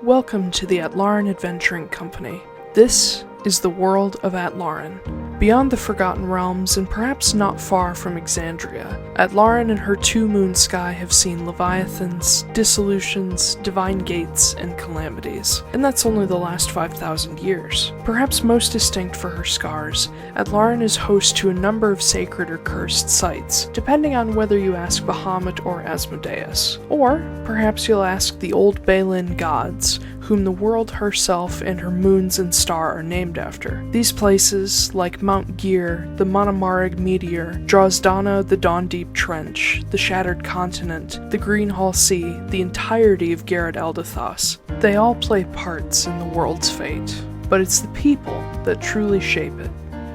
Welcome to the Atlaran Adventuring Company. This is the world of Atlaran. Beyond the Forgotten Realms and perhaps not far from Exandria, Atlaran and her two-moon sky have seen leviathans, dissolutions, divine gates, and calamities. And that's only the last 5,000 years. Perhaps most distinct for her scars, Atlaran is host to a number of sacred or cursed sites, depending on whether you ask Bahamut or Asmodeus. Or perhaps you'll ask the old Balin gods, whom the world herself and her moons and star are named after. These places, like Mount Gear, the Monomarig Meteor, Drozdana, the Dawn Deep Trench, the Shattered Continent, the Greenhall Sea, the entirety of Garrett Eldathos, they all play parts in the world's fate. But it's the people that truly shape it.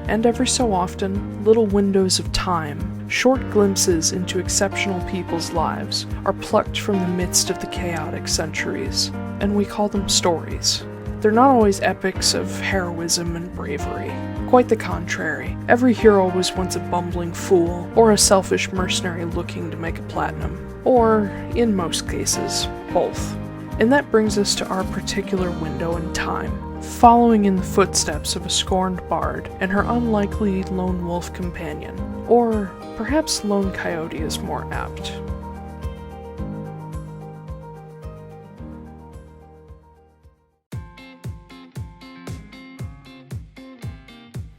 And every so often, little windows of time, short glimpses into exceptional people's lives, are plucked from the midst of the chaotic centuries, and we call them stories. They're not always epics of heroism and bravery. Quite the contrary. Every hero was once a bumbling fool, or a selfish mercenary looking to make a platinum. Or, in most cases, both. And that brings us to our particular window in time, following in the footsteps of a scorned bard and her unlikely lone wolf companion. Or perhaps lone coyote is more apt.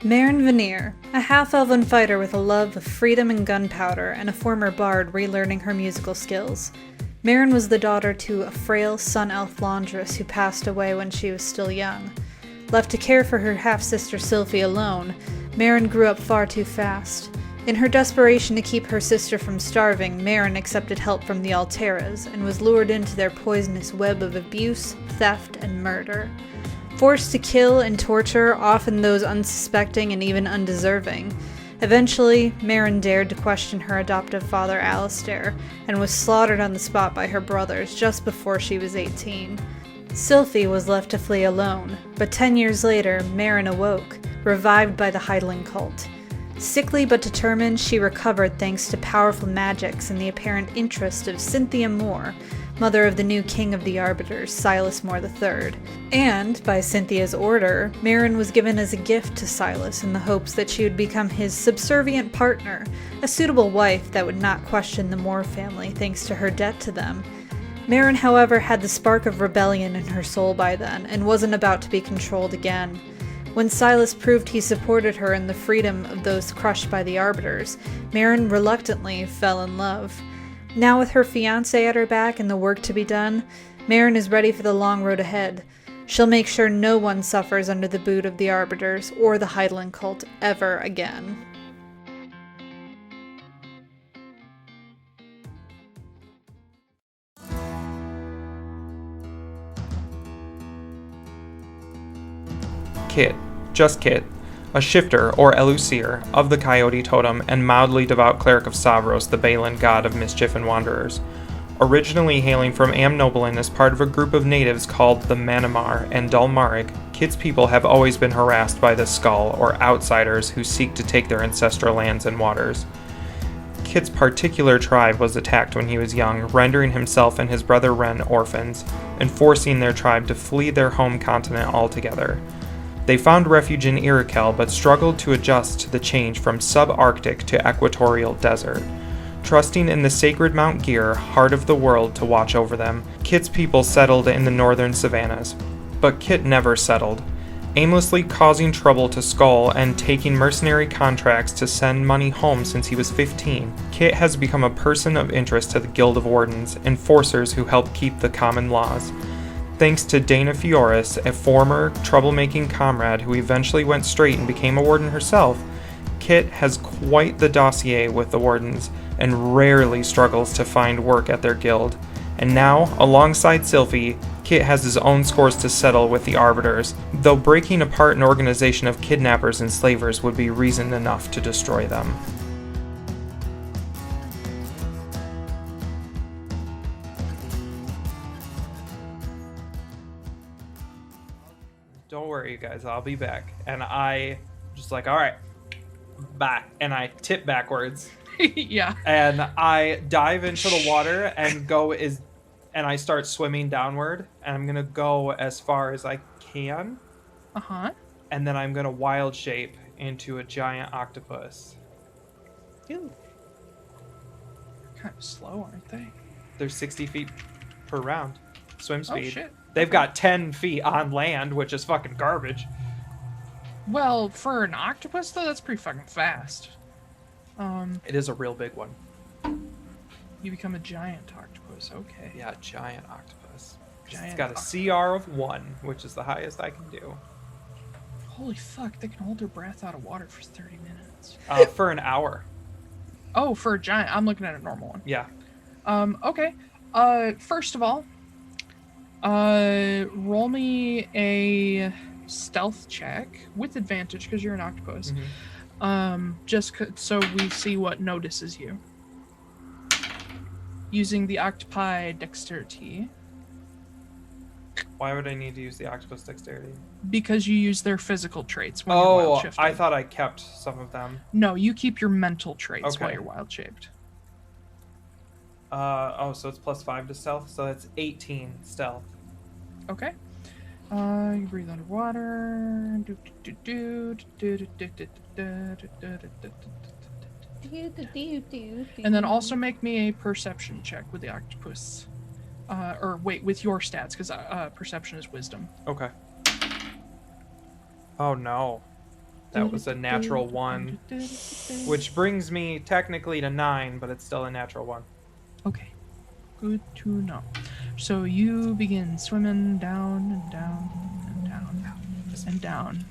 Maren Veneer, a half-elven fighter with a love of freedom and gunpowder, and a former bard relearning her musical skills. Maren was the daughter to a frail sun-elf laundress who passed away when she was still young. Left to care for her half-sister Sylfie alone, Maren grew up far too fast. In her desperation to keep her sister from starving, Maren accepted help from the Alteras, and was lured into their poisonous web of abuse, theft, and murder. Forced to kill and torture often those unsuspecting and even undeserving. Eventually, Maren dared to question her adoptive father Alistair, and was slaughtered on the spot by her brothers just before she was 18. Sylfie was left to flee alone, but 10 years later, Maren awoke, revived by the Heidling cult. Sickly but determined, she recovered thanks to powerful magics and the apparent interest of Cynthia Moore, mother of the new king of the Arbiters, Silas Moore III. And, by Cynthia's order, Maren was given as a gift to Silas in the hopes that she would become his subservient partner, a suitable wife that would not question the Moore family thanks to her debt to them. Maren, however, had the spark of rebellion in her soul by then, and wasn't about to be controlled again. When Silas proved he supported her in the freedom of those crushed by the Arbiters, Maren reluctantly fell in love. Now with her fiancé at her back and the work to be done, Maren is ready for the long road ahead. She'll make sure no one suffers under the boot of the Arbiters or the Heidling cult ever again. Kit, just Kit, a shifter or elucier of the Coyote Totem and mildly devout cleric of Savros, the Balin god of mischief and wanderers. Originally hailing from Amnoblin as part of a group of natives called the Manamar and Dulmarig, Kit's people have always been harassed by the Skull, or outsiders who seek to take their ancestral lands and waters. Kit's particular tribe was attacked when he was young, rendering himself and his brother Ren orphans, and forcing their tribe to flee their home continent altogether. They found refuge in Iroquel, but struggled to adjust to the change from subarctic to equatorial desert. Trusting in the sacred Mount Gear, heart of the world, to watch over them, Kit's people settled in the northern savannas. But Kit never settled. Aimlessly causing trouble to Skull and taking mercenary contracts to send money home since he was 15, Kit has become a person of interest to the Guild of Wardens, enforcers who help keep the common laws. Thanks to Dana Fioris, a former troublemaking comrade who eventually went straight and became a warden herself, Kit has quite the dossier with the wardens, and rarely struggles to find work at their guild. And now, alongside Sylfie, Kit has his own scores to settle with the Arbiters, though breaking apart an organization of kidnappers and slavers would be reason enough to destroy them. Don't worry, you guys, I'll be back. And I just like, all right, bye. And I tip backwards. Yeah. And I dive into the water and go as and I start swimming downward, and I'm gonna go as far as I can, and then I'm gonna wild shape into a giant octopus. Ew. Kind of slow, aren't they? They're 60 feet per round swim speed. Oh, shit. They've got 10 feet on land, which is fucking garbage. Well, for an octopus, though, that's pretty fucking fast. It is a real big one. You become a giant octopus. Okay. Yeah, giant octopus. Giant It's got a CR of 1, which is the highest I can do. Holy fuck, they can hold their breath out of water for 30 minutes. For an hour. Oh, for a giant. I'm looking at a normal one. Yeah. Okay. First of all, roll me a stealth check with advantage because you're an octopus. So we see what notices you. Using the octopi dexterity. Why would I need to use the octopus dexterity? Because you use their physical traits when you're wild shifted. I thought I kept some of them. No, you keep your mental traits Okay. while you're wild shaped. So it's +5 to stealth, so that's 18 stealth. Okay. You breathe underwater. And then also make me a perception check with the octopus. With your stats, because perception is wisdom. Okay. Oh no. That was a natural 1, which brings me technically to 9, but it's still a natural 1. Okay. Good to know. So you begin swimming down and down and down and down.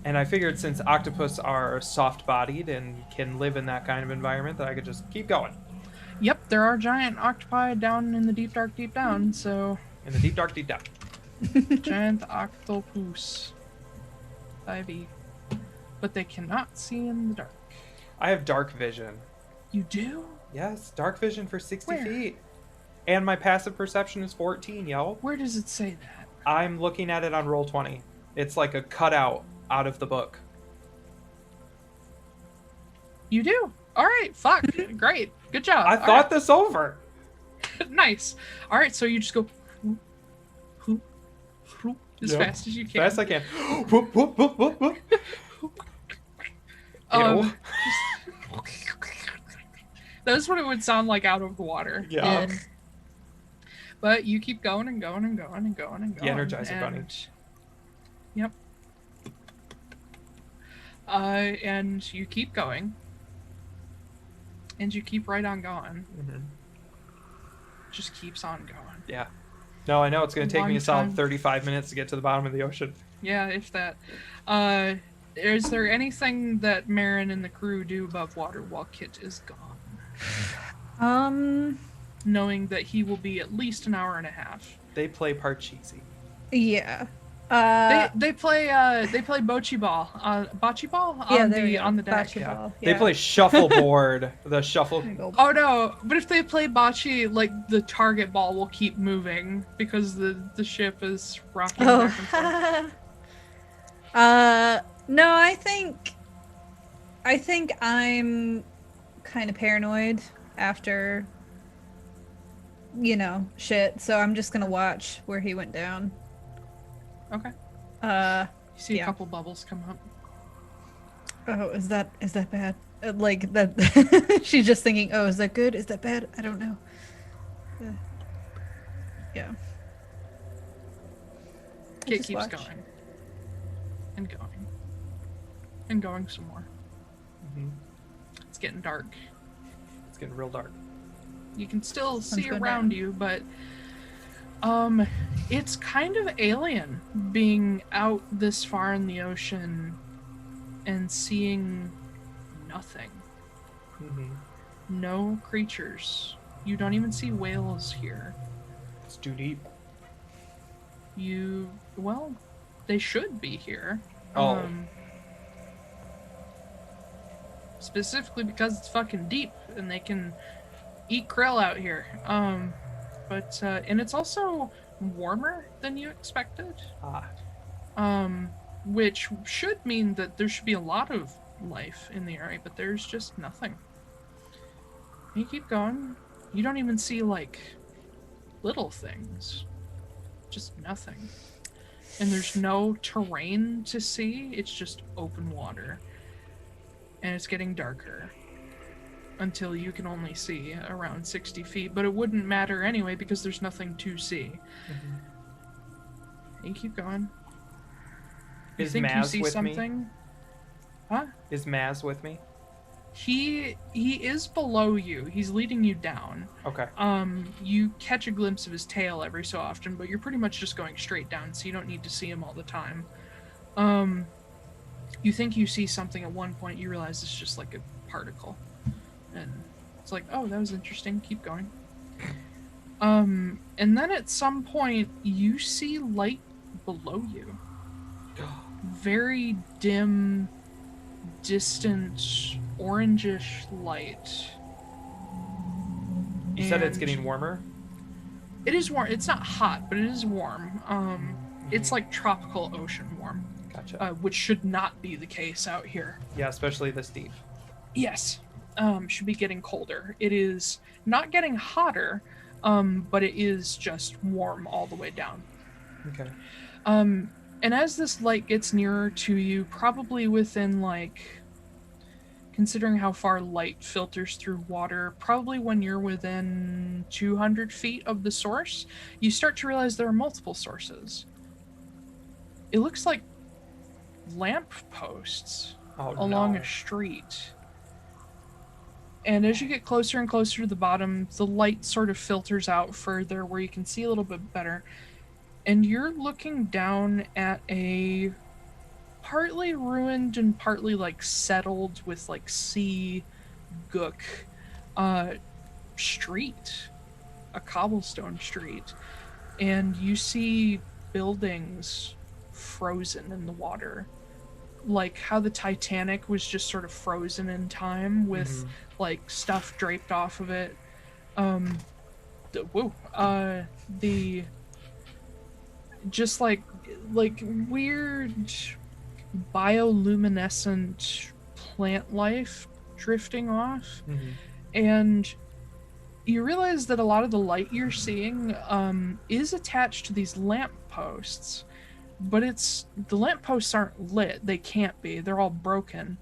And I figured since octopus are soft-bodied and can live in that kind of environment, that I could just keep going. Yep, there are giant octopi down in the deep dark deep down, so... In the deep dark deep down. Giant octopus. 5e. But they cannot see in the dark. I have dark vision. You do? Yes, dark vision for 60 Where? feet. And my passive perception is 14, yo. Where does it say that? I'm looking at it on Roll20. It's like a cutout out of the book. You do? Alright, fuck. Great. Good job. I thought this over. Nice. Alright, so you just go as fast as you can. Fast as I can. Whoop, whoop, whoop, whoop, whoop. Ew. That's what it would sound like out of the water. Yeah. But you keep going and going and going and going and going. The Energizer Bunny. Yep. And you keep going. And you keep right on going. Just keeps on going. Yeah. No, I know it's going to take me a solid Long time. 35 minutes to get to the bottom of the ocean. Yeah, if that. Is there anything that Marin and the crew do above water while Kit is gone? Knowing that he will be at least an hour and a half. They play Parcheesi. Yeah. They play bocce ball on the deck. Bocce ball. They play shuffleboard. The shuffle. Oh no! But if they play bocce, like the target ball will keep moving because the ship is rocking back and forth. No, I think I'm kind of paranoid after, shit. So I'm just gonna watch where he went down. Okay. You see a couple bubbles come up. Oh, is that bad? Like that? She's just thinking, oh, is that good? Is that bad? I don't know. Yeah. Kit keeps going. And going. And going some more. It's getting dark. It's getting real dark. You can still see around you, but it's kind of alien being out this far in the ocean and seeing nothing. No creatures. You don't even see whales here. It's too deep. They should be here. Specifically because it's fucking deep and they can eat krill out here. But and it's also warmer than you expected. Which should mean that there should be a lot of life in the area, but there's just nothing. You keep going. You don't even see like little things. Just nothing. And there's no terrain to see, it's just open water. And it's getting darker until you can only see around 60 feet, but it wouldn't matter anyway because there's nothing to see. You keep going. You Is think Maz you see with something? me? Huh? Is Maz with me? He is below you. He's leading you down. Okay. You catch a glimpse of his tail every so often, but you're pretty much just going straight down, so you don't need to see him all the time. You think you see something at one point, you realize it's just like a particle. And it's like, oh, that was interesting, keep going. And then at some point, you see light below you. Very dim, distant, orangish light. You said it's getting warmer? It is warm. It's not hot, but it is warm. It's like tropical ocean warm. Gotcha. Which should not be the case out here. Yeah, especially this deep. Yes. Should be getting colder. It is not getting hotter, but it is just warm all the way down. Okay. And as this light gets nearer to you, probably within, like, considering how far light filters through water, probably when you're within 200 feet of the source, you start to realize there are multiple sources. It looks like lamp posts along a street. And as you get closer and closer to the bottom, the light sort of filters out further where you can see a little bit better. And you're looking down at a partly ruined and partly like settled with like sea gook street, a cobblestone street. And you see buildings frozen in the water, like how the Titanic was just sort of frozen in time with like stuff draped off of it. The just like weird bioluminescent plant life drifting off. And you realize that a lot of the light you're seeing is attached to these lamp posts, but the lamp posts aren't lit. They can't be. They're all broken.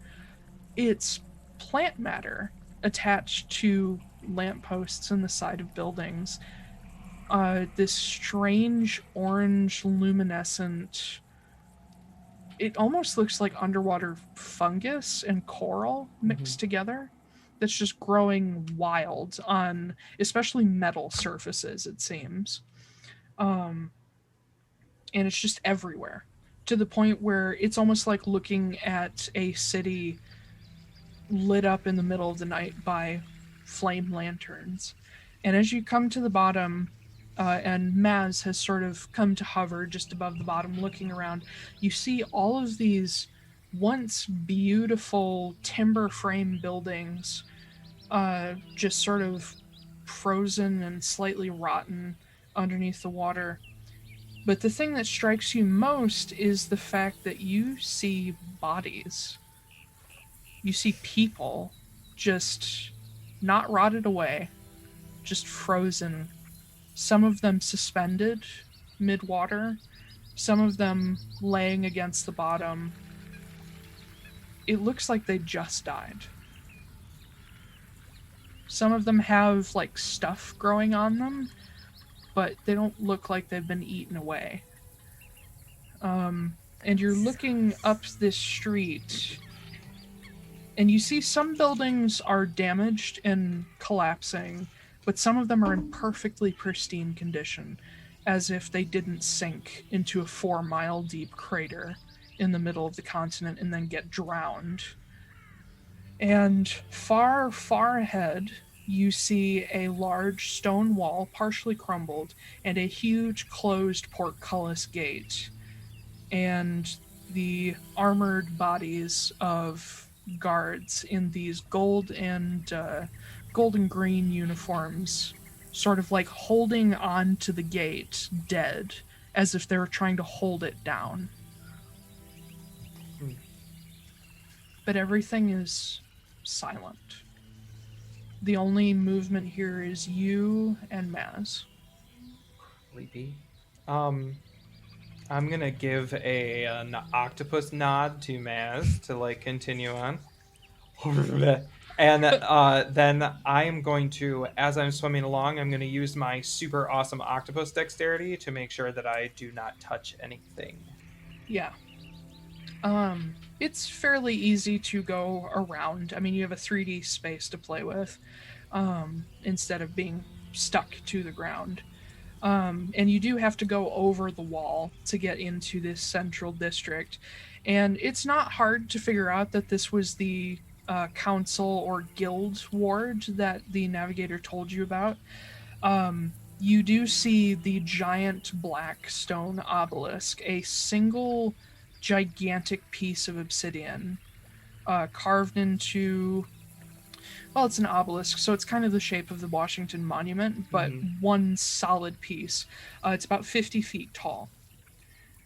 It's plant matter attached to lamp posts in the side of buildings. This strange orange luminescent, it almost looks like underwater fungus and coral mixed together, that's just growing wild on especially metal surfaces, it seems. And it's just everywhere, to the point where it's almost like looking at a city lit up in the middle of the night by flame lanterns. And as you come to the bottom, and Maz has sort of come to hover just above the bottom looking around, you see all of these once beautiful timber frame buildings just sort of frozen and slightly rotten underneath the water. But the thing that strikes you most is the fact that you see bodies. You see people just not rotted away, just frozen. Some of them suspended mid-water, some of them laying against the bottom. It looks like they just died. Some of them have, like, stuff growing on them, but they don't look like they've been eaten away. And you're looking up this street, and you see some buildings are damaged and collapsing, but some of them are in perfectly pristine condition, as if they didn't sink into a 4-mile deep crater in the middle of the continent and then get drowned. And far, far ahead, you see a large stone wall, partially crumbled, and a huge closed portcullis gate. And the armored bodies of guards in these gold and green uniforms, sort of like holding on to the gate, dead, as if they were trying to hold it down. But everything is silent. The only movement here is you and Maz. Sleepy. I'm gonna give an octopus nod to Maz to like continue on. And then I am going to, as I'm swimming along, I'm going to use my super awesome octopus dexterity to make sure that I do not touch anything. Yeah. It's fairly easy to go around. I mean, you have a 3D space to play with, instead of being stuck to the ground. And you do have to go over the wall to get into this central district. And it's not hard to figure out that this was the council or guild ward that the navigator told you about. You do see the giant black stone obelisk, a single gigantic piece of obsidian carved into, well, it's an obelisk, so it's kind of the shape of the Washington Monument, but one solid piece. It's about 50 feet tall.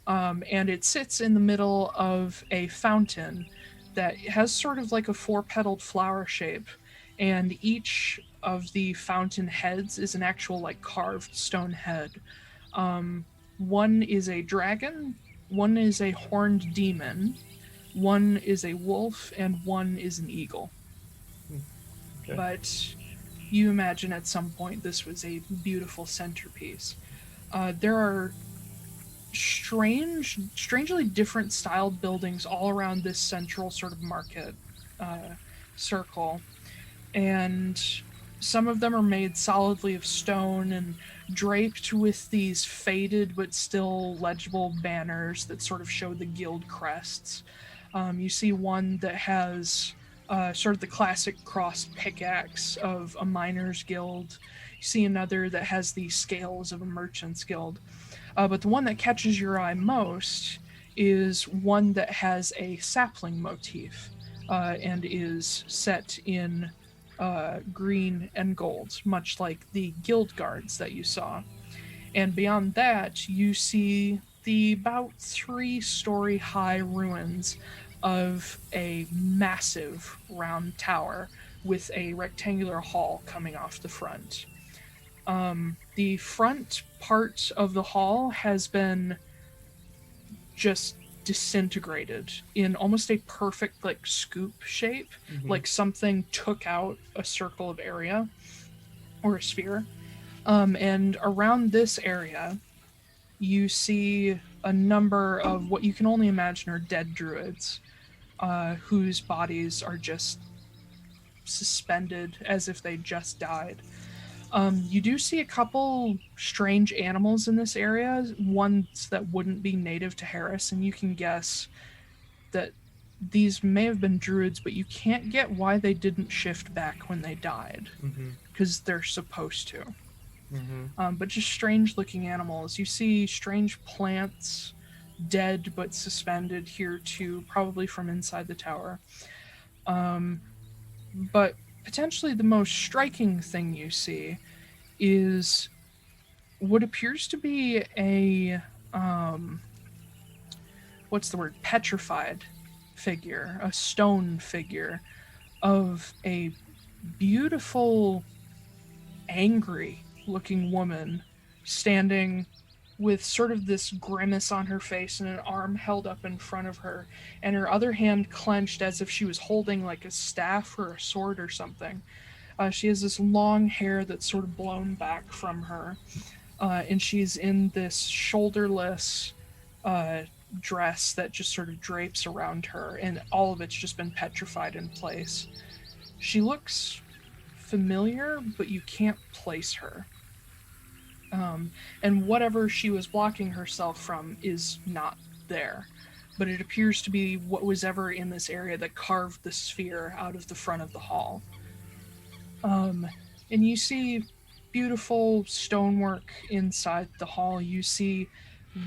And it sits in the middle of a fountain that has sort of like a four-petaled flower shape, and each of the fountain heads is an actual like carved stone head. One is a dragon, one is a horned demon, one is a wolf, and one is an eagle. Okay. But you imagine at some point this was a beautiful centerpiece. There are strangely different styled buildings all around this central sort of market circle, and some of them are made solidly of stone and draped with these faded but still legible banners that sort of show the guild crests. You see one that has sort of the classic crossed pickaxe of a miner's guild. You see another that has the scales of a merchant's guild. But the one that catches your eye most is one that has a sapling motif and is set in green and gold, much like the guild guards that you saw. And beyond that, you see the about 3-story high ruins of a massive round tower with a rectangular hall coming off the front. The front part of the hall has been just disintegrated in almost a perfect like scoop shape, like something took out a circle of area or a sphere. And around this area, you see a number of what you can only imagine are dead druids, whose bodies are just suspended as if they just died. You do see a couple strange animals in this area, ones that wouldn't be native to Harris, and you can guess that these may have been druids, but you can't get why they didn't shift back when they died, because they're supposed to. But just strange looking animals. You see strange plants, dead but suspended here too, probably from inside the tower. But potentially the most striking thing you see is what appears to be a petrified figure, a stone figure of a beautiful, angry looking woman standing with sort of this grimace on her face and an arm held up in front of her, and her other hand clenched as if she was holding like a staff or a sword or something. She has this long hair that's sort of blown back from her, and she's in this shoulderless dress that just sort of drapes around her, and all of it's just been petrified in place. She looks familiar, but you can't place her. And whatever she was blocking herself from is not there. But it appears to be what was ever in this area that carved the sphere out of the front of the hall. And you see beautiful stonework inside the hall. You see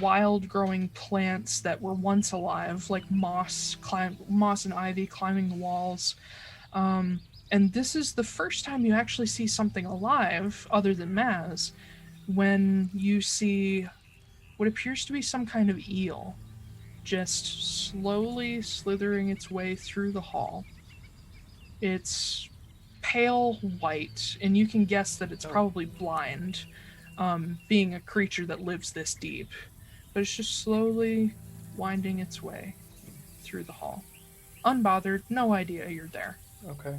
wild growing plants that were once alive, like moss and ivy climbing the walls. And this is the first time you actually see something alive, other than Maz, when you see what appears to be some kind of eel just slowly slithering its way through the hall. It's pale white, and you can guess that it's probably blind, being a creature that lives this deep. But it's just slowly winding its way through the hall. Unbothered, no idea you're there. Okay.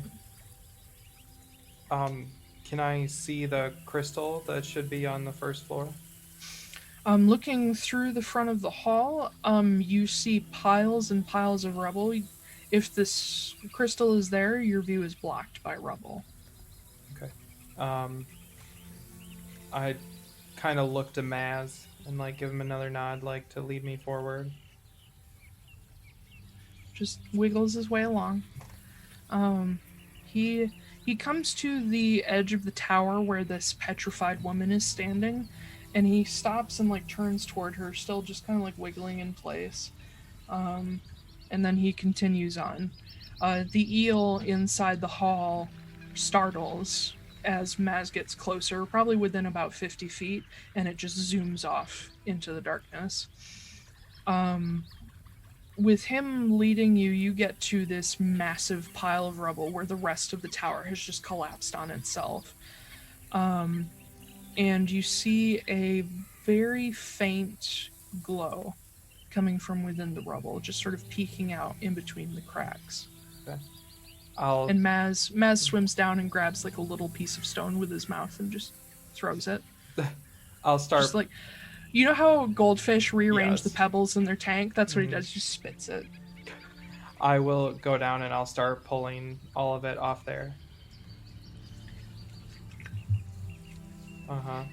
Can I see the crystal that should be on the first floor? Looking through the front of the hall, you see piles and piles of rubble. If this crystal is there, your view is blocked by rubble. Okay. I kind of look to Maz and like give him another nod, like to lead me forward. Just wiggles his way along. He comes to the edge of the tower where this petrified woman is standing, and he stops and like turns toward her, still just kind of like wiggling in place. And then he continues on. The eel inside the hall startles as Maz gets closer, probably within about 50 feet, and it just zooms off into the darkness. With him leading you, you get to this massive pile of rubble where the rest of the tower has just collapsed on itself. And you see a very faint glow coming from within the rubble, just sort of peeking out in between the cracks. Okay. And Maz swims down and grabs like a little piece of stone with his mouth and just throws it. I'll start. Just like, you know how goldfish rearrange Yes. the pebbles in their tank? That's what he does. He just spits it. I will go down and I'll start pulling all of it off there.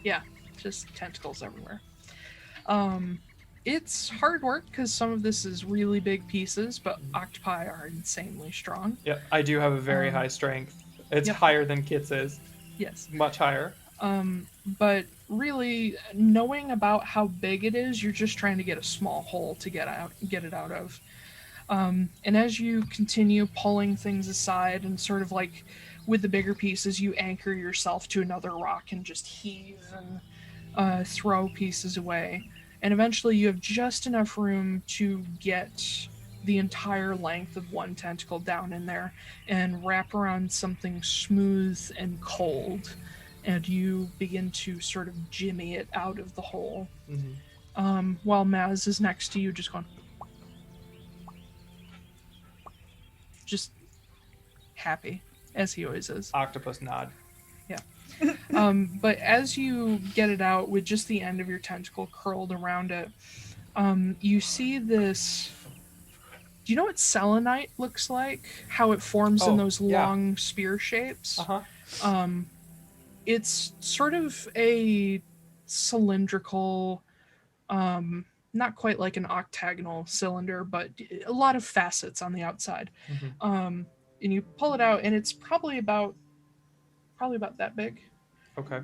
Yeah, just tentacles everywhere. It's hard work because some of this is really big pieces, but octopi are insanely strong. Yep, I do have a very high strength. It's higher than Kit's is. Yes. Much higher. But really, knowing about how big it is, you're just trying to get a small hole to get it out of. And as you continue pulling things aside and sort of like with the bigger pieces, you anchor yourself to another rock and just heave and throw pieces away. And eventually you have just enough room to get the entire length of one tentacle down in there and wrap around something smooth and cold. And you begin to sort of jimmy it out of the hole. Mm-hmm. While Maz is next to you, just going... just happy, as he always is. Octopus nod. Yeah. But as you get it out with just the end of your tentacle curled around it, you see this... Do you know what selenite looks like? How it forms in those long spear shapes? Uh-huh. It's sort of a cylindrical, not quite like an octagonal cylinder, but a lot of facets on the outside. Mm-hmm. And you pull it out, and it's probably about that big. Okay.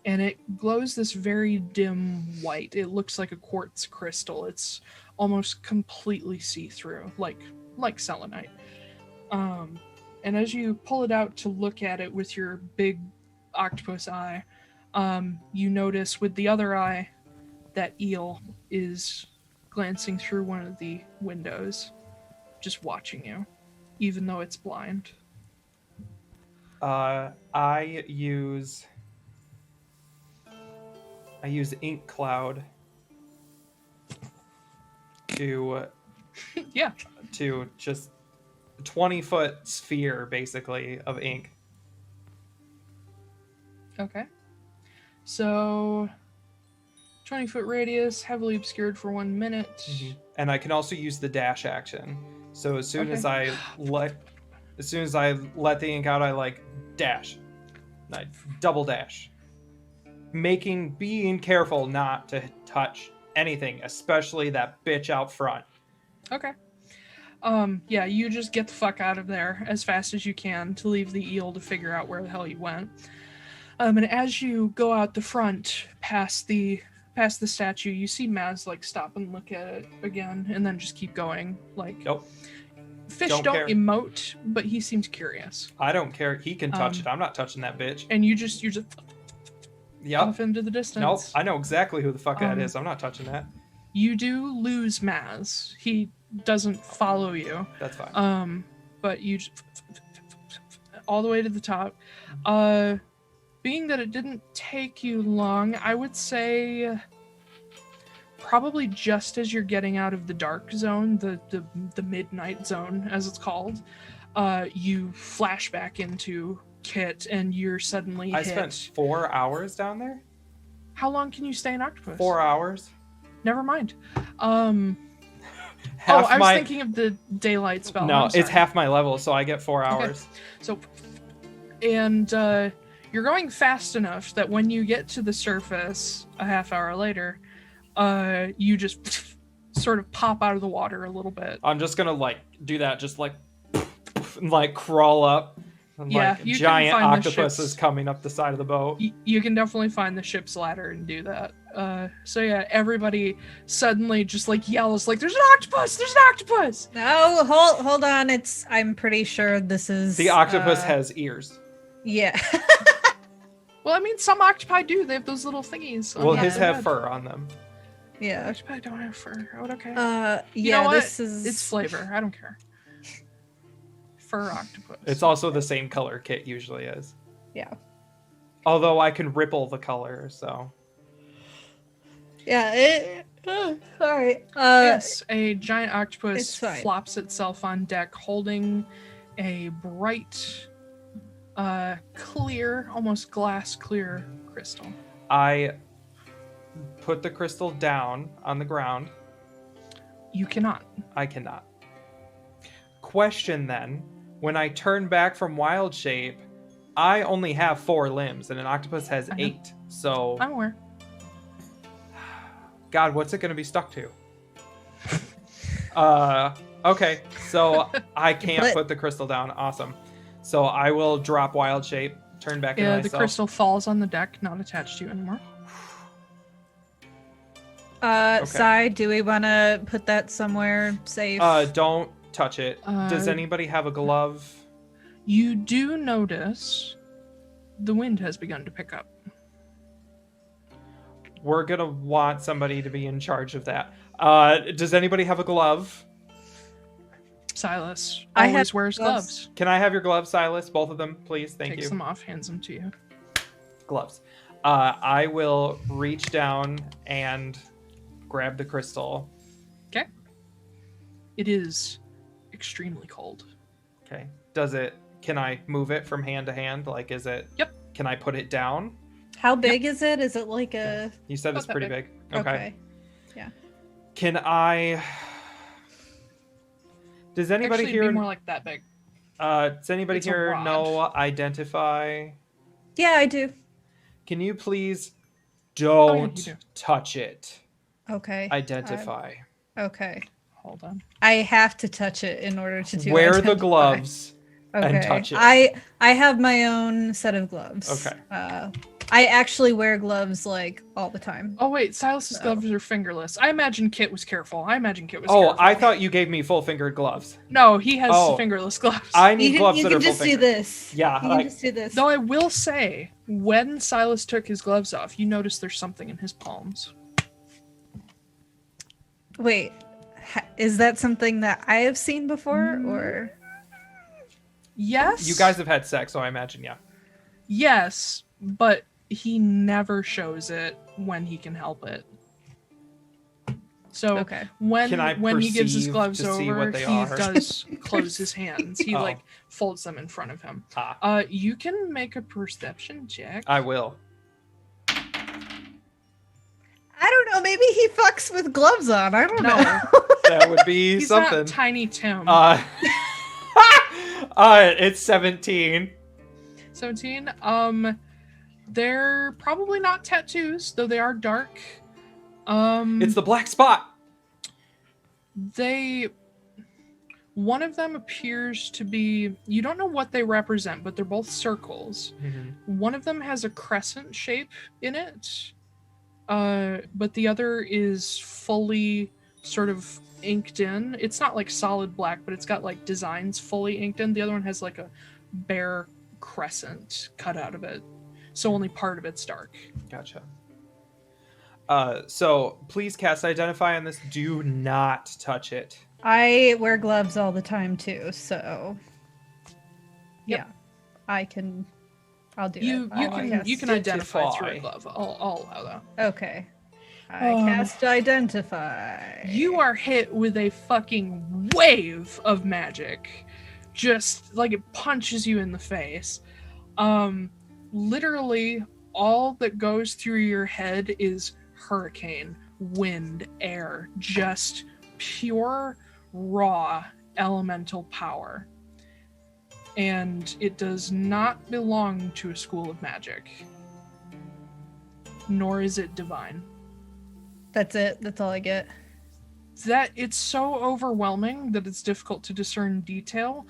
And it glows this very dim white. It looks like a quartz crystal. It's almost completely see-through, like selenite. And as you pull it out to look at it with your big octopus eye, you notice with the other eye that eel is glancing through one of the windows, just watching you, even though it's blind. I use ink cloud to to just 20-foot sphere basically of ink. Okay. So 20-foot radius, heavily obscured for 1 minute. Mm-hmm. And I can also use the dash action. So as soon as I let the ink out, I like dash. I double dash. Being careful not to touch anything, especially that bitch out front. Okay. Yeah, you just get the fuck out of there as fast as you can to leave the eel to figure out where the hell you went. And as you go out the front past the statue, you see Maz like stop and look at it again and then just keep going. Like, nope. Fish don't emote, but he seems curious. I don't care. He can touch it. I'm not touching that bitch. And you're just off into the distance. Nope. I know exactly who the fuck that is. I'm not touching that. You do lose Maz. He doesn't follow you. That's fine. But you just all the way to the top. being that it didn't take you long, I would say probably just as you're getting out of the dark zone, the midnight zone, as it's called, you flash back into Kit, and you're suddenly I hit. spent 4 hours down there? How long can you stay in Octopus? 4 hours? Never mind. I was thinking of the daylight spell. No, it's half my level, so I get 4 hours. Okay. So, and you're going fast enough that when you get to the surface a half hour later, you just sort of pop out of the water a little bit. I'm just gonna like do that, just like crawl up. And, yeah, like giant octopuses coming up the side of the boat. You can definitely find the ship's ladder and do that. So yeah, everybody suddenly just like yells like, "There's an octopus! There's an octopus!" No, hold on. I'm pretty sure this is the octopus has ears. Yeah. Well, I mean, some octopi do. They have those little thingies. Well, his have fur on them. Yeah. Octopi don't have fur. Oh, okay. You know what? It's flavor. I don't care. Fur octopus. It's also the same color Kit usually is. Yeah. Although I can ripple the color, so. Yeah. Sorry. Yes, a giant octopus It's fine. flops itself on deck, holding a bright, clear, almost glass clear crystal. I put the crystal down on the ground. You cannot. I cannot. Question then, when I turn back from wild shape, I only have 4 limbs and an octopus has 8. So I'm aware. God, what's it going to be stuck to? Okay, so I can't put the crystal down. Awesome. So I will drop wild shape, turn back into myself. The crystal falls on the deck, not attached to you anymore. Okay. Sai, do we want to put that somewhere safe? Don't touch it. Does anybody have a glove? You do notice the wind has begun to pick up. We're gonna want somebody to be in charge of that. Does anybody have a glove? Silas I always have wears gloves. Can I have your gloves, Silas? Both of them, please. Thank Takes you. them off, hands them to you. Gloves. I will reach down and grab the crystal. Okay. It is extremely cold. Okay. Can I move it from hand to hand? Like, is it? Yep. Can I put it down? How big is it? Is it like a... You said it's Not that pretty big. big. Okay. Yeah. Can I... Does anybody Actually, here... it'd be more like that big. Does anybody It's a here rod. know identify? Yeah, I do. Can you please you don't do. touch it? Okay. Identify. Okay. Hold on. I have to touch it in order to do Wear identify. the gloves and Okay. touch it. I have my own set of gloves. Okay. I actually wear gloves like all the time. Oh wait, Silas's gloves are fingerless. I imagine Kit was careful. Oh, Careful. I thought you gave me full-fingered gloves. No, he has Oh. fingerless gloves. I need gloves you that can are just do full-fingered. this. Yeah, You can like- just do this. Though I will say, when Silas took his gloves off, you notice there's something in his palms. Wait, is that something that I have seen before, or? Yes. You guys have had sex, so I imagine, yeah. Yes, but he never shows it when he can help it. So Okay. when Can I he gives his perceive gloves to see over, what they he are? does close his hands. He Oh. like folds them in front of him. Ah, You can make a perception check. I will. I don't know. Maybe he fucks with gloves on. I don't No. know. That would be He's something. not Tiny Tim. It's 17. 17. They're probably not tattoos, though they are dark. It's the black spot. One of them appears to be, you don't know what they represent, but they're both circles. One of them has a crescent shape in it, but the other is fully sort of inked in. It's not like solid black, but it's got like designs fully inked in. The other one has like a bare crescent cut out of it, so only part of it's dark. Gotcha. So please cast identify on this. Do not touch it. I wear gloves all the time too, so Yep. yeah, I can I'll do You that. can identify through a Identify. glove. I'll allow that. Okay. I cast Identify. You are hit with a fucking wave of magic. Just like it punches you in the face. Literally all that goes through your head is hurricane, wind, air, just pure raw elemental power. And it does not belong to a school of magic. Nor is it divine. That's it. That's all I get. That it's so overwhelming that it's difficult to discern detail,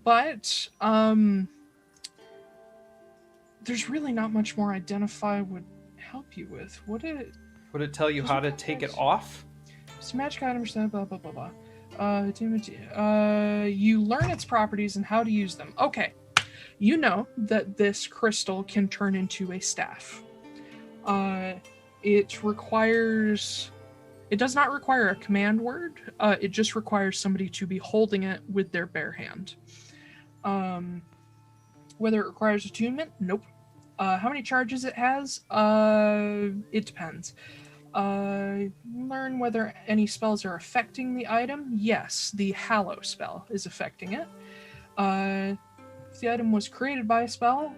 but there's really not much more Identify would help you with, would it? Would it tell you how to take it off? It's a magic item, blah blah blah blah. You learn its properties and how to use them. Okay, you know that this crystal can turn into a staff. It does not require a command word. It just requires somebody to be holding it with their bare hand. Whether it requires attunement? Nope. How many charges it has? It depends. Learn whether any spells are affecting the item. Yes, the Hallow spell is affecting it. If the item was created by a spell,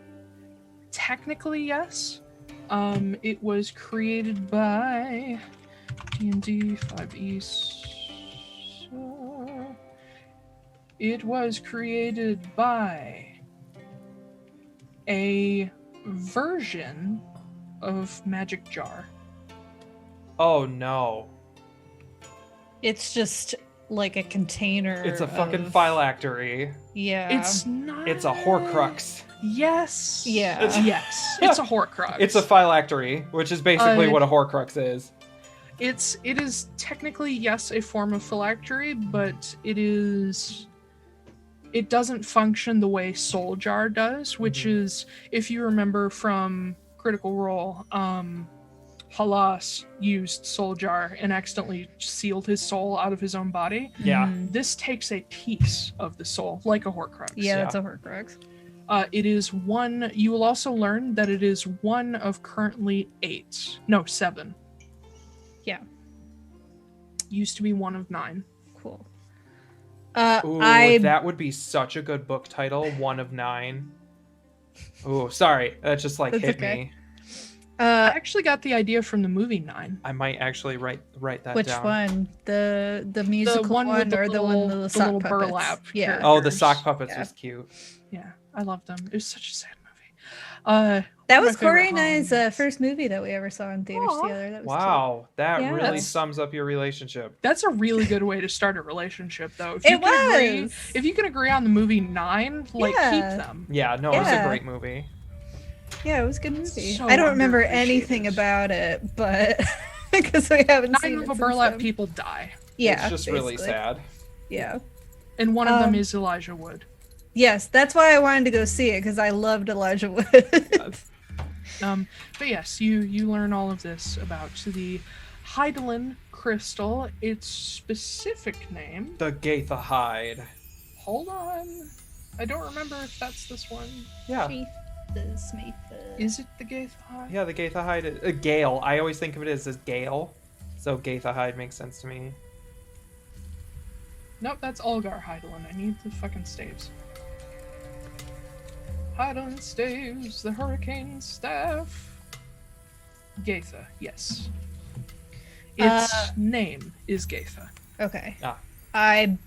technically yes. It was created by D&D 5e. So it was created by a version of Magic Jar. Oh no. It's just like a container. It's a fucking of... phylactery. Yeah. It's not. It's a Horcrux. Yes. Yeah. Yes. It's a Horcrux. It's a phylactery, which is basically what a Horcrux is. It is technically, yes, a form of phylactery, but it doesn't function the way Soul Jar does, which is, if you remember from Critical Role, Halas used Soul Jar and accidentally sealed his soul out of his own body. Yeah. This takes a piece of the soul, like a Horcrux. Yeah, that's a Horcrux. It is one. You will also learn that it is one of currently 7. Yeah. Used to be one of 9. Cool. Ooh, that would be such a good book title. 1 of 9. Ooh, sorry, that just That's hit okay. me. I actually got the idea from the movie 9. I might actually write that Which down. one? The musical one with the or the one with the sock little puppets? burlap Yeah. character. Oh, the sock puppets Yeah. was cute. Yeah, I loved them. It was such a sad movie. That one of was my favorite Corey and I's Halloween first movie that we ever saw in theaters Aw. together. That was Wow, that Yeah. really That's- sums up your relationship. That's a really good way to start a relationship, though. If It you can agree, was. if you can agree on the movie 9, like Yeah. keep them. Yeah, no, it was a Yeah. great movie. Yeah, it was a good movie. So I don't remember underappreciated. anything about it, but because we haven't 9 seen of it the since burlap then. people die, Yeah, It's just really basically. sad. Yeah. and one of them Um, is Elijah Wood. Yes, that's why I wanted to go see it because I loved Elijah Wood. But yes, you learn all of this about the Heidelin crystal. Its specific name. The Gaoitheheid. Hold on, I don't remember if that's this one. Yeah, Is it the Gaoitheheid? yeah, the Gaoitheheid is Gale. I always think of it as Gale, so Gaoitheheid makes sense to me. Nope, that's Olgar Heidelin. I need the fucking staves. Heidelin staves, the hurricane staff. Gaitha, yes. Its name is Gaitha. Okay. Ah. I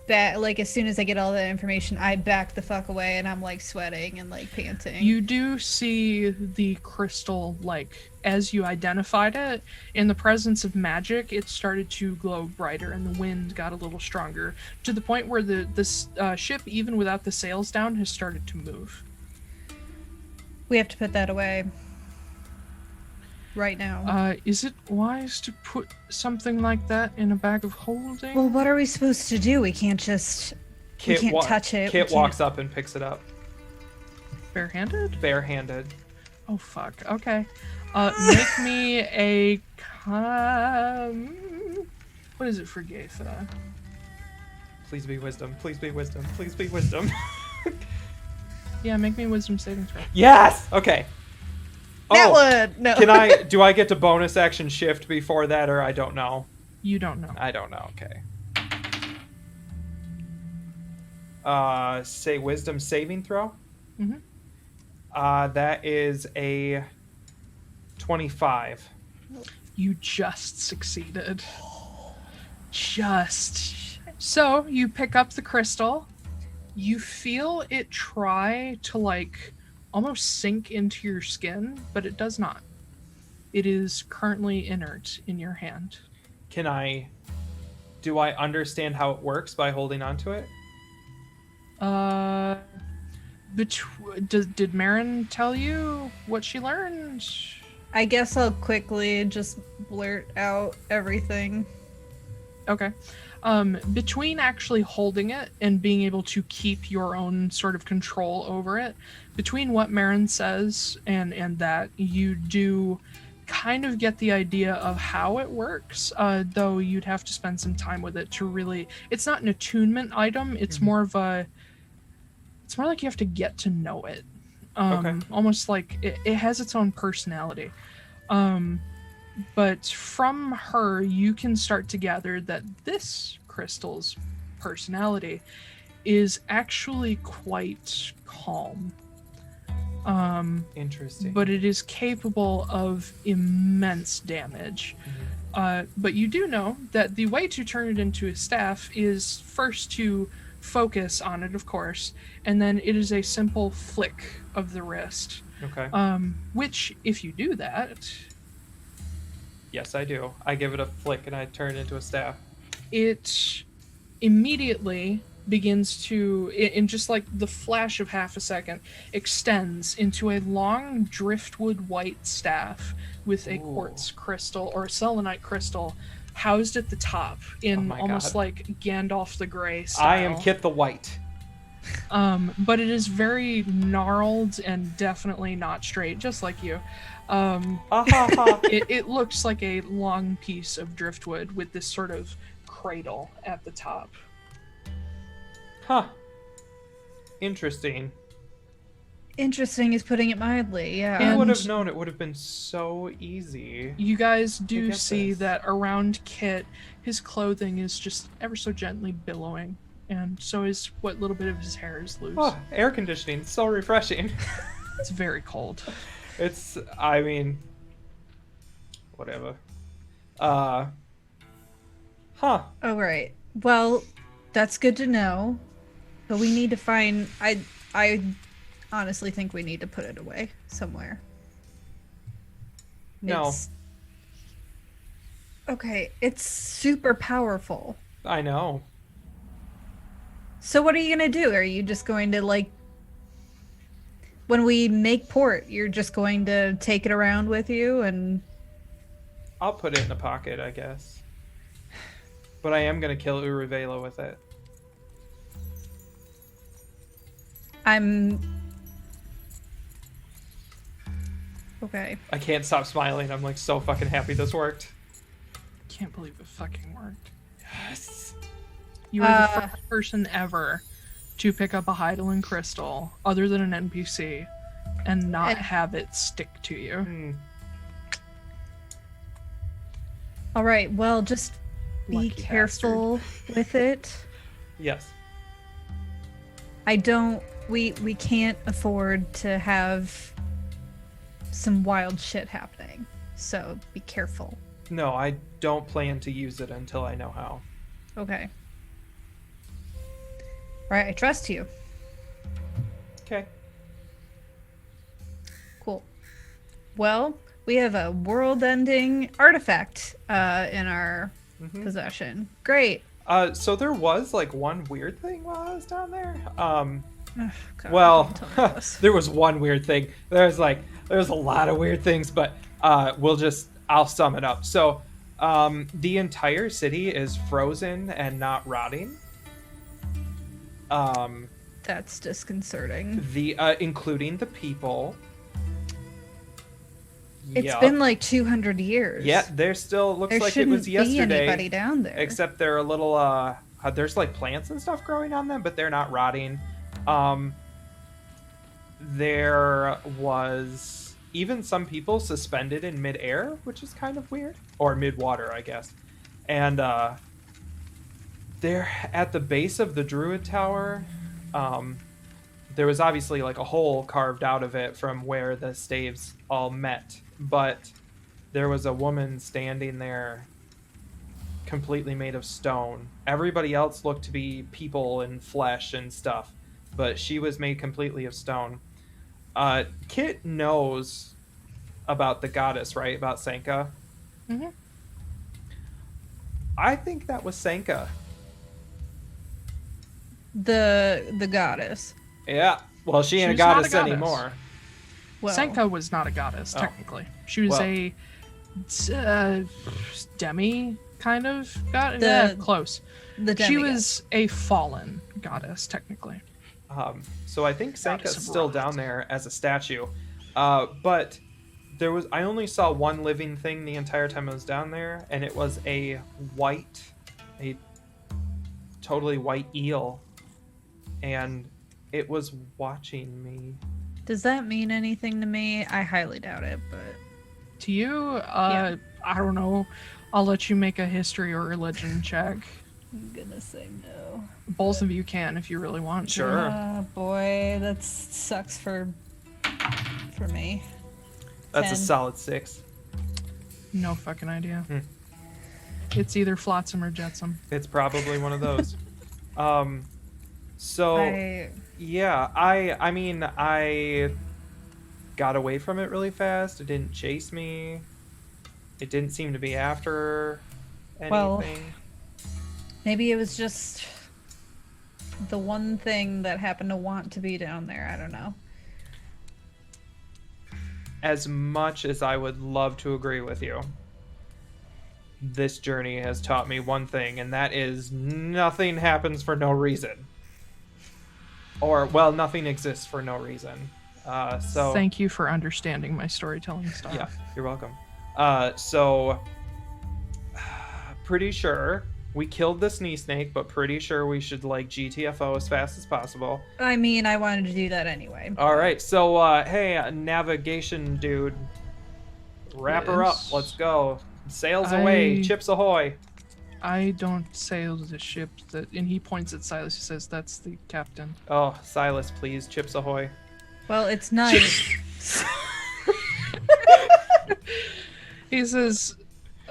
like as soon as I get all that information, I back the fuck away and I'm like sweating and like panting. You do see the crystal, like, as you identified it, in the presence of magic, it started to glow brighter and the wind got a little stronger, to the point where this ship, even without the sails down, has started to move. We have to put that away. Right now. Is it wise to put something like that in a bag of holding? Well, what are we supposed to do? We can't just we can't touch it. Kit we can't... walks up and picks it up, Barehanded? barehanded. Oh, fuck. Okay. Make me a... what is it for Gaitha? Please be wisdom. Please be wisdom. Please be wisdom. Yeah, make me a wisdom saving throw. Yes! Okay. That one! No. Do I get to bonus action shift before that, or I don't know? You don't know. I don't know, okay. Say wisdom saving throw? Mm-hmm. That is a 25. You just succeeded. So, you pick up the crystal. You feel it try to, like, almost sink into your skin, but it does not. It is currently inert in your hand. Do I understand how it works by holding onto it? Did Marin tell you what she learned? I guess I'll quickly just blurt out everything. Okay. Between actually holding it and being able to keep your own sort of control over it, between what Marin says and that, you do kind of get the idea of how it works, though you'd have to spend some time with it to really... It's not an attunement item, it's more of a... It's more like you have to get to know it. Okay. Almost like it has its own personality. But from her, you can start to gather that this crystal's personality is actually quite calm. Interesting. But it is capable of immense damage. But you do know that the way to turn it into a staff is first to focus on it, of course, and then it is a simple flick of the wrist. Okay. Which, if you do that... Yes, I do. I give it a flick and I turn it into a staff. It immediately begins to, in just like the flash of half a second, extends into a long driftwood white staff with a quartz crystal or a selenite crystal housed at the top in almost like Gandalf the Grey style. I am Kit the White. But it is very gnarled and definitely not straight, just like you. It looks like a long piece of driftwood with this sort of cradle at the top. Huh. Interesting. Interesting is putting it mildly, yeah. I would have known it would have been so easy. You guys do see that around Kit, his clothing is just ever so gently billowing, and so is what little bit of his hair is loose. Oh, air conditioning. It's so refreshing. It's very cold. I mean, whatever. Huh. Oh, right. Well, that's good to know. But we need to find... I honestly think we need to put it away somewhere. No. Okay, it's super powerful. I know. So what are you going to do? Are you just going to, like... When we make port, you're just going to take it around with you and... I'll put it in a pocket, I guess. But I am going to kill Uruvela with it. Okay. I can't stop smiling. I'm like so fucking happy this worked. Can't believe it fucking worked. Yes. You are the first person ever to pick up a Hydaelyn crystal other than an NPC and not have it stick to you. All right, well, just be Lucky careful with it. Yes. We can't afford to have some wild shit happening. So be careful. No, I don't plan to use it until I know how. Okay. Right, I trust you. Okay. Cool. Well, we have a world-ending artifact in our possession. Great. So there was like one weird thing while I was down there. God, well, don't tell me this. there was one weird thing. There's a lot of weird things, but I'll sum it up. So, the entire city is frozen and not rotting. That's disconcerting. Including the people. It's been like 200 years. Yeah, there still looks like it was yesterday. There shouldn't be anybody down there. Except they're a little, there's like plants and stuff growing on them, but they're not rotting. there was even some people suspended in midair, which is kind of weird. Or mid-water, I guess. And there at the base of the Druid Tower, there was obviously like a hole carved out of it from where the staves all met. But there was a woman standing there completely made of stone. Everybody else looked to be people and flesh and stuff, but she was made completely of stone. Kit knows about the goddess, right? About Sanka. Mm-hmm. I think that was Sanka. The goddess. Yeah. Well, she ain't a She's not a goddess goddess. anymore. Well, Senka was not a goddess, technically. She was a demi kind of god. Close. She was a fallen goddess, technically. So I think Sanka's still down there as a statue. But I only saw one living thing the entire time I was down there, and it was a totally white eel. And it was watching me. Does that mean anything to me? I highly doubt it, but... To you, I don't know. I'll let you make a history or religion check. I'm gonna say no. Both of you can if you really want to. Sure. Oh boy, that sucks for me. That's 10. a solid 6. No fucking idea. It's either flotsam or jetsam. It's probably one of those. So yeah, I mean, I got away from it really fast. It didn't chase me. It didn't seem to be after anything. Well, maybe it was just the one thing that happened to want to be down there. I don't know. As much as I would love to agree with you, this journey has taught me one thing, and that is nothing happens for no reason. Or, well, nothing exists for no reason. So thank you for understanding my storytelling style. Yeah, you're welcome. Pretty sure we killed the knee snake, but pretty sure we should like GTFO as fast as possible. I mean, I wanted to do that anyway. All right, so hey, navigation dude, wrap her up. Let's go. Sails away. Chips ahoy. I don't sail the ship. And he points at Silas. He says, "That's the captain." Oh, Silas, please. Chips ahoy. Well, it's night. He says,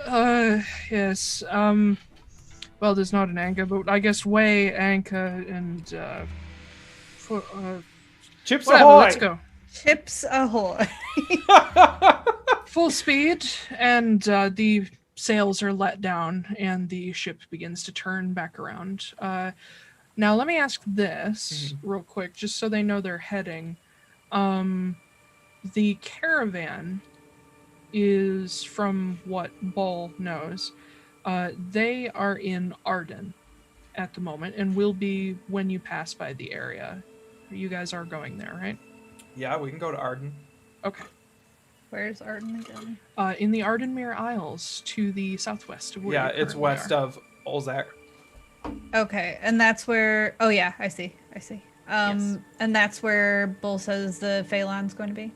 yes, well, there's not an anchor, but I guess weigh anchor and, Chips whatever, ahoy! let's go. Chips ahoy. Full speed, and the sails are let down, and the ship begins to turn back around. Now, let me ask this real quick, just so they know they're heading. The caravan is, from what Bull knows, they are in Arden at the moment, and will be when you pass by the area. You guys are going there, right? Yeah, we can go to Arden. Okay. Where's Arden again? In the Ardenmere Isles, to the southwest of where you it's currently west are. of Olzak. Okay, and that's where... Oh yeah, I see. Yes. And that's where Bull says the Phelan's going to be?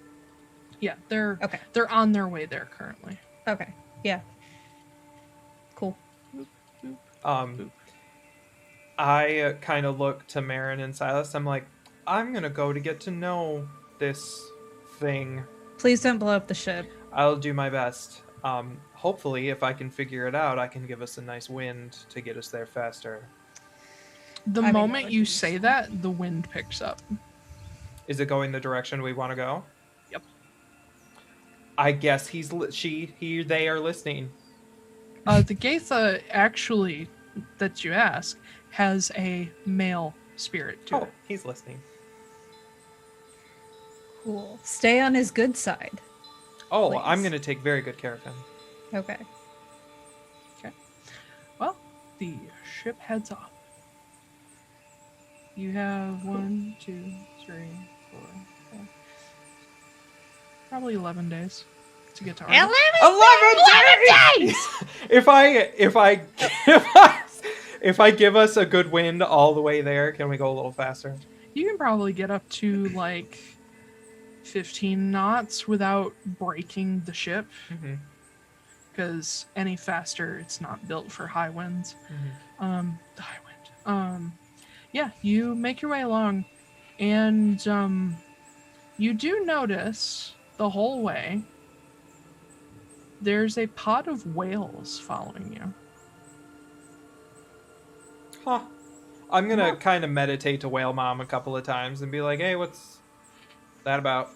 Yeah, they're Okay. They're on their way there currently. Okay, yeah. Cool. I kind of look to Marin and Silas. I'm like, I'm gonna go to get to know this thing. Please don't blow up the ship. I'll do my best. Hopefully, if I can figure it out, I can give us a nice wind to get us there faster. The I mean, moment that you would say be that, the wind picks up. Is it going the direction we want to go? Yep. I guess they are listening. The Gaitha, actually, that you ask, has a male spirit to it. He's listening. Cool. Stay on his good side. Oh, Please. I'm going to take very good care of him. Okay. Well, the ship heads off. You have 1, 2, 3, 4, 5, probably 11 days to get to Arden. 11 days! If I give us a good wind all the way there, can we go a little faster? You can probably get up to like 15 knots without breaking the ship. Mm-hmm. Because any faster, it's not built for high winds. Mm-hmm. The high wind. Yeah, you make your way along, and you do notice the whole way there's a pod of whales following you. Huh. I'm gonna kind of meditate to Whale Mom a couple of times and be like, hey, what's that about?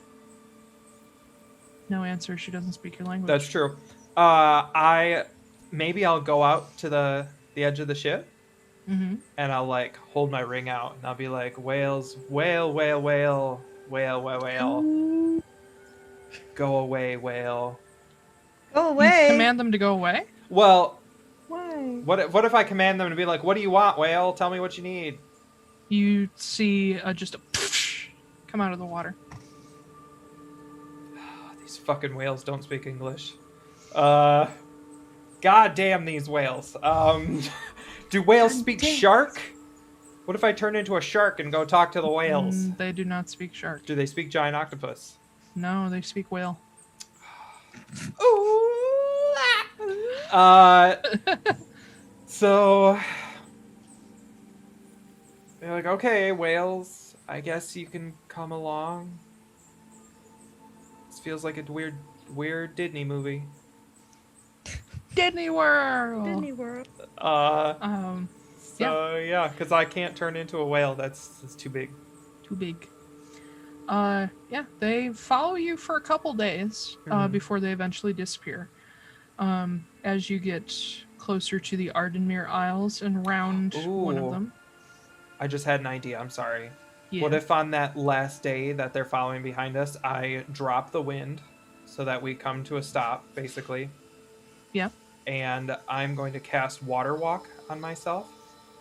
No answer. She doesn't speak your language. That's true. Maybe I'll go out to the edge of the ship, Mm-hmm. and I'll like hold my ring out, and I'll be like, whales, whale, whale, whale, whale, whale, whale. Go away, whale. Go away. You command them to go away? Well, Why? what if I command them to be like, what do you want, whale? Tell me what you need. You see just a come out of the water. These fucking whales don't speak English. God damn these whales. Do whales speak shark? What if I turn into a shark and go talk to the whales? They do not speak shark. Do they speak giant octopus? No, they speak whale. So they're like, okay, whales, I guess you can come along. This feels like a weird Disney movie. Disney World. Disney World. Yeah, because I can't turn into a whale. That's too big. Too big. Yeah, they follow you for a couple days before they eventually disappear. As you get closer to the Ardenmere Isles and round one of them. I just had an idea. I'm sorry. Yeah. What if on that last day that they're following behind us, I drop the wind so that we come to a stop, basically? Yeah. And I'm going to cast Water Walk on myself.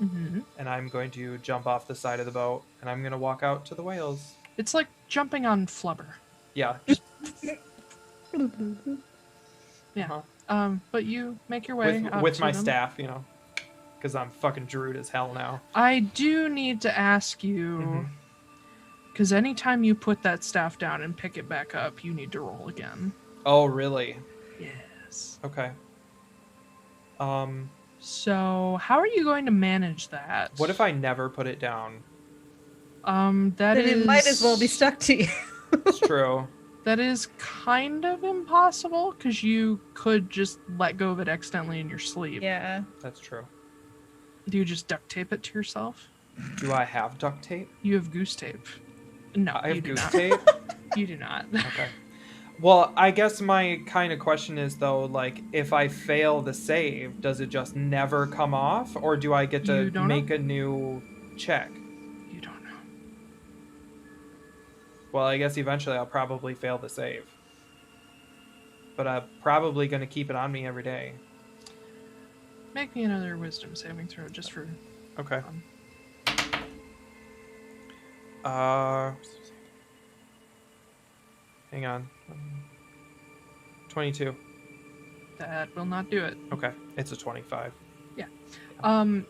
Mm-hmm. And I'm going to jump off the side of the boat, and I'm going to walk out to the whales. It's like jumping on flubber. Yeah. Yeah. But you make your way with to my them. staff, because I'm fucking druid as hell now. I do need to ask you, because anytime you put that staff down and pick it back up, you need to roll again. Oh, really? Yes. Okay. So how are you going to manage that? What if I never put it down? Then it might as well be stuck to you. It's true. That is kind of impossible, because you could just let go of it accidentally in your sleep. Yeah. That's true. Do you just duct tape it to yourself? Do I have duct tape? You have goose tape. No, I have you do goose not. tape? You do not. Okay. Well, I guess my kind of question is, though, like, if I fail the save, does it just never come off? Or do I get to make a new check? You don't know. Well, I guess eventually I'll probably fail the save. But I'm probably going to keep it on me every day. Make me another wisdom saving throw just for Okay. fun. Hang on. 22. That will not do it. Okay. It's a 25.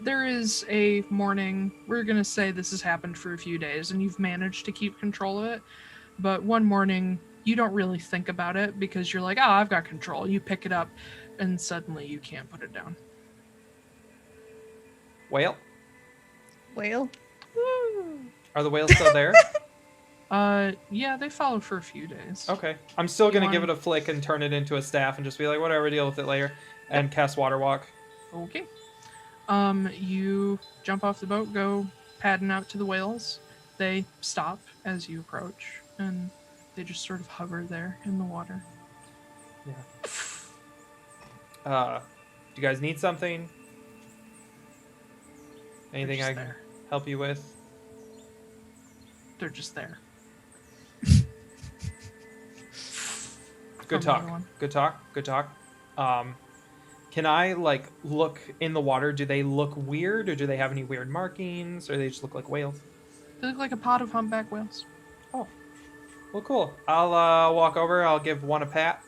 There is a morning, we're gonna say this has happened for a few days and you've managed to keep control of it, but one morning you don't really think about it because you're like, oh, I've got control. You pick it up and suddenly you can't put it down. Whale? Whale? Are the whales still there? Yeah, they follow for a few days. Okay. I'm still You going to want- give it a flick and turn it into a staff and just be like, whatever, deal with it later. And cast Water Walk. Okay. You jump off the boat, go padding out to the whales. They stop as you approach, and they just sort of hover there in the water. Do you guys need something? Anything They're I just can there. help you with? They're just there. Good From talk. everyone. Good talk. Good talk. Can I like look in the water? Do they look weird, or do they have any weird markings, or they just look like whales? They look like a pod of humpback whales. Oh, well, cool. I'll walk over. I'll give one a pat,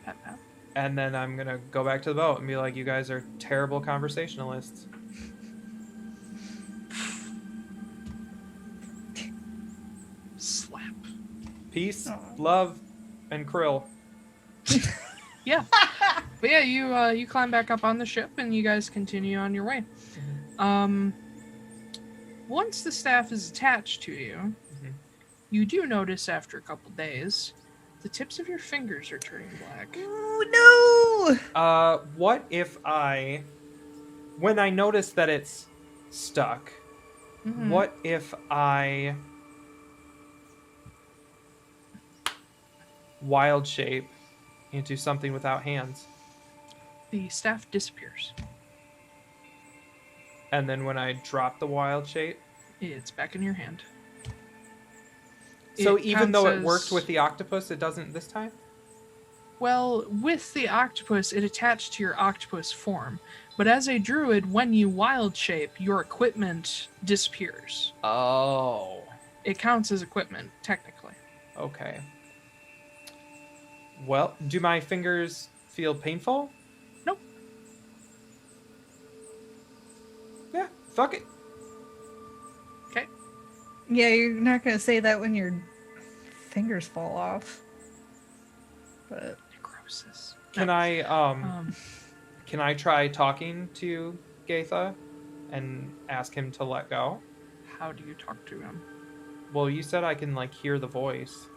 Pat, pat. and then I'm gonna go back to the boat and be like, "You guys are terrible conversationalists." Slap. Peace, love, and krill. Yeah. But yeah, you climb back up on the ship and you guys continue on your way. Once the staff is attached to you, you do notice after a couple days, the tips of your fingers are turning black. Oh no! What if when I notice that it's stuck, what if I wild shape into something without hands? The staff disappears. And then when I drop the wild shape, It's back in your hand. so It even though counts it worked as- with the octopus, it doesn't this time? Well, with the octopus, it attached to your octopus form. But as a druid, when you wild shape, your equipment disappears. Oh. It counts as equipment, technically. Okay. Well, do my fingers feel painful? Nope. Yeah, fuck it. Okay. Yeah, you're not gonna say that when your fingers fall off. But Necrosis. Can I try talking to Gaitha and ask him to let go? How do you talk to him? Well, you said I can hear the voice.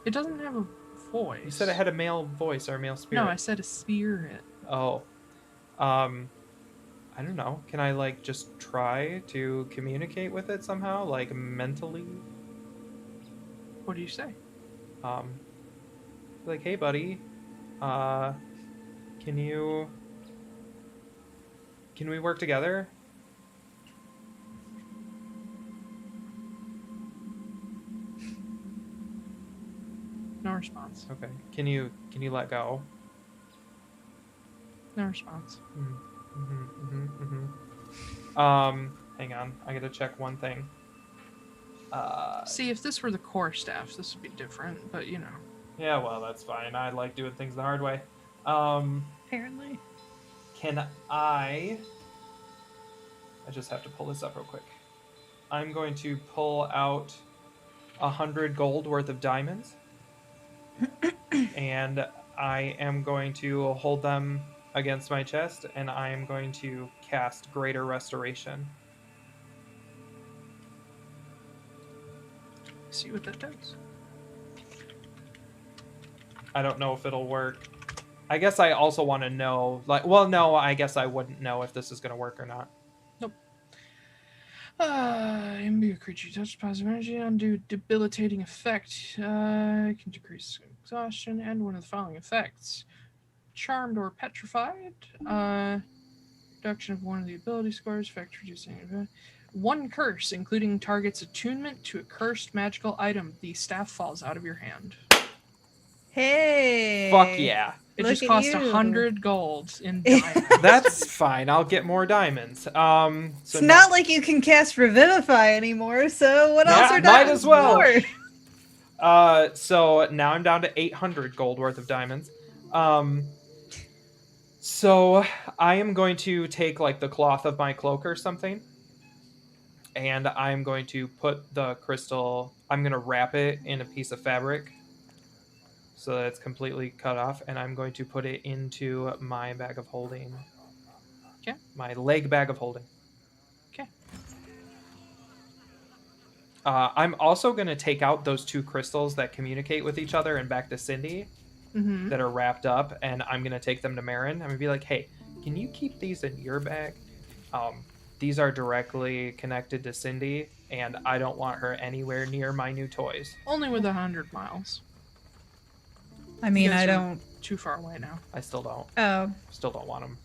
It doesn't have a voice. You said it had a male voice or a male spirit. No, I said a spirit. Oh. I don't know. Can I just try to communicate with it somehow, mentally? What do you say? Hey buddy, can we work together? No response. Okay. Can you let go? No response. Hang on. I gotta check one thing. See, if this were the core staff, this would be different, but you know. Yeah, well, that's fine. I like doing things the hard way. apparently. Can I just have to pull this up real quick. I'm going to pull out 100 gold worth of diamonds. And I am going to hold them against my chest, and I am going to cast Greater Restoration. See what that does. I don't know if it'll work. I guess I also want to know, no, I guess I wouldn't know if this is going to work or not. Nope. Imbue creature touch positive energy, undo debilitating effect. Can decrease exhaustion and one of the following effects: charmed or petrified. Reduction of one of the ability scores. Effect reducing. One curse, including target's attunement to a cursed magical item. The staff falls out of your hand. Hey! Fuck yeah. It Look just at cost you. 100 gold in diamonds. That's fine. I'll get more diamonds. So It's not like you can cast Revivify anymore, so what else Yeah, are might diamonds as well. for? So now I'm down to 800 gold worth of diamonds. So I am going to take the cloth of my cloak or something, and I'm going to put the crystal, I'm going to wrap it in a piece of fabric so that it's completely cut off, and I'm going to put it into my bag of holding. Okay. My leg bag of holding. Okay. I'm also going to take out those two crystals that communicate with each other and back to Cindy that are wrapped up, and I'm going to take them to Marin. I'm going to be like, hey, can you keep these in your bag? These are directly connected to Cindy, and I don't want her anywhere near my new toys. Only with 100 miles. I mean, You guys I are don't... Too far away now. I still don't. Oh. Still don't want them.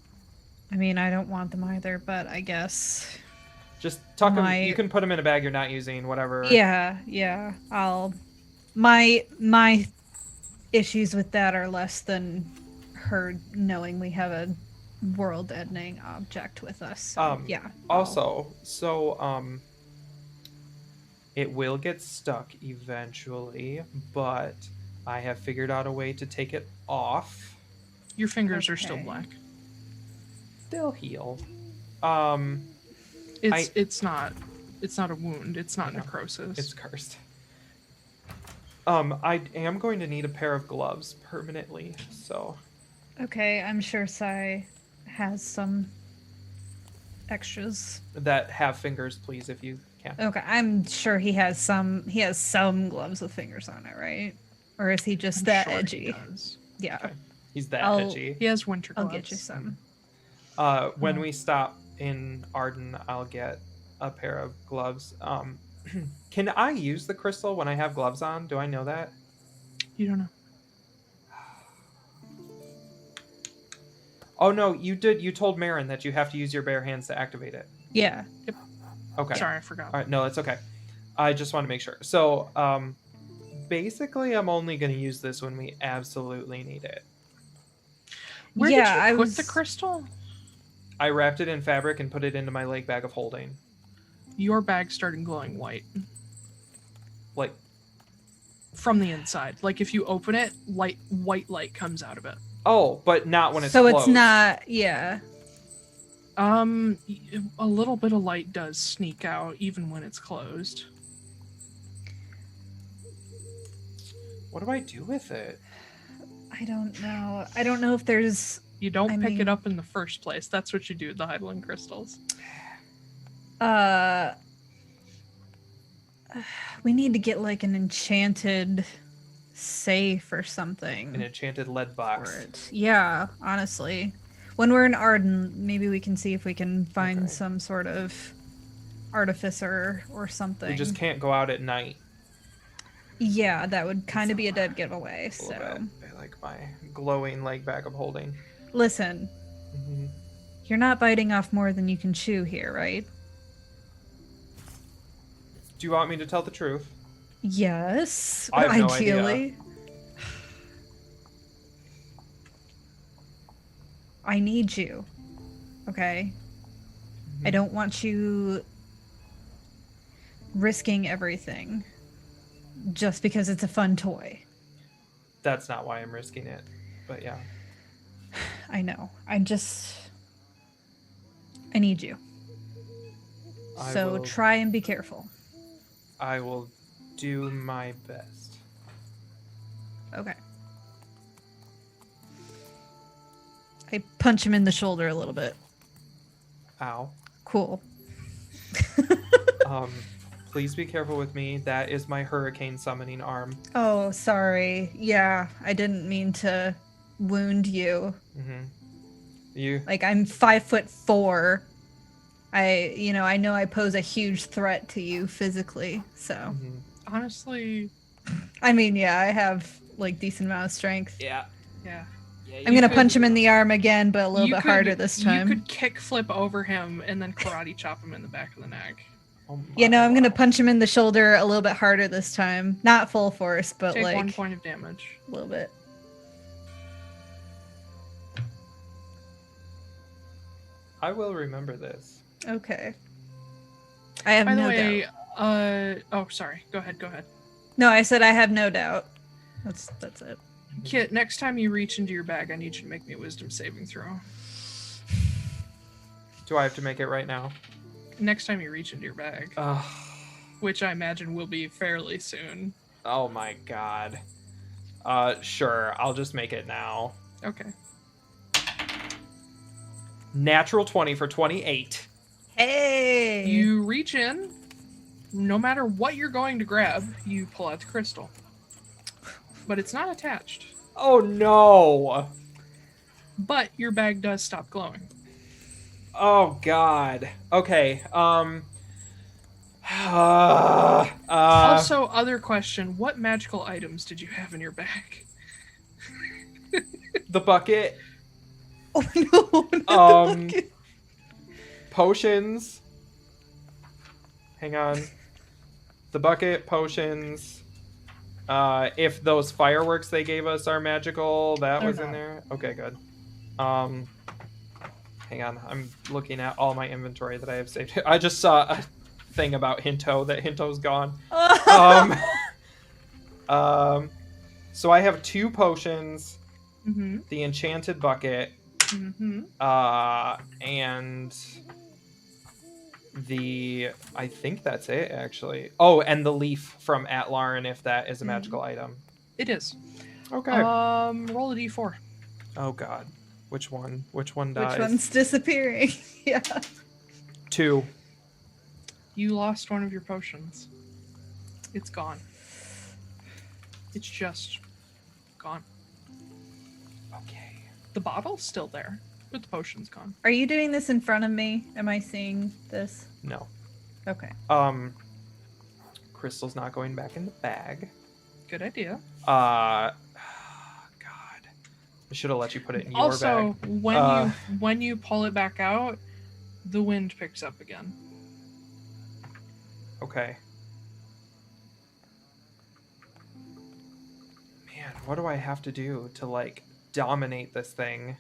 I mean, I don't want them either, but I guess... Just tuck them. My- You can put them in a bag you're not using, whatever. Yeah, I'll... My issues with that are less than her knowing we have a world-ending object with us. So, yeah. Also, it will get stuck eventually, but I have figured out a way to take it off. Your fingers are still Okay. black. They'll heal. It's not a wound. It's not necrosis. It's cursed. I am going to need a pair of gloves permanently, so... Okay, I'm sure Sai has some extras. That have fingers, please, if you can. Okay, I'm sure he has some gloves with fingers on it, right? Or is he just that Sure he edgy? does. Yeah. Okay. He's that I'll- edgy. He has winter I'll gloves. get you some. When we stop in Arden, I'll get a pair of gloves. Can I use the crystal when I have gloves on? Do I know that? You don't know. Oh no, you did. You told Marin that you have to use your bare hands to activate it. Yeah. Okay. Sorry, I forgot. All right. No, it's okay. I just want to make sure. So, basically, I'm only going to use this when we absolutely need it. Where Yeah, did you I put the was- crystal? I wrapped it in fabric and put it into my leg bag of holding. Your bag started glowing white Like, from the inside. Like if you open it, white light comes out of it. oh, but not when it's So closed. it's not, yeah. A little bit of light does sneak out even when it's closed. What do I do with it? I don't know. I don't know if there's You don't I pick mean- it up in the first place. That's what you do with the Hydaelyn crystals. we need to get like an enchanted safe or something An enchanted lead for box. it. Yeah, honestly. When we're in Arden, maybe we can see if we can find Okay. some sort of artificer or something. We just can't go out at night. Yeah, that would kind of be a dead giveaway. A little So, bit. I like my glowing leg bag of holding. listen, Mm-hmm. you're not biting off more than you can chew here, right? Do you want me to tell the truth? Yes. I have no ideally. I need you. Okay? I don't want you risking everything just because it's a fun toy. That's not why I'm risking it. But yeah. I know. I need you. I So will- try and be careful. I will do my best. Okay. I punch him in the shoulder a little bit. Ow. Cool. Please be careful with me. That is my hurricane summoning arm. Oh, sorry. Yeah, I didn't mean to wound you. Mm-hmm. You. Like, I'm 5'4". I know I pose a huge threat to you physically, so. Mhm. Honestly, I mean, yeah, I have, like, decent amount of strength. Yeah. yeah. I'm gonna punch him in the arm again, but a little You bit could- harder this time. You could kick flip over him and then karate chop him in the back of the neck. Oh You know, I'm gonna my punch him in the shoulder a little bit harder this time. Not full force, but Take like 1 point of damage. a little bit. I will remember this. Okay. I have By the no way, doubt. oh, sorry. Go ahead. No, I said I have no doubt. That's it. Kit, next time you reach into your bag, I need you to make me a wisdom saving throw. Do I have to make it right now? Next time you reach into your bag, Ugh. which I imagine will be fairly soon. Oh my god. Sure. I'll just make it now. Okay. Natural 20 for 28. Hey. You reach in, no matter what you're going to grab, you pull out the crystal. But it's not attached. Oh no. But your bag does stop glowing. Oh god. Okay. Also, other question, what magical items did you have in your bag? The bucket, Oh no. Not Um, the bucket. potions. Hang on. The bucket, potions. If those fireworks they gave us are magical, that They're was in not. there. Okay, good. Hang on. I'm looking at all my inventory that I have saved. I just saw a thing about Hinto that Hinto's gone. So I have 2 potions, Mm-hmm. the enchanted bucket, Mm-hmm. and I think that's it, actually. Oh, and the leaf from Atlaran, if that is a magical item. It is. Okay. Roll a d4. Oh, God. Which one? Which one Which dies? one's disappearing? Yeah. 2. You lost one of your potions. It's gone. It's just gone. Okay. The bottle's still there, but the potion's gone. Are you doing this in front of me? Am I seeing this? No. Okay. Crystal's not going back in the bag. Good idea. God. I should have let you put it in your Also, bag. when you pull it back out, the wind picks up again. Okay. Man, what do I have to do to, like, dominate this thing?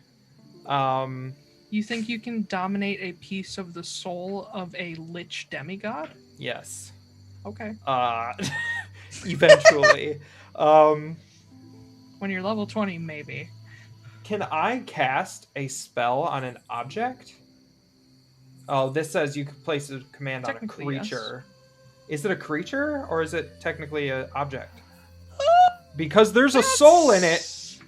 You think you can dominate a piece of the soul of a lich demigod? Yes. Okay. Eventually. When you're level 20, maybe. Can I cast a spell on an object? Oh, this says you can place a command on a Technically, creature. Is it a creature or is it technically an object? Because there's a soul in it.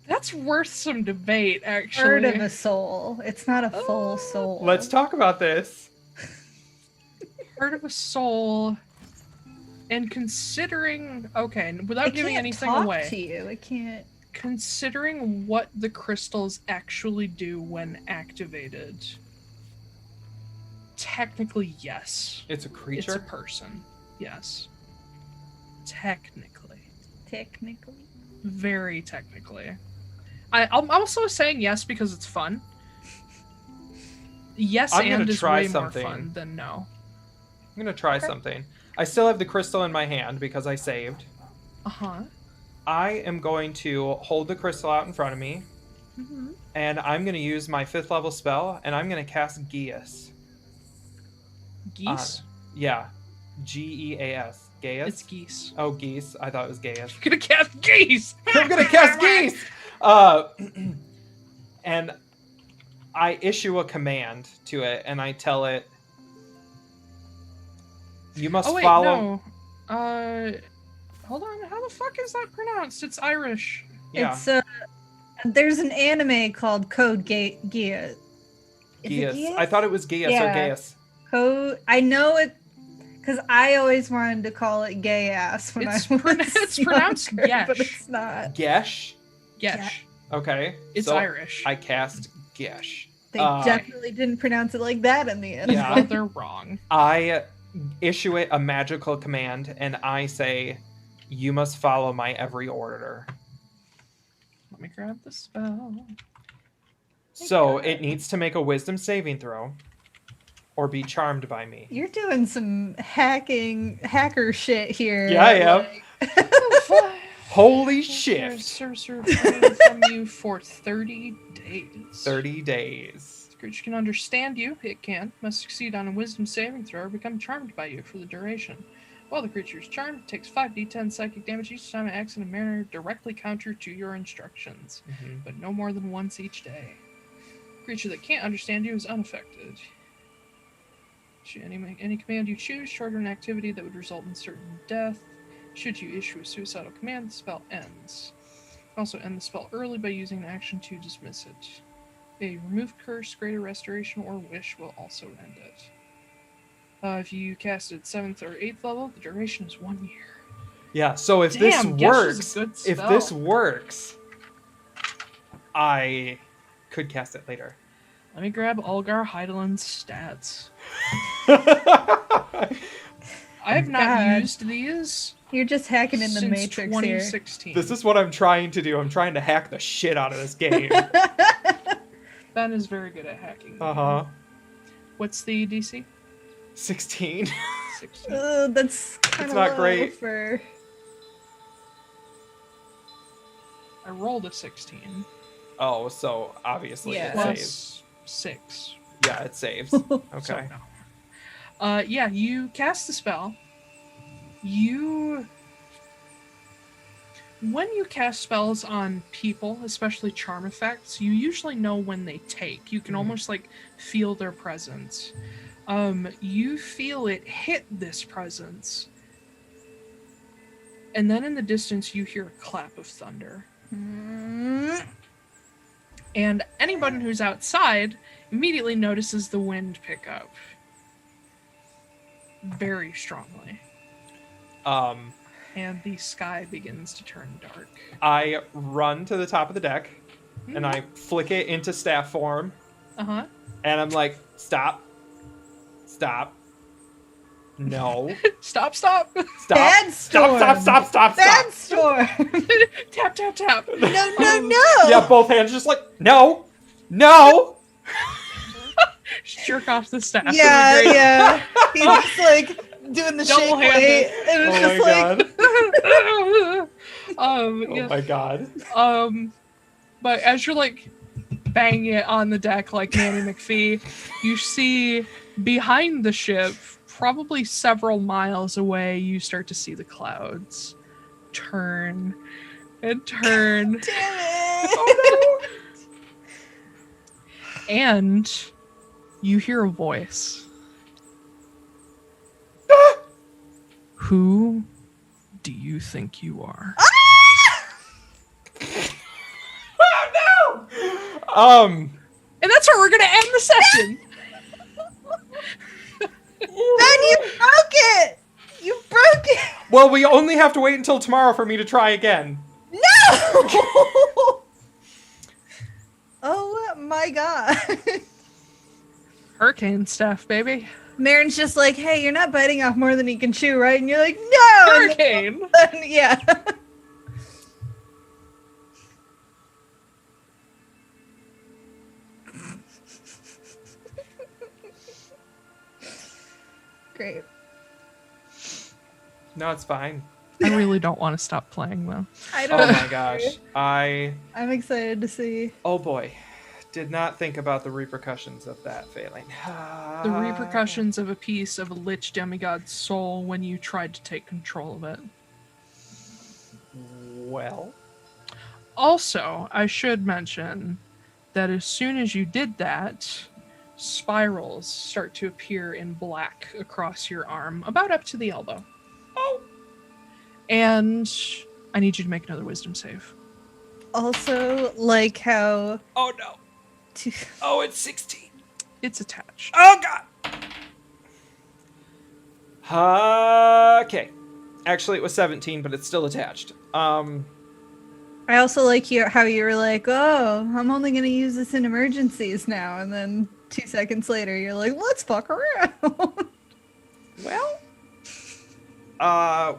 That's worth some debate, actually. Part of a soul. It's not a full soul. Let's talk about this. Part of a soul. And considering, okay, without giving anything away, to you. It can't. Considering what the crystals actually do when activated, technically, yes. It's a creature? It's a person. Yes. Technically. Technically. Very technically. I'm also saying yes because it's fun. Yes, I'm gonna and is try way something. more fun than no. I'm going to try something. I still have the crystal in my hand because I saved. Uh-huh. I am going to hold the crystal out in front of me. Mm-hmm. And I'm going to use my 5th level spell, and I'm going to cast Geas. Geese? Yeah. Geas. Geas? It's geese. Oh, geese. I thought it was Geas. I'm gonna cast geese! I'm going to cast Geese! And I issue a command to it, and I tell it, you must follow... No. Hold on. How the fuck is that pronounced? It's Irish. Yeah. It's there's an anime called Code Geass. Is it Geas. Geass? I thought it was Geas or Geas. Code. I know it because I always wanted to call it gay ass when It's I was it's pronounced younger, Gesh. but it's not. Gesh? Gesh. Okay. It's so Irish. I cast Gesh. They definitely didn't pronounce it like that in the end. Yeah. Well, they're wrong. I issue it a magical command, and I say, you must follow my every order. Let me grab the spell. So it needs to make a wisdom saving throw or be charmed by me. You're doing some hacker shit here. Yeah, I am. Like... Holy shit. Sorcerer training from you for 30 days. 30 days. The creature can understand you. It can. Must succeed on a wisdom saving throw or become charmed by you for the duration. While the creature is charmed, it takes 5d10 psychic damage each time it acts in a manner directly counter to your instructions, but no more than once each day. A creature that can't understand you is unaffected. Any command you choose, trigger an activity that would result in certain death. Should you issue a suicidal command, the spell ends. You can also end the spell early by using an action to dismiss it. A remove curse, greater restoration, or wish will also end it. If you cast it 7th or 8th level, the duration is 1 year. Yeah, so if Damn, this works, I could cast it later. Let me grab Olgar Heideland's stats. I have not used these. You're just hacking in the since Matrix 2016. This is what I'm trying to do. I'm trying to hack the shit out of this game. Ben is very good at hacking. Uh-huh. What's the DC? 16. 16. here. That's kind of not great. For... I rolled a 16. Oh, so obviously Yeah. it Plus saves. 6. Yeah, it saves. Okay. So, no. Yeah, you cast the spell. You when you cast spells on people, especially charm effects, you usually know when they take. You can almost like feel their presence. You feel it hit this presence, and then in the distance you hear a clap of thunder. And anyone who's outside immediately notices the wind pick up very strongly. And the sky begins to turn dark. I run to the top of the deck, and I flick it into staff form. Uh-huh. And I'm like, stop. No. Stop. Bad storm. Stop. Bad storm. Tap. No. Yeah, both hands just like, no. Jerk off the staff. Yeah. He's just like doing the shake weight. And it's just God. Oh my God. But as you're like banging it on the deck like Nanny McPhee, you see behind the ship, probably several miles away, you start to see the clouds turn and turn. Damn it. Oh no. And you hear a voice. Who do you think you are? Oh no! And that's where we're gonna end the session. Ben, you broke it! You broke it! Well, we only have to wait until tomorrow for me to try again. No! Oh my God. Hurricane stuff, baby. Marin's just like, hey, you're not biting off more than you can chew, right? And you're like, no! Hurricane! Yeah. Great. No, it's fine. I really don't want to stop playing, though. I don't Oh know. my gosh. I'm excited to see. Oh boy. Did not think about the repercussions of that failing. The repercussions of a piece of a lich demigod's soul when you tried to take control of it. Well. Also, I should mention that as soon as you did that, spirals start to appear in black across your arm, about up to the elbow. Oh. And I need you to make another wisdom save. Also, like how... Oh no. Oh, it's 16. It's attached. Oh god. Okay. Actually, it was 17, but it's still attached. I also like how you were like, oh, I'm only going to use this in emergencies now. And then 2 seconds later, you're like, let's fuck around. Well,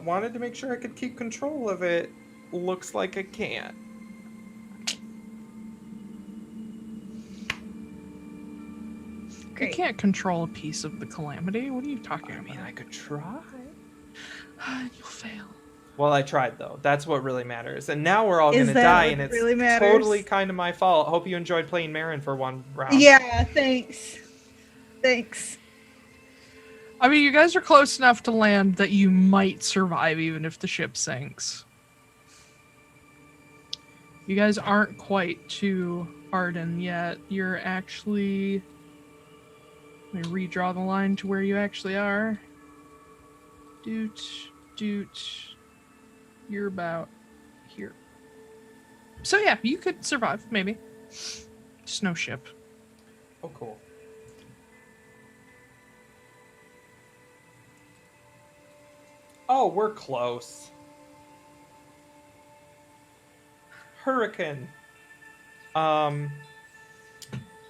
wanted to make sure I could keep control of it. Looks like I can't. You can't control a piece of the Calamity. What are you talking about? I mean, I could try. You'll fail. Well, I tried, though. That's what really matters. And now we're all Is going to that die, what and it's really matters? totally kind of my fault. Hope you enjoyed playing Marin for one round. Yeah, thanks. I mean, you guys are close enough to land that you might survive even if the ship sinks. You guys aren't quite to Arden yet. You're actually... Let me redraw the line to where you actually are. Doot. You're about here. So yeah, you could survive, maybe. Just no ship. Oh, cool. Oh, we're close. Hurricane.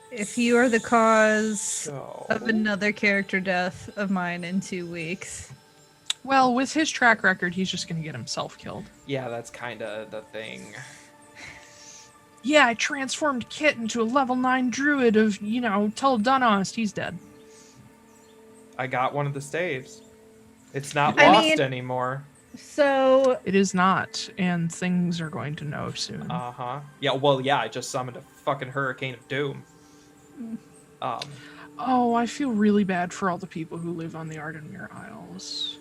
If you are the cause So... of another character death of mine in 2 weeks. Well, with his track record, he's just gonna get himself killed. Yeah, that's kind of the thing. Yeah, I transformed Kit into a level 9 druid of, Tull Dhunnost. He's dead. I got one of the staves. It's not lost anymore. So... It is not, and things are going to know soon. Uh-huh. Yeah, well, yeah, I just summoned a fucking Hurricane of Doom. Oh, I feel really bad for all the people who live on the Ardenmere Isles.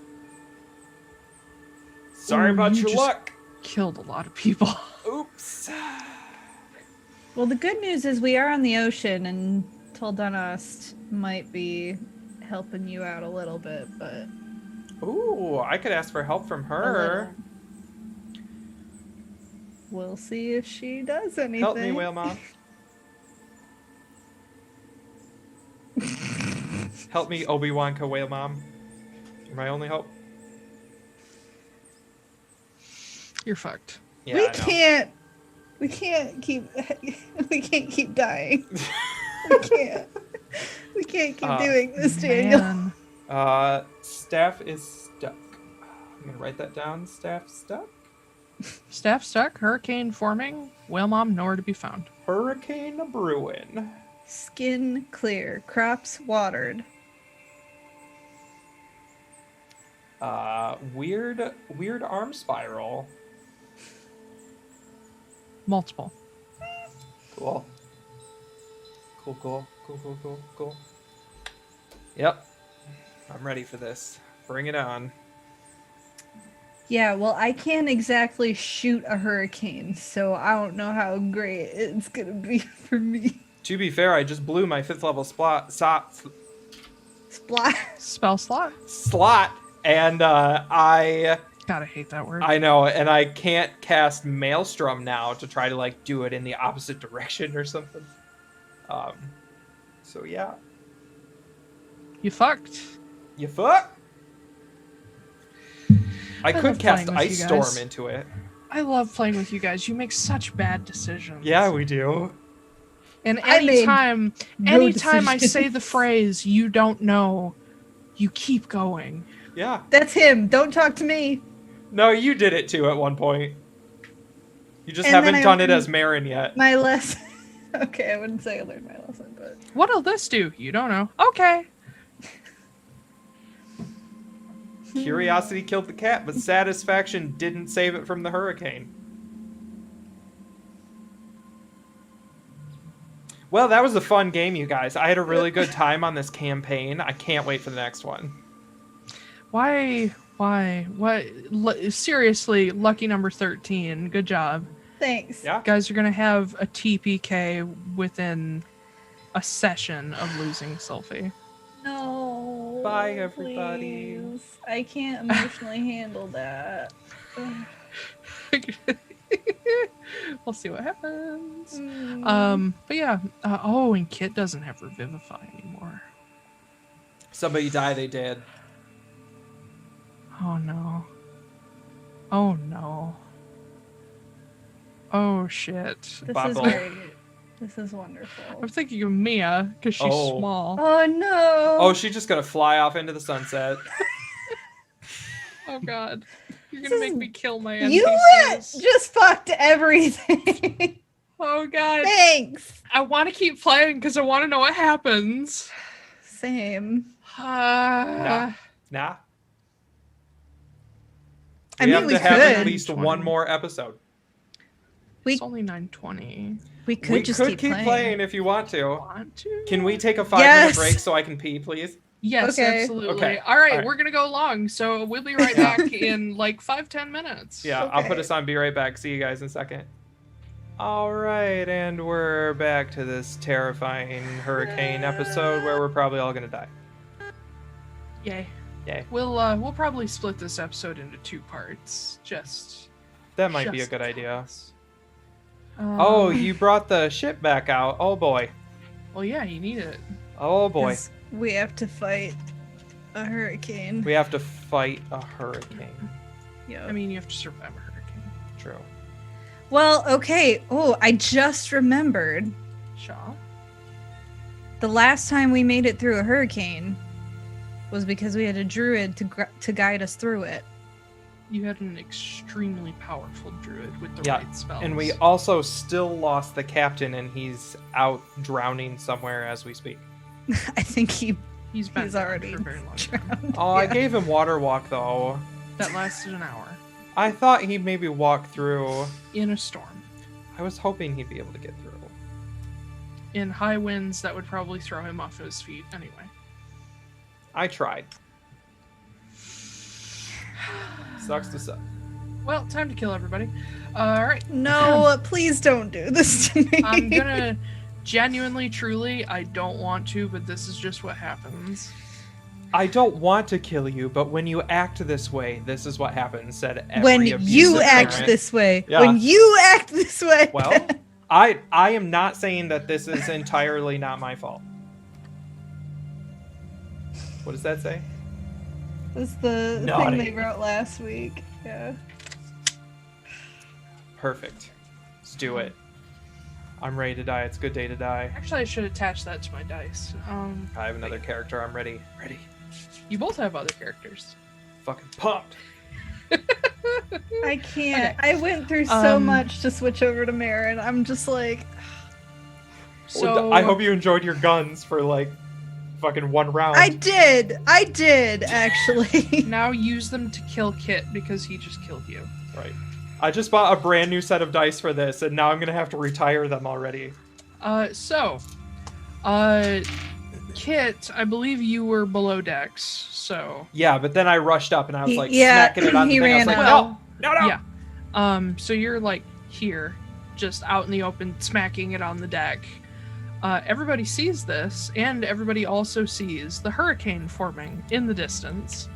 Sorry Ooh, about you your just luck. killed a lot of people. Oops. Well, the good news is we are on the ocean, and Dhul'thair might be helping you out a little bit, but... Ooh, I could ask for help from her. We'll see if she does anything. Help me, Whale Mom. Help me, Obi-Wan Whale Mom. You're my only hope. You're fucked. Yeah, we can't keep dying. we can't keep doing this, Daniel. Man. Staff is stuck. I'm gonna write that down. Staff stuck. Staff stuck. Hurricane forming. Whale Mom nowhere to be found. Hurricane brewing. Skin clear. Crops watered. Weird arm spiral. Multiple. Cool. Yep. I'm ready for this. Bring it on. Yeah, well, I can't exactly shoot a hurricane, so I don't know how great it's gonna be for me. To be fair, I just blew my 5th level Splat. Spell slot. And I... Gotta hate that word. I know, and I can't cast Maelstrom now to try to, like, do it in the opposite direction or something. So, yeah. You fucked. You fuck? I could love cast playing with Ice you Storm guys. into it. I love playing with you guys. You make such bad decisions. Yeah, we do. And I made anytime no I say decisions. the phrase, you don't know, you keep going. Yeah. That's him. Don't talk to me. No, you did it too at one point. You just And haven't then done it as Marin yet. My lesson. Okay, I wouldn't say I learned my lesson, but... What'll this do? You don't know. Okay. Curiosity killed the cat, but satisfaction didn't save it from the hurricane. Well, that was a fun game, you guys. I had a really good time on this campaign. I can't wait for the next one. Why? What? Seriously, lucky number 13. Good job. Thanks. Yeah. Guys are going to have a TPK within a session of losing Sylfie. No. Bye, everybody. Please. I can't emotionally handle that. We'll see what happens. Mm. But yeah. Oh, and Kit doesn't have Revivify anymore. Somebody died, they did. Oh no. Oh no. Oh shit. This Bubble. is great. This is wonderful. I'm thinking of Mia because she's Oh. small. Oh no. Oh, she's just gonna fly off into the sunset. Oh god. You're gonna make me kill my NPCs. You just fucked everything. Oh god. Thanks. I want to keep playing because I want to know what happens. Same. Nah. I We mean, have we to have at could. least one more episode. It's only 9:20. We could We just could keep playing. if you want to. Want to? Can we take a 5-minute Yes. break so I can pee, please? Yes, Okay. absolutely. Okay. All right, All right. we're gonna go long, so we'll be right back in like 5-10 minutes. Yeah, I'll put Okay. us on. Be right back. See you guys in a second. All right, and we're back to this terrifying hurricane episode where we're probably all gonna die. Yay. Yay. We'll probably split this episode into 2 parts. That might be a Just good idea. cause. Oh, you brought the ship back out. Oh boy. Well, yeah, you need it. Oh boy. 'Cause we have to fight a hurricane. We have to fight a hurricane. Yep. I mean, you have to survive a hurricane. True. Well, okay. Oh, I just remembered. Shaw. The last time we made it through a hurricane was because we had a druid to guide us through it. You had an extremely powerful druid with the Yeah, right spells. And we also still lost the captain, and he's out drowning somewhere as we speak. I think He's been he's down already for a very long time. drowned. Oh, I Yeah. gave him water walk though. That lasted an hour. I thought he'd maybe walk through. In a storm. I was hoping he'd be able to get through. In high winds, that would probably throw him off his feet anyway. I tried. Sucks to suck. Well, time to kill everybody. All right. No, please don't do this to me. I'm gonna genuinely, truly, I don't want to, but this is just what happens. I don't want to kill you, but when you act this way, this is what happens, said every When abusive you act parent. this way. Yeah. When you act this way. Well, I am not saying that this is entirely not my fault. What does that say? That's the Naughty. thing they wrote last week. Yeah. Perfect. Let's do it. I'm ready to die. It's a good day to die. Actually, I should attach that to my dice. I have another character. I'm ready. Ready. You both have other characters. Fucking pumped. I can't. Okay. I went through so much to switch over to Marin. I'm just like... So I hope you enjoyed your guns for like fucking one round. I did, actually. now use them to kill Kit because he just killed you. Right. I just bought a brand new set of dice for this, and now I'm gonna have to retire them already. Kit, I believe you were below decks, so... Yeah, but then I rushed up and I was like Yeah, smacking it on the he thing. I was ran like, out. no. Yeah. So you're like here, just out in the open, smacking it on the deck. Everybody sees this, and everybody also sees the hurricane forming in the distance.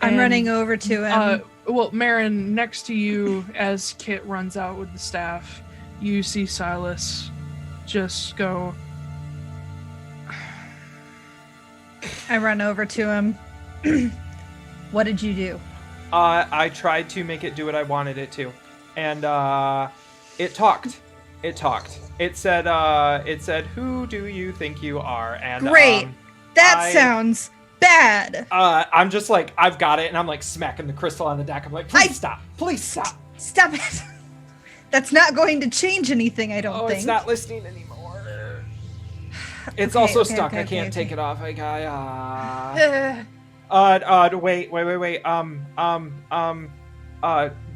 I'm And, running over to him. Well, Marin, next to you, as Kit runs out with the staff, you see Silas just go... I run over to him. What did you do? I tried to make it do what I wanted it to, and it talked. It said, "Who do you think you are?" And Great. That sounds bad. I'm just like, I've got it, and I'm like smacking the crystal on the deck. I'm like, please stop. Stop it. That's not going to change anything, I don't think. It's not listening anymore. It's Okay, also okay, stuck. okay, I can't okay. take it off. Wait.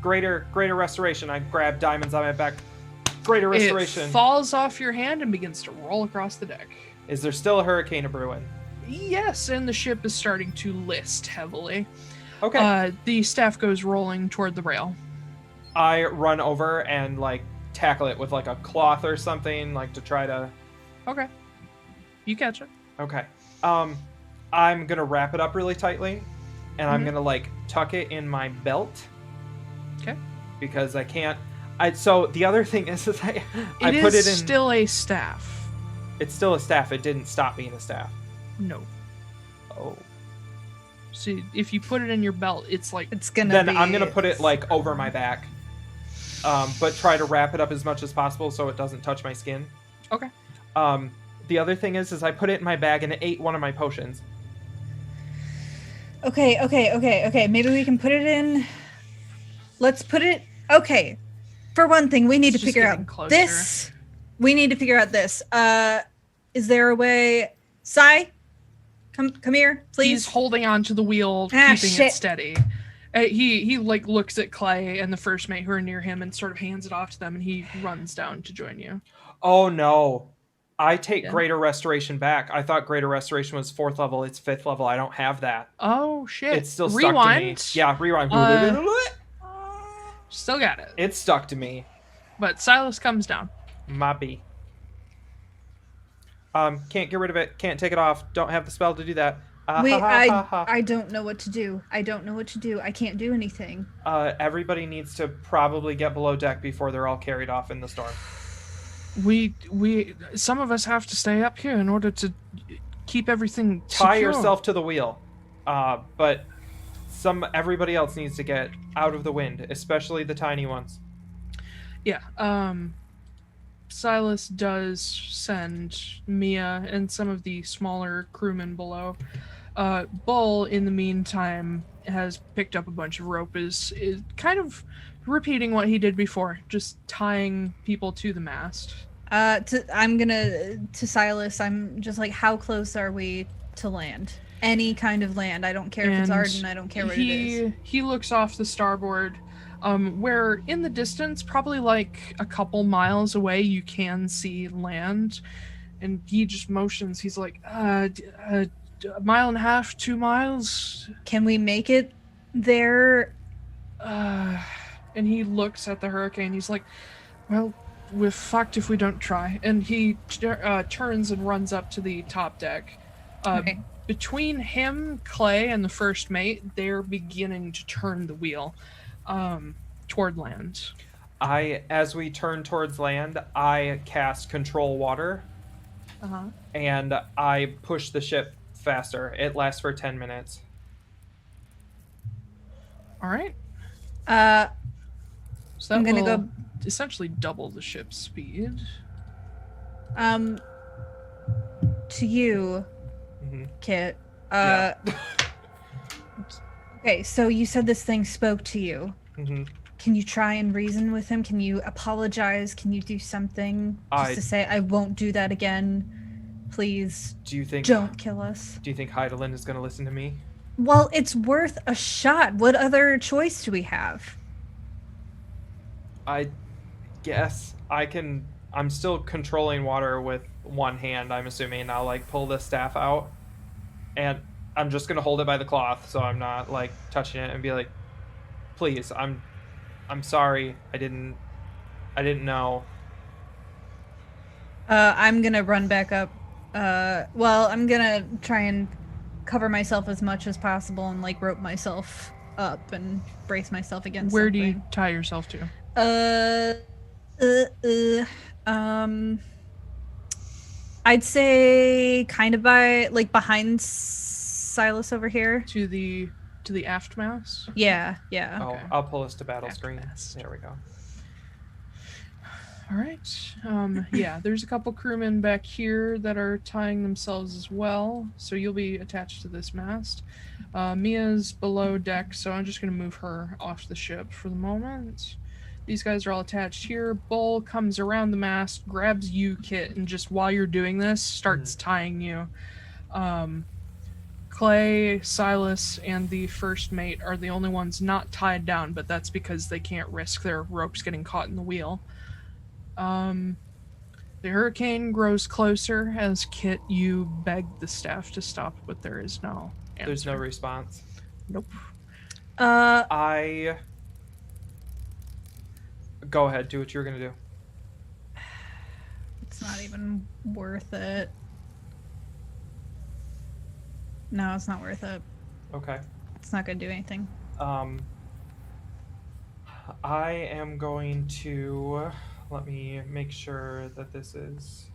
Greater restoration. I grabbed diamonds on my back. Greater restoration. It falls off your hand and begins to roll across the deck. Is there still a hurricane brewing? Yes, and the ship is starting to list heavily. Okay. The staff goes rolling toward the rail. I run over and like tackle it with like a cloth or something, like to try to. Okay. You catch it. Okay. I'm gonna wrap it up really tightly, and I'm gonna like tuck it in my belt. Okay. Because I can't. So the other thing is I It put is it in. still a staff. It's still a staff. It didn't stop being a staff. No. Oh. So if you put it in your belt, it's like... It's gonna Then be... I'm gonna put it like over my back, but try to wrap it up as much as possible so it doesn't touch my skin. Okay. The other thing is I put it in my bag and it ate one of my potions. Okay. Maybe we can put it in... Let's put it... Okay. For one thing, we need It's to just figure getting out closer. this. We need to figure out this. Is there a way... Sai? Come here, please. He's holding on to the wheel, Ah, keeping shit. it steady. He like looks at Clay and the first mate who are near him and sort of hands it off to them, and he runs down to join you. Oh no. I take Yeah. Greater Restoration back. I thought Greater Restoration was 4th level. It's 5th level. I don't have that. Oh shit! It's still rewind. stuck to me. Yeah, rewind. Still got it. It's stuck to me. But Silas comes down. Mobby. Can't get rid of it. Can't take it off. Don't have the spell to do that. Wait, I don't know what to do. I can't do anything. Everybody needs to probably get below deck before they're all carried off in the storm. We some of us have to stay up here in order to keep everything Tie secure. yourself to the wheel. But everybody else needs to get out of the wind, especially the tiny ones. Yeah. Silas does send Mia and some of the smaller crewmen below. Bull, in the meantime, has picked up a bunch of rope, is kind of repeating what he did before, just tying people to the mast. To Silas, I'm just like, how close are we to land? Any kind of land. I don't care if it's And Arden, I don't care what it is. He looks off the starboard, where in the distance, probably like a couple miles away, you can see land, and he just motions. He's like, a mile and a half, 2 miles. Can we make it there And he looks at the hurricane. He's like, well, we're fucked if we don't try. And he turns and runs up to the top deck. Okay. Between him, Clay, and the first mate, they're beginning to turn the wheel toward land. As we turn towards land, I cast Control Water. And I push the ship faster. It lasts for 10 minutes. All right. So I'm that gonna will go essentially double the ship's speed. to you, Kit. Yeah. Okay, so you said this thing spoke to you. Can you try and reason with him? Can you apologize? Can you do something just to say, I won't do that again? Please, don't kill us. Do you think Heidelin is going to listen to me? Well, it's worth a shot. What other choice do we have? I guess I can... I'm still controlling water with one hand, I'm assuming. I'll, like, pull the staff out. And I'm just going to hold it by the cloth, so I'm not, like, touching it and be like, please, I'm sorry. I didn't know. I'm going to run back up. Well, I'm going to try and cover myself as much as possible and, like, rope myself up and brace myself against Where something. do you tie yourself to? I'd say kind of by, like, behind Silas over here. To the aft mast? Yeah. Oh, Okay. I'll pull us to battle Aft screen. mast. There we go. All right. Yeah, there's a couple crewmen back here that are tying themselves as well, so you'll be attached to this mast. Mia's below deck, so I'm just going to move her off the ship for the moment. These guys are all attached here. Bull comes around the mast, grabs you, Kit, and just while you're doing this, starts tying you. Clay, Silas, and the first mate are the only ones not tied down, but that's because they can't risk their ropes getting caught in the wheel. The hurricane grows closer as Kit, you beg the staff to stop, but there is no answer. There's no response. Nope. Go ahead, do what you were gonna do. It's not even worth it. No, it's not worth it. Okay. It's not gonna do anything. I am going to... Let me make sure that this is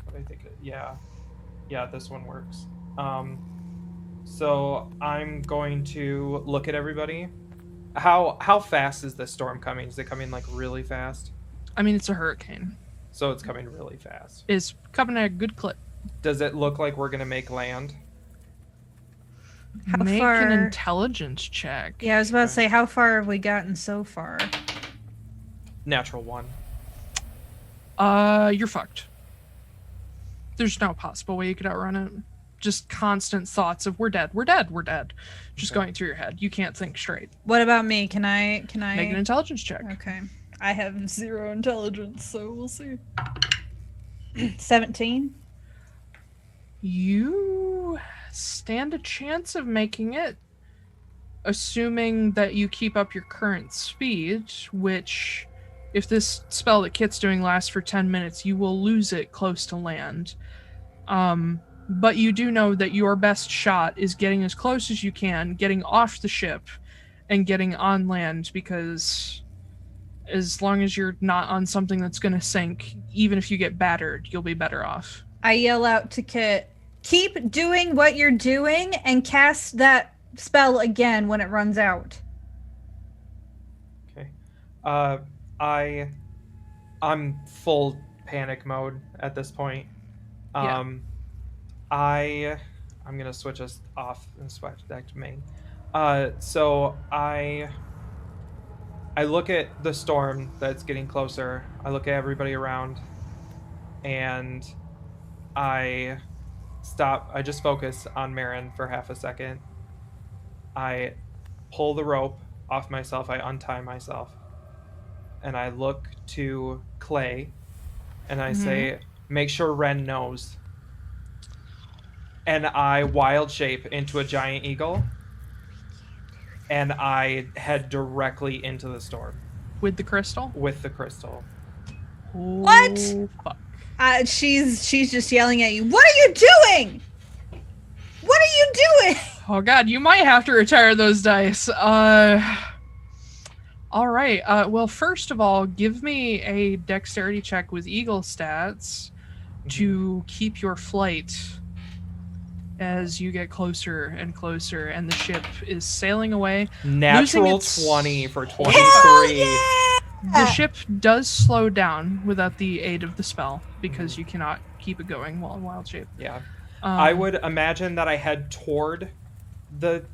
what I think. Yeah, this one works. So I'm going to look at everybody. How fast is this storm coming? Is it coming like really fast? I mean, it's a hurricane. So it's coming really fast. It's coming at a good clip. Does it look like we're gonna make land? Make far- an intelligence check. Yeah, I was about to say, how far have we gotten so far? Natural 1. You're fucked. There's no possible way you could outrun it. Just constant thoughts of we're dead. Just going through your head. You can't think straight. What about me? Can I Make an intelligence check. Okay. I have 0 intelligence, so we'll see. 17? You stand a chance of making it, assuming that you keep up your current speed, which, if this spell that Kit's doing lasts for 10 minutes, you will lose it close to land. But you do know that your best shot is getting as close as you can, getting off the ship, and getting on land, because as long as you're not on something that's going to sink, even if you get battered, you'll be better off. I yell out to Kit, keep doing what you're doing and cast that spell again when it runs out. Okay. I'm full panic mode at this point. I'm gonna switch us off and switch back to main. So I look at the storm that's getting closer. I look at everybody around, and I stop. I just focus on Marin for half a second. I pull the rope off myself. I untie myself, and I look to Clay, and I say, "Make sure Ren knows." And I wild shape into a giant eagle. and I head directly into the storm With the crystal? with the crystal. What? Oh, fuck. She's just yelling at you. What are you doing? What are you doing? Oh god, you might have to retire those dice. Alright, well, first of all, give me a dexterity check with eagle stats to keep your flight as you get closer and closer, and the ship is sailing away. Natural its... 20 for 23. Yeah! The ship does slow down without the aid of the spell, because you cannot keep it going while in wild shape. Yeah. I would imagine that I head toward the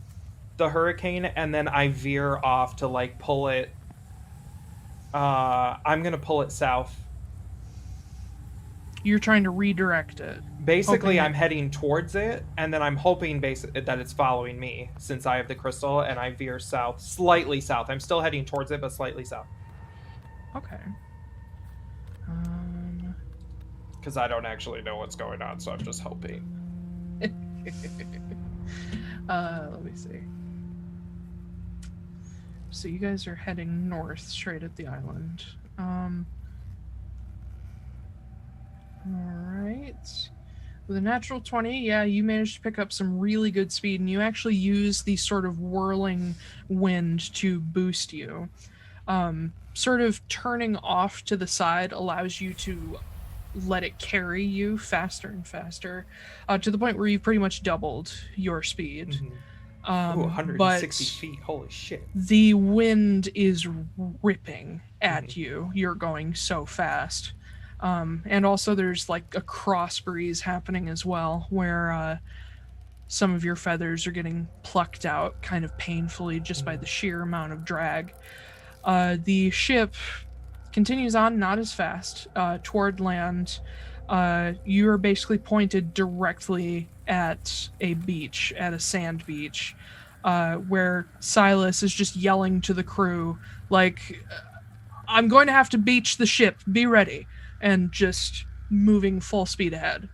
hurricane, and then I veer off to, like, pull it. I'm going to pull it south. You're trying to redirect it. Basically, I'm heading towards it, and then I'm hoping that it's following me, since I have the crystal, and I veer south, slightly south. I'm still heading towards it, but slightly south. Okay. Because I don't actually know what's going on, so I'm just hoping. Let me see. So you guys are heading north, straight at the island. Alright. With a natural 20, yeah, you managed to pick up some really good speed, and you actually use the sort of whirling wind to boost you. Sort of turning off to the side allows you to let it carry you faster and faster, to the point where you've pretty much doubled your speed. Mm-hmm. 160 feet, holy shit. The wind is ripping at you. You're going so fast. And also there's like a cross breeze happening as well, where some of your feathers are getting plucked out kind of painfully just by the sheer amount of drag. The ship continues on, not as fast, toward land. You are basically pointed directly at a beach, at a sand beach, where Silas is just yelling to the crew, like, I'm going to have to beach the ship, be ready, and just moving full speed ahead.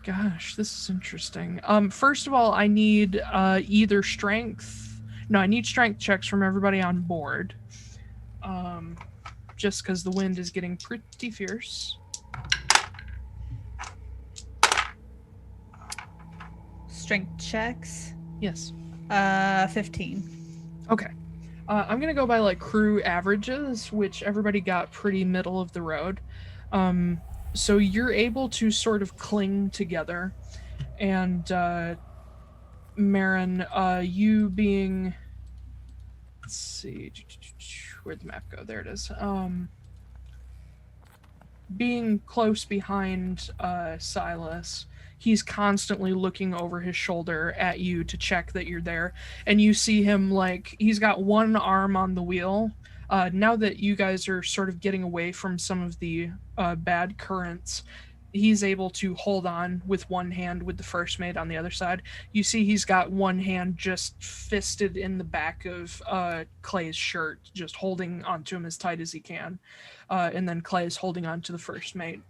Gosh, this is interesting. First of all, I need either strength. No, I need strength checks from everybody on board. Just because the wind is getting pretty fierce. Strength checks. Yes. 15. Okay. I'm gonna go by like crew averages, which everybody got pretty middle of the road. So you're able to sort of cling together, and Marin, you being, let's see, where'd the map go? There it is. Being close behind Silas, he's constantly looking over his shoulder at you to check that you're there, and you see him, like, he's got one arm on the wheel. Now that you guys are sort of getting away from some of the bad currents, he's able to hold on with one hand with the first mate on the other side. You see he's got one hand just fisted in the back of Clay's shirt, just holding onto him as tight as he can. And then Clay is holding on to the first mate.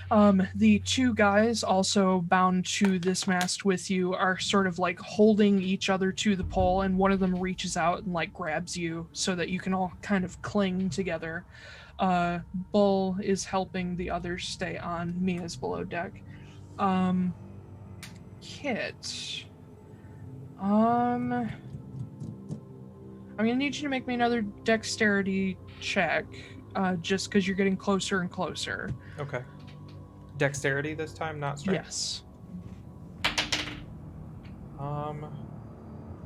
The two guys also bound to this mast with you are sort of like holding each other to the pole, and one of them reaches out and like grabs you so that you can all kind of cling together. Bull is helping the others stay on. Mia's below deck. Kit. I'm gonna need you to make me another dexterity check, just because you're getting closer and closer. Okay. Dexterity this time, not strength? Yes.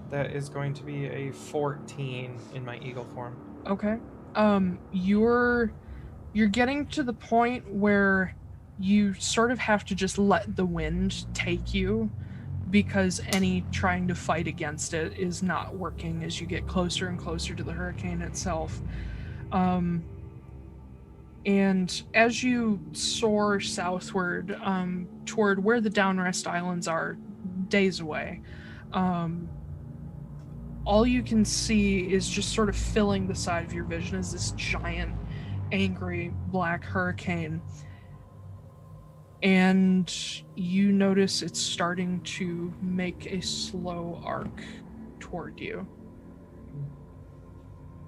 That is going to be a 14 in my eagle form. Okay. You're getting to the point where you sort of have to just let the wind take you, because any trying to fight against it is not working as you get closer and closer to the hurricane itself. And as you soar southward, toward where the Downrest Islands are, days away, all you can see is just sort of filling the side of your vision is this giant, angry, black hurricane. and you notice it's starting to make a slow arc toward you.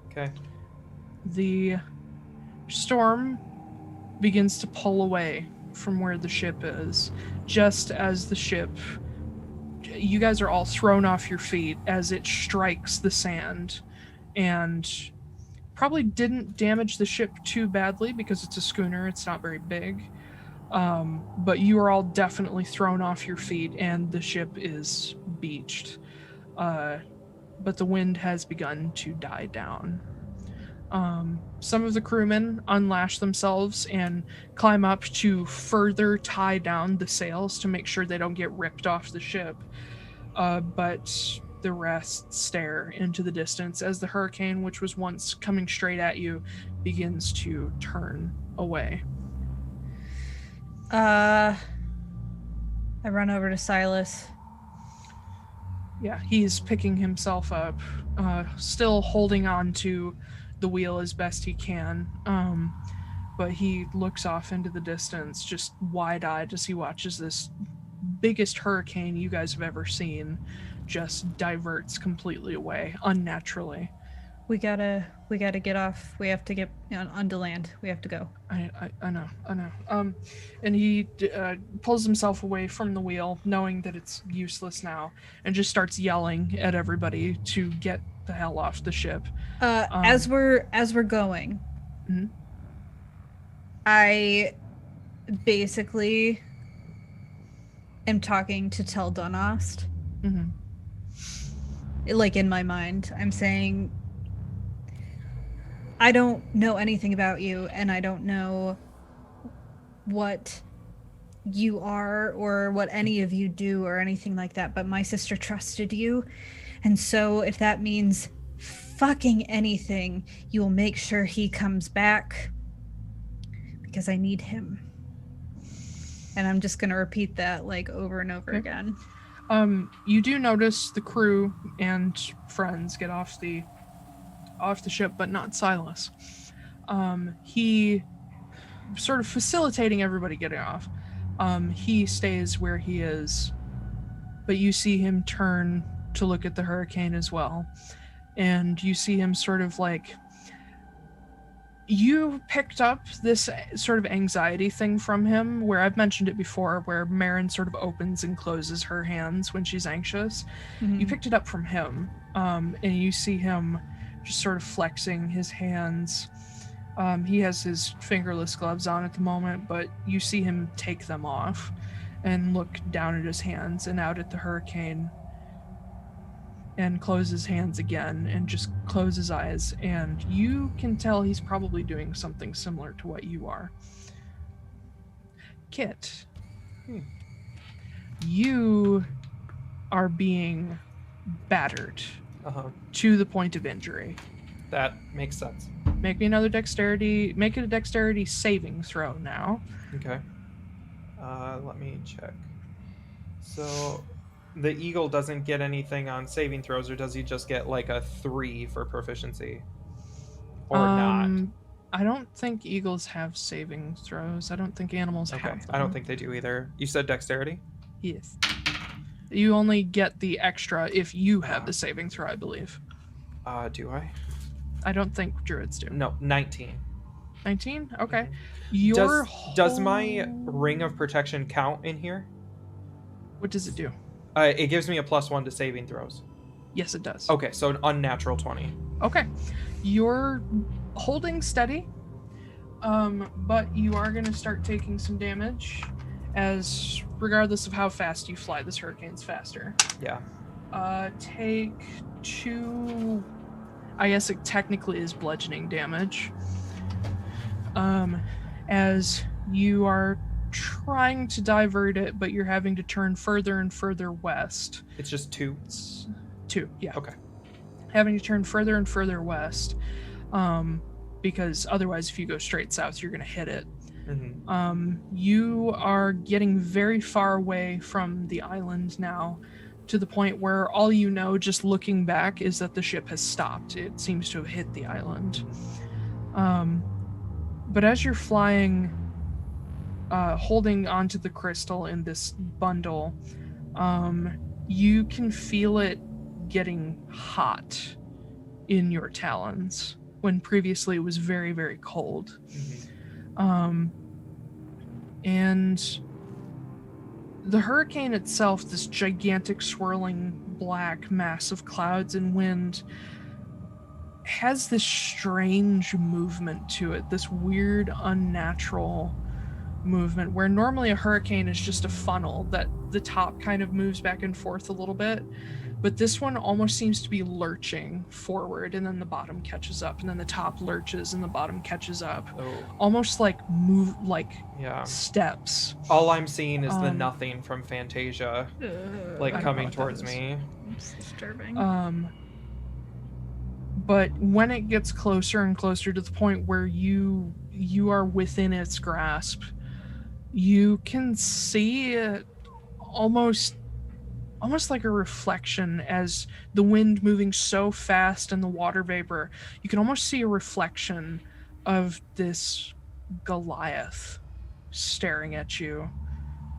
Okay. The storm begins to pull away from where the ship is, just as the ship, you guys are all thrown off your feet as it strikes the sand, and probably didn't damage the ship too badly because it's a schooner, it's not very big. But you are all definitely thrown off your feet and the ship is beached. But the wind has begun to die down. Some of the crewmen unlash themselves and climb up to further tie down the sails to make sure they don't get ripped off the ship. But the rest stare into the distance as the hurricane, which was once coming straight at you, begins to turn away. I run over to Silas. Yeah, he's picking himself up, still holding on to the wheel as best he can. But he looks off into the distance, just wide-eyed as he watches this biggest hurricane you guys have ever seen just diverts completely away, unnaturally. We gotta get off. We have to get onto land. We have to go. I know. And he pulls himself away from the wheel, knowing that it's useless now, and just starts yelling at everybody to get the hell off the ship. As we're going, mm-hmm. I basically am talking to Tull Dhunnost. Mm-hmm. Like, in my mind, I'm saying, I don't know anything about you, and I don't know what you are or what any of you do or anything like that, but my sister trusted you, and so if that means fucking anything, you will make sure he comes back, because I need him. And I'm just gonna repeat that, like, over and over again. You do notice the crew and friends get off the ship, but not Silas. He sort of facilitating everybody getting off. He stays where he is, but you see him turn to look at the hurricane as well. And you see him sort of like, you picked up this sort of anxiety thing from him, where I've mentioned it before, where Marin sort of opens and closes her hands when she's anxious. Mm-hmm. You picked it up from him, and you see him just sort of flexing his hands. He has his fingerless gloves on at the moment, but you see him take them off and look down at his hands and out at the hurricane and close his hands again and just close his eyes, and you can tell he's probably doing something similar to what you are. Kit, you are being battered to the point of injury. That makes sense. Make it a dexterity saving throw now. Okay. Let me check. So the eagle doesn't get anything on saving throws, or does he just get like a 3 for proficiency? Or not? I don't think eagles have saving throws. I don't think animals have them. I don't think they do either. You said dexterity? Yes. You only get the extra if you have the saving throw, I believe. Do I? I don't think druids do. No, 19. 19? Okay. Does my ring of protection count in here? What does it do? It gives me a +1 to saving throws. Yes, it does. Okay, so an unnatural 20. Okay. You're holding steady, but you are going to start taking some damage, as regardless of how fast you fly, this hurricane's faster. Yeah. Take 2... I guess it technically is bludgeoning damage. As you are trying to divert it, but you're having to turn further and further west. It's just 2? It's 2, yeah. Okay. Having to turn further and further west, because otherwise if you go straight south, you're going to hit it. Mm-hmm. You are getting very far away from the island now, to the point where all you know, just looking back, is that the ship has stopped. It seems to have hit the island. But as you're flying holding onto the crystal in this bundle, you can feel it getting hot in your talons when previously it was very, very cold. And the hurricane itself, this gigantic swirling black mass of clouds and wind, has this strange movement to it, this weird, unnatural movement where normally a hurricane is just a funnel that the top kind of moves back and forth a little bit, but this one almost seems to be lurching forward, and then the bottom catches up, and then the top lurches and the bottom catches up. Almost like steps. All I'm seeing is the nothing from Fantasia coming towards me. It's disturbing. But when it gets closer and closer to the point where you are within its grasp, you can see it almost like a reflection as the wind moving so fast and the water vapor. You can almost see a reflection of this Goliath staring at you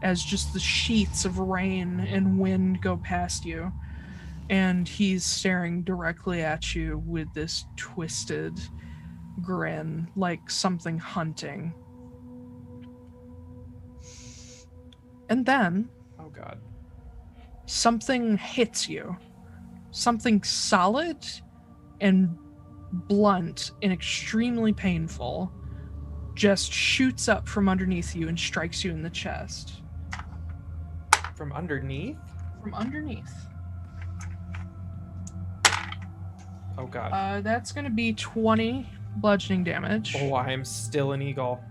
as just the sheets of rain and wind go past you. And he's staring directly at you with this twisted grin, like something hunting. And then... Oh, God. Something hits you. Something solid and blunt and extremely painful just shoots up from underneath you and strikes you in the chest. From underneath? From underneath. Oh, God. That's going to be 20 bludgeoning damage. Oh, I am still an eagle.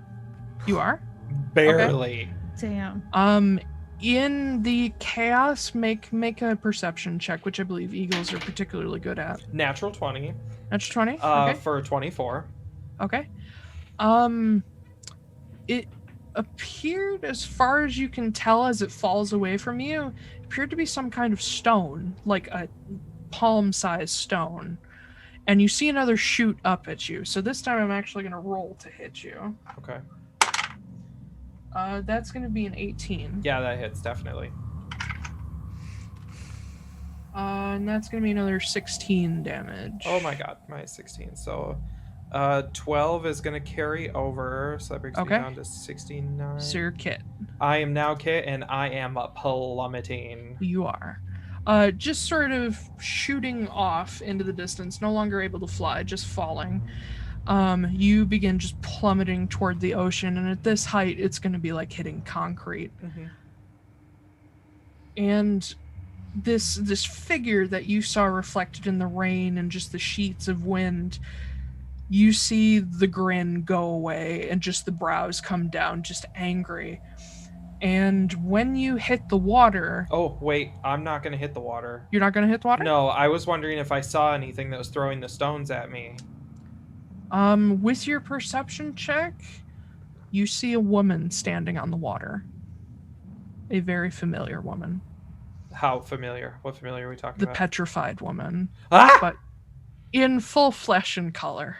You are? Barely. Okay. Damn. In the chaos, make a perception check, which I believe eagles are particularly good at. Natural 20. Natural 20? Okay. For 24. Okay. It appeared, as far as you can tell as it falls away from you, it appeared to be some kind of stone, like a palm-sized stone. And you see another shoot up at you. So this time I'm actually going to roll to hit you. Okay. That's going to be an 18. Yeah, that hits, definitely. And that's going to be another 16 damage. Oh my God, my 16. So, 12 is going to carry over, so that brings me down to 69. So you're Kit. I am now Kit, and I am plummeting. You are. Just sort of shooting off into the distance, no longer able to fly, just falling. You begin just plummeting toward the ocean, and at this height, it's going to be like hitting concrete. Mm-hmm. And this figure that you saw reflected in the rain and just the sheets of wind, you see the grin go away and just the brows come down, just angry. And when you hit the water... Oh, wait, I'm not going to hit the water. You're not going to hit the water? No, I was wondering if I saw anything that was throwing the stones at me. With your perception check, you see a woman standing on the water. A very familiar woman. How familiar? What familiar are we talking The about? petrified woman. Ah! But in full flesh and color.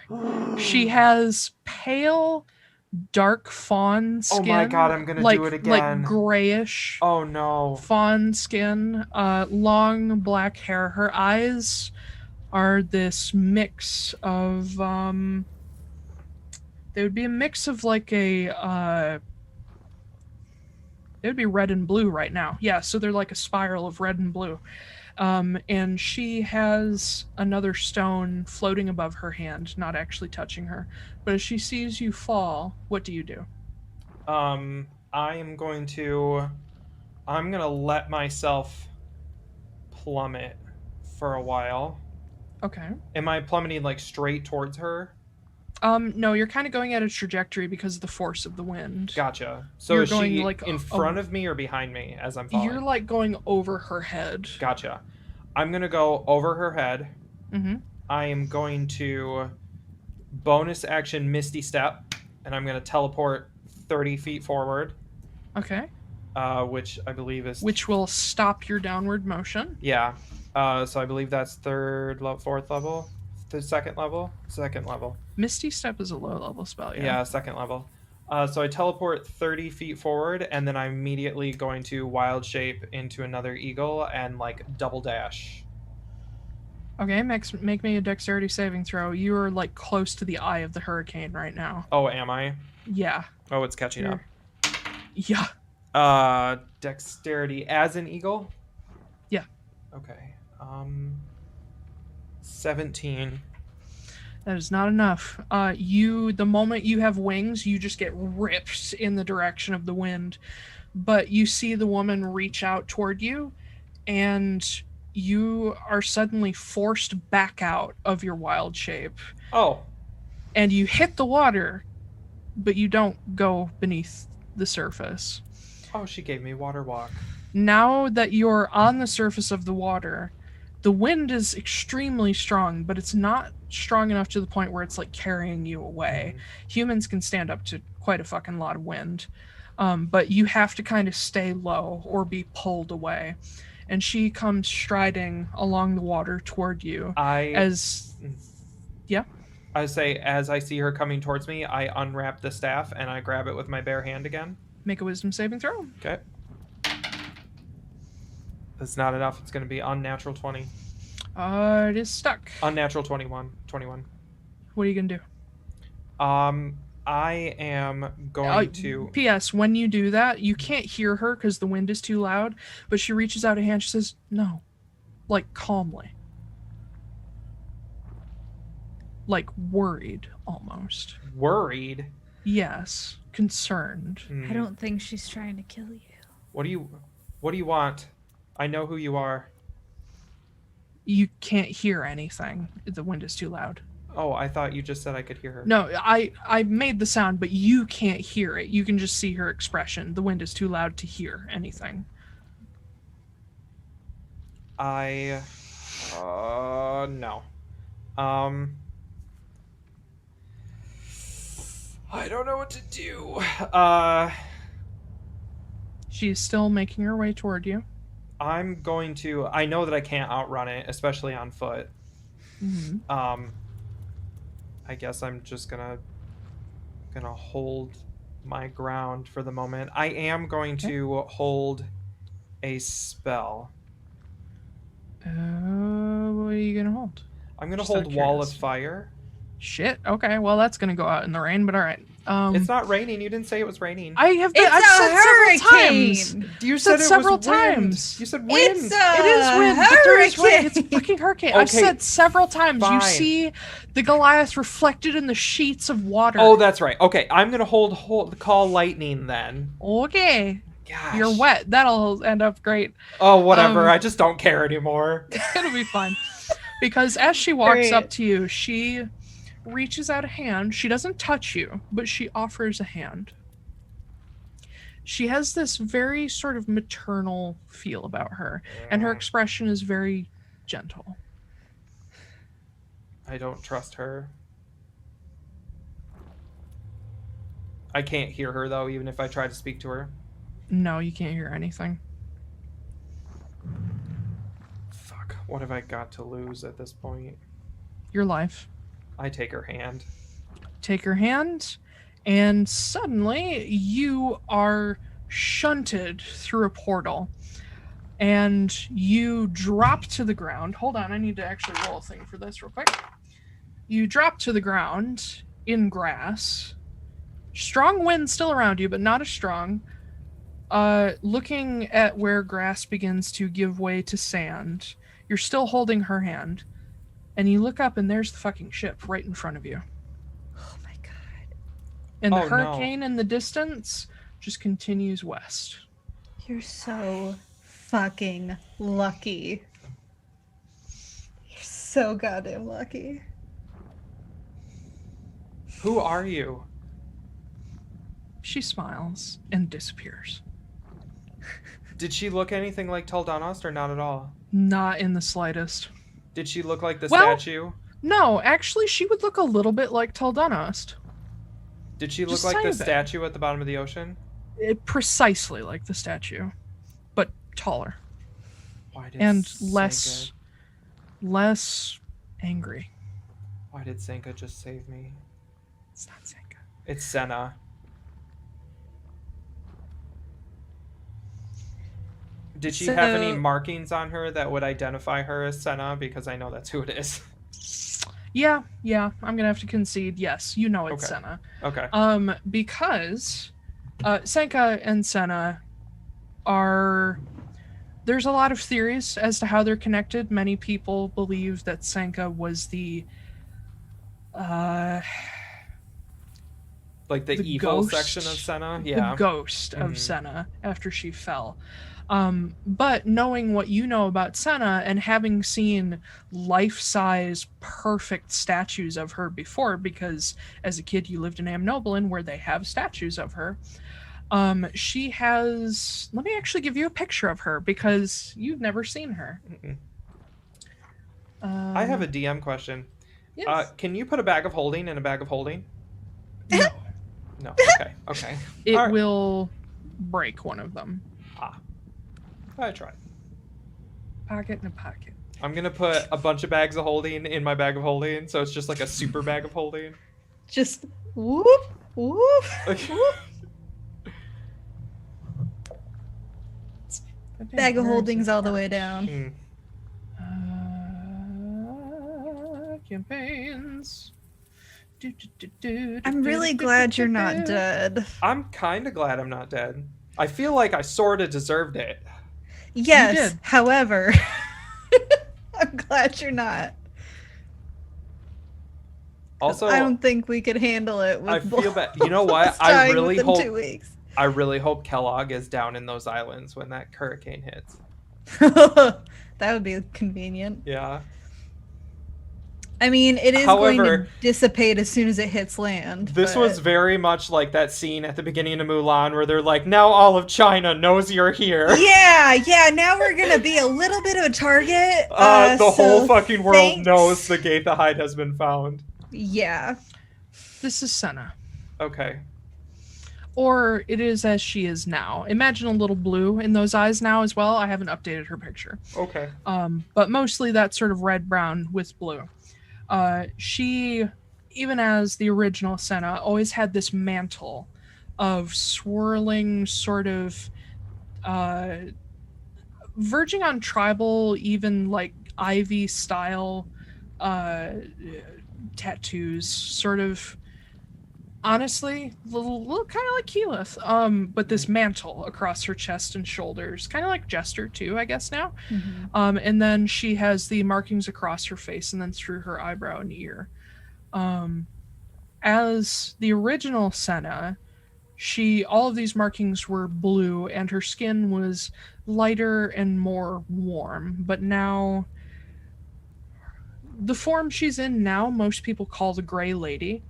She has pale, dark fawn skin. Oh my God, I'm gonna do it again. Like grayish. Oh no. Fawn skin, long black hair. Her eyes are this mix of, they would be a mix of like a, they would be red and blue right now. Yeah, so they're like a spiral of red and blue. And she has another stone floating above her hand, not actually touching her. But as she sees you fall, what do you do? I'm gonna let myself plummet for a while. Okay. Am I plummeting like straight towards her? No, you're kind of going at a trajectory because of the force of the wind. Gotcha. So You're is going, she like, in front of me or behind me as I'm falling? You're like going over her head. Gotcha. I'm gonna go over her head. Mm-hmm. I am going to bonus action Misty Step, and I'm gonna teleport 30 feet forward. Okay. Which I believe is... Which will stop your downward motion. Yeah. So I believe that's fourth level? Second level? Second level. Misty Step is a low level spell, yeah. Yeah, second level. So I teleport 30 feet forward, and then I'm immediately going to wild shape into another eagle and like double dash. Okay, make me a dexterity saving throw. You are like close to the eye of the hurricane right now. Oh, am I? Yeah. Oh, it's catching up. Yeah. Dexterity as an eagle? Yeah. Okay. 17. That is not enough. The moment you have wings, you just get ripped in the direction of the wind. But you see the woman reach out toward you, and you are suddenly forced back out of your wild shape. Oh. And you hit the water, but you don't go beneath the surface. Oh, she gave me water walk. Now that you're on the surface of the water, the wind is extremely strong, but it's not strong enough to the point where it's like carrying you away. Humans can stand up to quite a fucking lot of wind, but you have to kind of stay low or be pulled away. And she comes striding along the water toward you. I say, as I see her coming towards me, I unwrap the staff and I grab it with my bare hand again. Make a wisdom saving throw. Okay. That's not enough. It's going to be unnatural 20. It is stuck. Unnatural 21. What are you going to do? I am going to... P.S. When you do that, you can't hear her because the wind is too loud, but she reaches out a hand. She says, no. Like, calmly. Like, worried, almost. Worried? Yes. Concerned. I don't think she's trying to kill you. What do you want? I know who you are. You can't hear anything. The wind is too loud. Oh, I thought you just said I could hear her. No, I made the sound, but you can't hear it. You can just see her expression. The wind is too loud to hear anything. No. I don't know what to do. She's still making her way toward you. I'm going to... I know that I can't outrun it, especially on foot. Mm-hmm. I guess I'm just gonna hold my ground for the moment. I am going to hold a spell. What are you gonna hold? I'm gonna hold Wall of Fire. Shit. Okay. Well, that's gonna go out in the rain, but all right. It's not raining. You didn't say it was raining. I've said hurricane. Several times. You said it several was wind. times. You said wind. It is wind. But there is rain. It's a fucking hurricane. Okay. I've said several times. Fine. You see the Goliath reflected in the sheets of water. Oh, that's right. Okay, I'm gonna call lightning then. Okay. Gosh. You're wet. That'll end up great. Oh, whatever. I just don't care anymore. It'll be fine. Because as she walks up to you, she reaches out a hand. She doesn't touch you, but she offers a hand. She has this very sort of maternal feel about her, and her expression is very gentle. I don't trust her. I can't hear her, though, even if I try to speak to her. No, you can't hear anything. Fuck. What have I got to lose at this point? Your life. I take her hand. Take her hand, and suddenly you are shunted through a portal, and you drop to the ground. Hold on, I need to actually roll a thing for this real quick. You drop to the ground in grass. Strong wind still around you, but not as strong. Looking at where grass begins to give way to sand, you're still holding her hand. And you look up and there's the fucking ship right in front of you. Oh my god. And the hurricane in the distance just continues west. You're so fucking lucky. You're so goddamn lucky. Who are you? She smiles and disappears. Did she look anything like Dhunnost or not at all? Not in the slightest. Did she look like the statue? No, actually, she would look a little bit like Dhunnost. Did she look like the statue at the bottom of the ocean? Precisely like the statue, but taller. Why did and Sanka... less angry. Why did Sanka just save me? It's not Sanka. It's Senna. Did she have any markings on her that would identify her as Senna? Because I know that's who it is. Yeah, I'm gonna have to concede. Yes, you know it's Okay. Senna. Okay. Because Senka and Senna are. There's a lot of theories as to how they're connected. Many people believe that Senka was the like the evil ghost, section of Senna? Yeah. The ghost of Senna after she fell. But knowing what you know about Senna and having seen life-size perfect statues of her before, because as a kid you lived in Amnoblin where they have statues of her, she has... Let me actually give you a picture of her because you've never seen her. I have a DM question. Yes. Can you put a bag of holding in a bag of holding? No. No. Okay. It All right. will break one of them. I tried. Pocket in a pocket. I'm going to put a bunch of bags of holding in my bag of holding, so it's just like a super bag of holding. Just whoop, whoop, whoop. Bag of holdings all the way down. Campaigns. I'm really glad you're not dead. I'm kind of glad I'm not dead. I feel like I sort of deserved it. Yes, however, I'm glad you're not. Also, I don't think we could handle it. With I feel bad. You know what? I really hope 2 weeks. I really hope Kellogg is down in those islands when that hurricane hits. That would be convenient. Yeah. I mean, it is However, going to dissipate as soon as it hits land. This was very much like that scene at the beginning of Mulan where they're like, now all of China knows you're here. Yeah, now we're going to be a little bit of a target. The whole fucking world knows the Gaoitheheid has been found. Yeah. This is Senna. Okay. Or it is as she is now. Imagine a little blue in those eyes now as well. I haven't updated her picture. Okay. But mostly that sort of red-brown with blue. She, even as the original Senna, always had this mantle of swirling sort of verging on tribal, even like ivy style tattoos, sort of honestly little kind of like Keyleth, but this mantle across her chest and shoulders, kind of like Jester too, I guess now. And then she has the markings across her face and then through her eyebrow and ear. As the original Senna, all of these markings were blue and her skin was lighter and more warm, but now the form she's in now most people call the Grey Lady,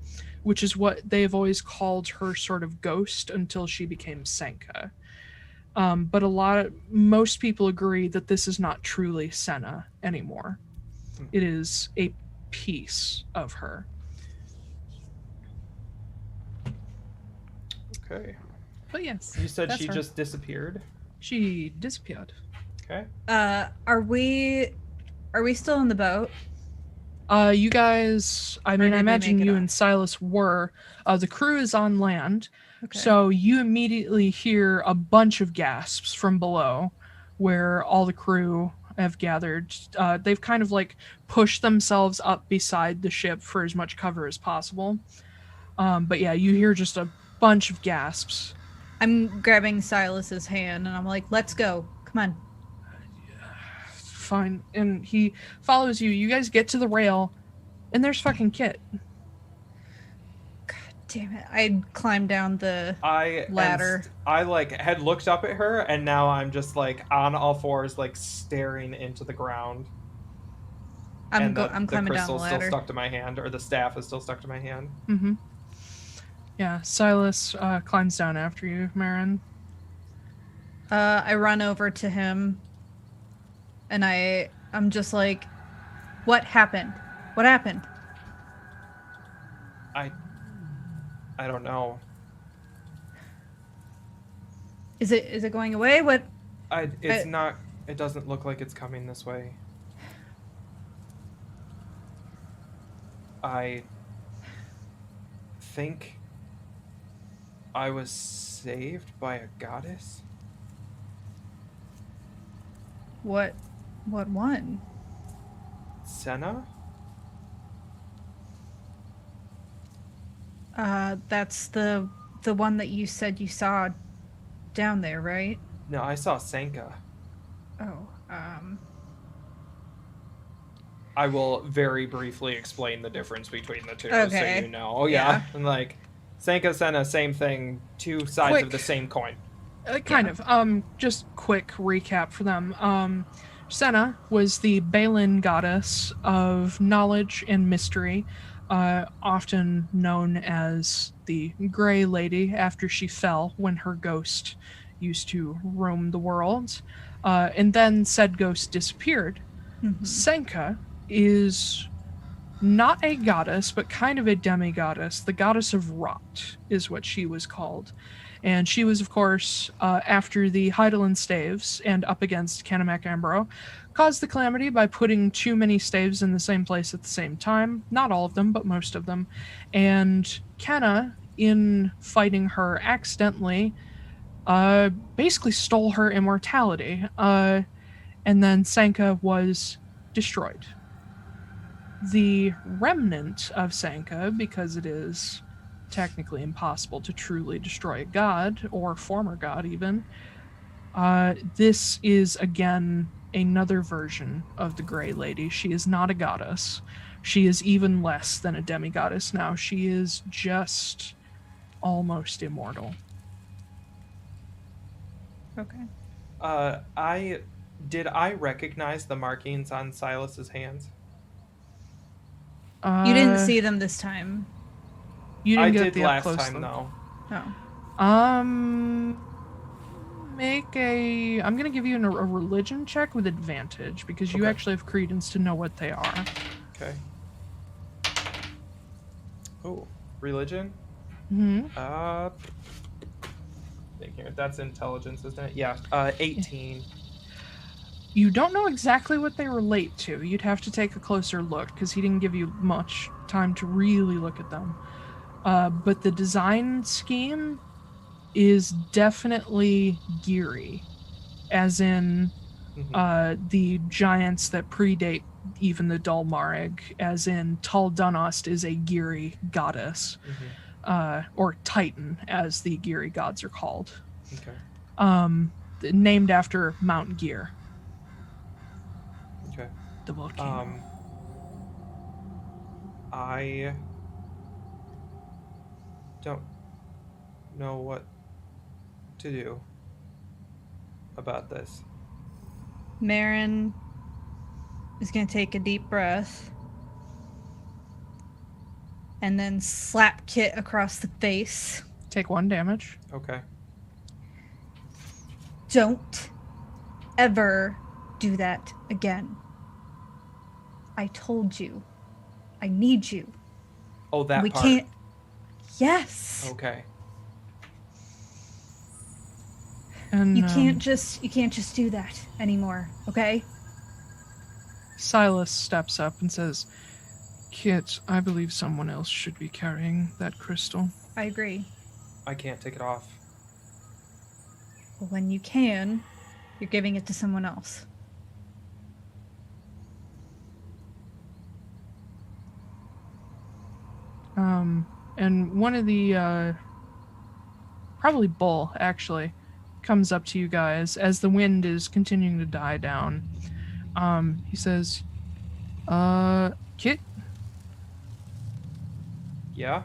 which is what they've always called her sort of ghost until she became Senka. But most people agree that this is not truly Senna anymore. It is a piece of her. Okay. But yes. You said she just disappeared? She disappeared. Okay. Are we still in the boat? You guys, I mean, I imagine you and Silas were. The crew is on land, so you immediately hear a bunch of gasps from below where all the crew have gathered. They've kind of like pushed themselves up beside the ship for as much cover as possible. But yeah, you hear just a bunch of gasps. I'm grabbing Silas's hand and I'm like, let's go. Come on. Fine. And he follows you. You guys get to the rail, and there's fucking Kit. God damn it. I climbed down the ladder. I like had looked up at her, and now I'm just like on all fours, like staring into the ground. I'm climbing down the ladder. The crystal's still stuck to my hand, or the staff is still stuck to my hand. Mm-hmm. Yeah, Silas climbs down after you, Marin. I run over to him. And I'm just like, what happened? What happened? I don't know. Is it going away? What? It's not. It doesn't look like it's coming this way. I think I was saved by a goddess. What one? Senna? That's the one that you said you saw down there, right? No, I saw Sanka. Oh, I will very briefly explain the difference between the two, Okay. so you know. Oh, yeah. And like, Sanka, Senna, same thing, two sides of the same coin. Kind of. Just quick recap for them. Senna was the Balin goddess of knowledge and mystery, often known as the Grey Lady after she fell when her ghost used to roam the world. And then said ghost disappeared. Mm-hmm. Sanka is not a goddess, but kind of a demigoddess. The goddess of rot is what she was called. And she was, of course, after the Hydaelyn staves and up against Canamek Ambro, caused the calamity by putting too many staves in the same place at the same time. Not all of them, but most of them. And Kenna, in fighting her accidentally, basically stole her immortality. And then Sanka was destroyed. The remnant of Sanka, because it is technically impossible to truly destroy a god, or former god even, this is again another version of the Grey Lady. She is not a goddess. She is even less than a demigoddess now. She is just almost immortal. Okay. Did I recognize the markings on Silas's hands? You didn't see them this time. You didn't I get did the last up-close time, look. though. Oh. I'm gonna give you a religion check with advantage, because you actually have credence to know what they are. Okay. Oh, religion? Mm-hmm. Think here. That's intelligence, isn't it? Yeah. 18. You don't know exactly what they relate to. You'd have to take a closer look, because he didn't give you much time to really look at them. But the design scheme is definitely Giri, as in the giants that predate even the Dulmareg, as in Tull Dhunnost is a Giri goddess, or Titan, as the Giri gods are called. Okay. Named after Mount Gear. Okay. The volcano. I don't know what to do about this. Marin is going to take a deep breath and then slap Kit across the face. Take 1 damage. Okay. Don't ever do that again. I told you. I need you. Oh, that we part. Can't. Yes. Okay. And You can't just do that anymore, okay? Silas steps up and says, Kit, I believe someone else should be carrying that crystal. I agree. I can't take it off. Well, when you can, you're giving it to someone else. And one of the, probably Bull, actually, comes up to you guys as the wind is continuing to die down. He says, Kit? Yeah?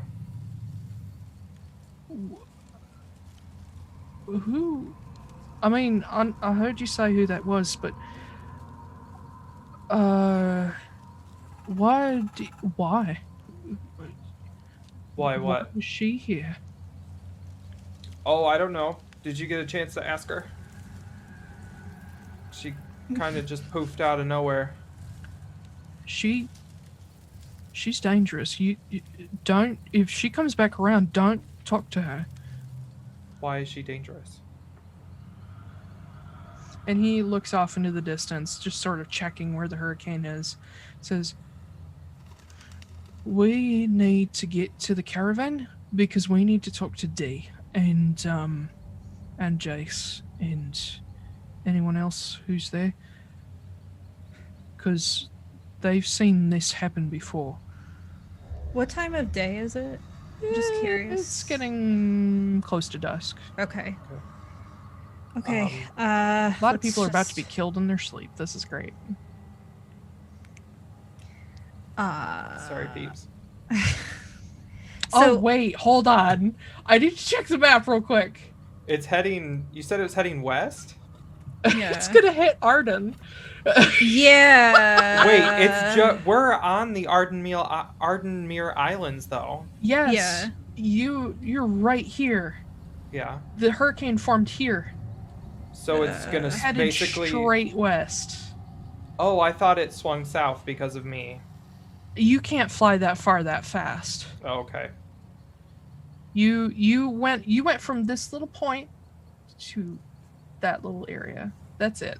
Who? I mean, I heard you say who that was, but, why? Why? Why, what? Why was she here? Oh, I don't know. Did you get a chance to ask her? She kind of just poofed out of nowhere. She's dangerous. You don't, if she comes back around, don't talk to her. Why is she dangerous? And he looks off into the distance, just sort of checking where the hurricane is. Says, we need to get to the caravan because we need to talk to Dee and Jace and anyone else who's there. because they've seen this happen before. What time of day is it? I'm just curious. It's getting close to dusk. Okay. A lot of people are about to be killed in their sleep. This is great. Sorry, peeps. Oh, wait, hold on. I need to check the map real quick. It's heading... You said it was heading west? Yeah. It's gonna hit Arden. Yeah. Wait, it's just... We're on the Ardenmere Islands, though. Yes. Yeah. You're right here. Yeah. The hurricane formed here. So it's gonna Headed basically... straight west. Oh, I thought it swung south because of me. You can't fly that far that fast. Oh, okay. You went from this little point to that little area. That's it.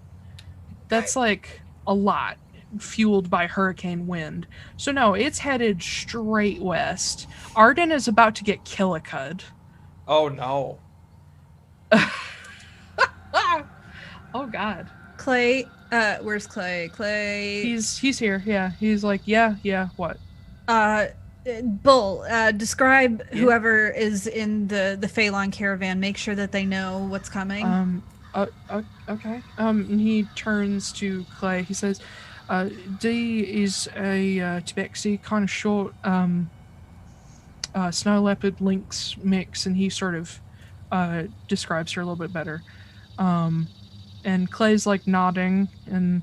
That's like a lot, fueled by hurricane wind. So no, it's headed straight west. Arden is about to get killicud. Oh no. Oh god. Clay, where's Clay? Clay. He's here. Yeah. He's like, yeah, what? Bull, describe whoever is in the Phelan caravan. Make sure that they know what's coming. Okay. And he turns to Clay. He says, D is a tabaxi, kind of short, snow leopard lynx mix, and he sort of describes her a little bit better. And Clay's like nodding, and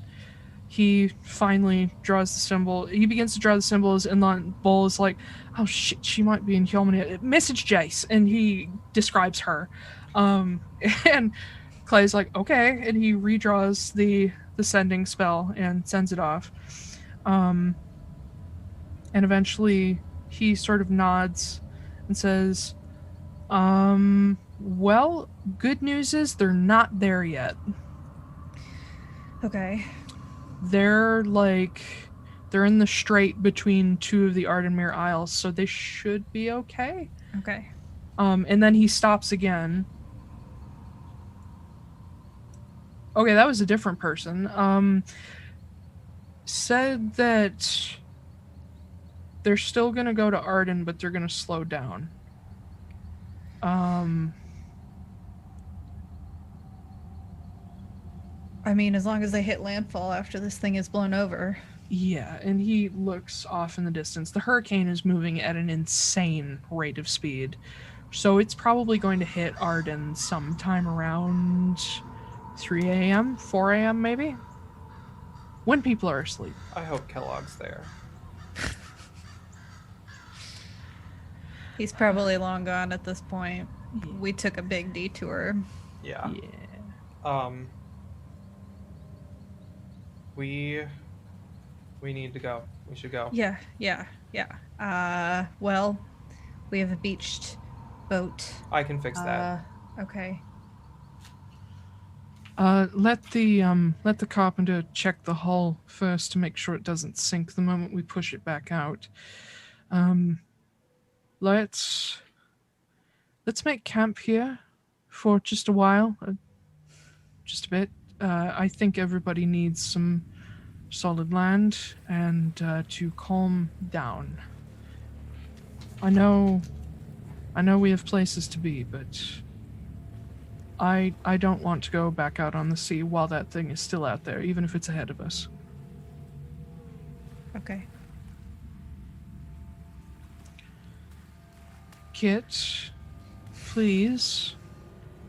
he finally draws the symbol. He begins to draw the symbols, and then Bull is like, oh shit, she might be in humanity. Message Jace, and he describes her. And Clay's like, okay, and he redraws the sending spell and sends it off. And eventually he sort of nods and says, well, good news is they're not there yet. Okay. They're in the strait between two of the Ardenmere Isles, so they should be okay. Okay. And then he stops again. Okay, that was a different person. Said that they're still gonna go to Arden, but they're gonna slow down. I mean, as long as they hit landfall after this thing is blown over. Yeah, and he looks off in the distance. The hurricane is moving at an insane rate of speed, so it's probably going to hit Arden sometime around 3 a.m., 4 a.m. maybe? When people are asleep. I hope Kellogg's there. He's probably long gone at this point. We took a big detour. Yeah. We need to go. We should go. Yeah. Well, we have a beached boat. I can fix that. Okay. Let the carpenter check the hull first to make sure it doesn't sink the moment we push it back out. Let's make camp here for just a while, just a bit. I think everybody needs some solid land and to calm down. I know we have places to be, but I don't want to go back out on the sea while that thing is still out there, even if it's ahead of us. Okay. Kit, please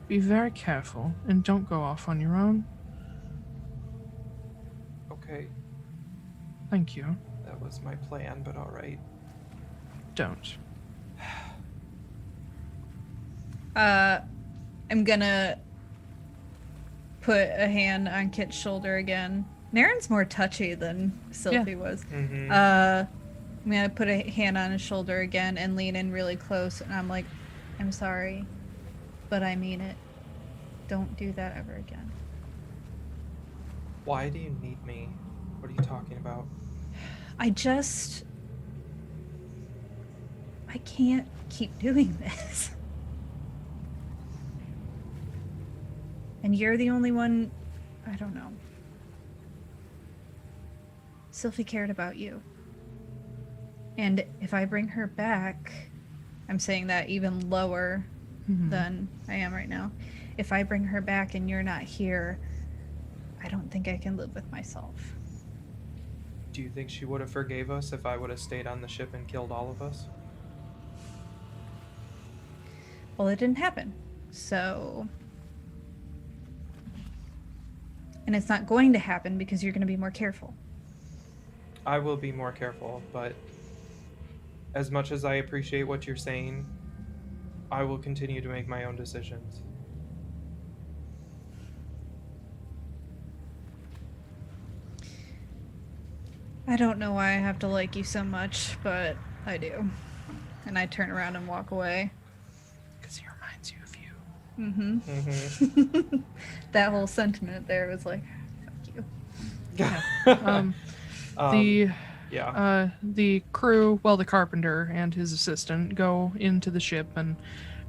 be very careful and don't go off on your own. Okay. Thank you. That was my plan, but all right. Don't. I'm gonna put a hand on Kit's shoulder again. Naren's more touchy than Sylfie was. Mm-hmm. I'm gonna put a hand on his shoulder again and lean in really close, and I'm like, I'm sorry, but I mean it. Don't do that ever again. Why do you need me? What are you talking about? I can't keep doing this. And you're the only one, I don't know. Sylfie cared about you. And if I bring her back, I'm saying that even lower than I am right now. If I bring her back and you're not here, I don't think I can live with myself. Do you think she would have forgave us if I would have stayed on the ship and killed all of us? Well, it didn't happen. So... And it's not going to happen because you're going to be more careful. I will be more careful, but as much as I appreciate what you're saying, I will continue to make my own decisions. I don't know why I have to like you so much, but I do. And I turn around and walk away. Because he reminds you of you. That whole sentiment there was like, fuck you. The crew, well, the carpenter and his assistant go into the ship and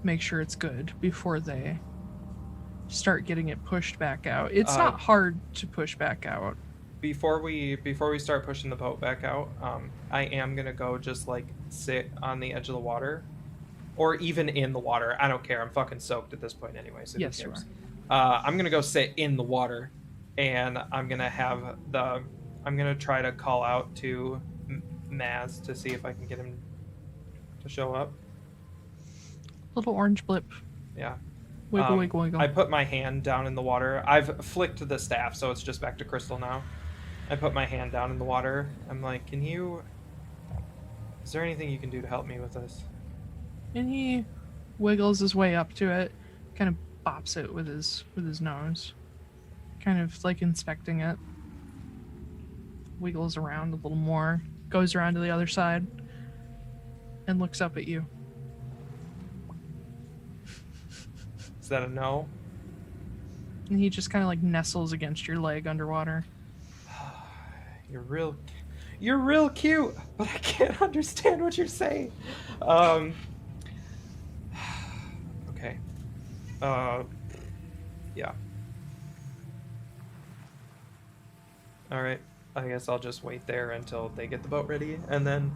make sure it's good before they start getting it pushed back out. It's not hard to push back out. Before we start pushing the boat back out, I am gonna go just like sit on the edge of the water, or even in the water. I don't care. I'm fucking soaked at this point anyway. So yes, you are. I'm gonna go sit in the water, and I'm gonna try to call out to Maz to see if I can get him to show up. Little orange blip. Yeah. Wiggle, wiggle, wiggle. I put my hand down in the water. I've flicked the staff, so it's just back to Crystal now. I put my hand down in the water. I'm like, is there anything you can do to help me with this? And he wiggles his way up to it, kind of bops it with his nose, kind of like inspecting it. Wiggles around a little more, goes around to the other side, and looks up at you. Is that a no? And he just kind of like nestles against your leg underwater. You're real cute, but I can't understand what you're saying. Okay. Yeah. All right. I guess I'll just wait there until they get the boat ready, and then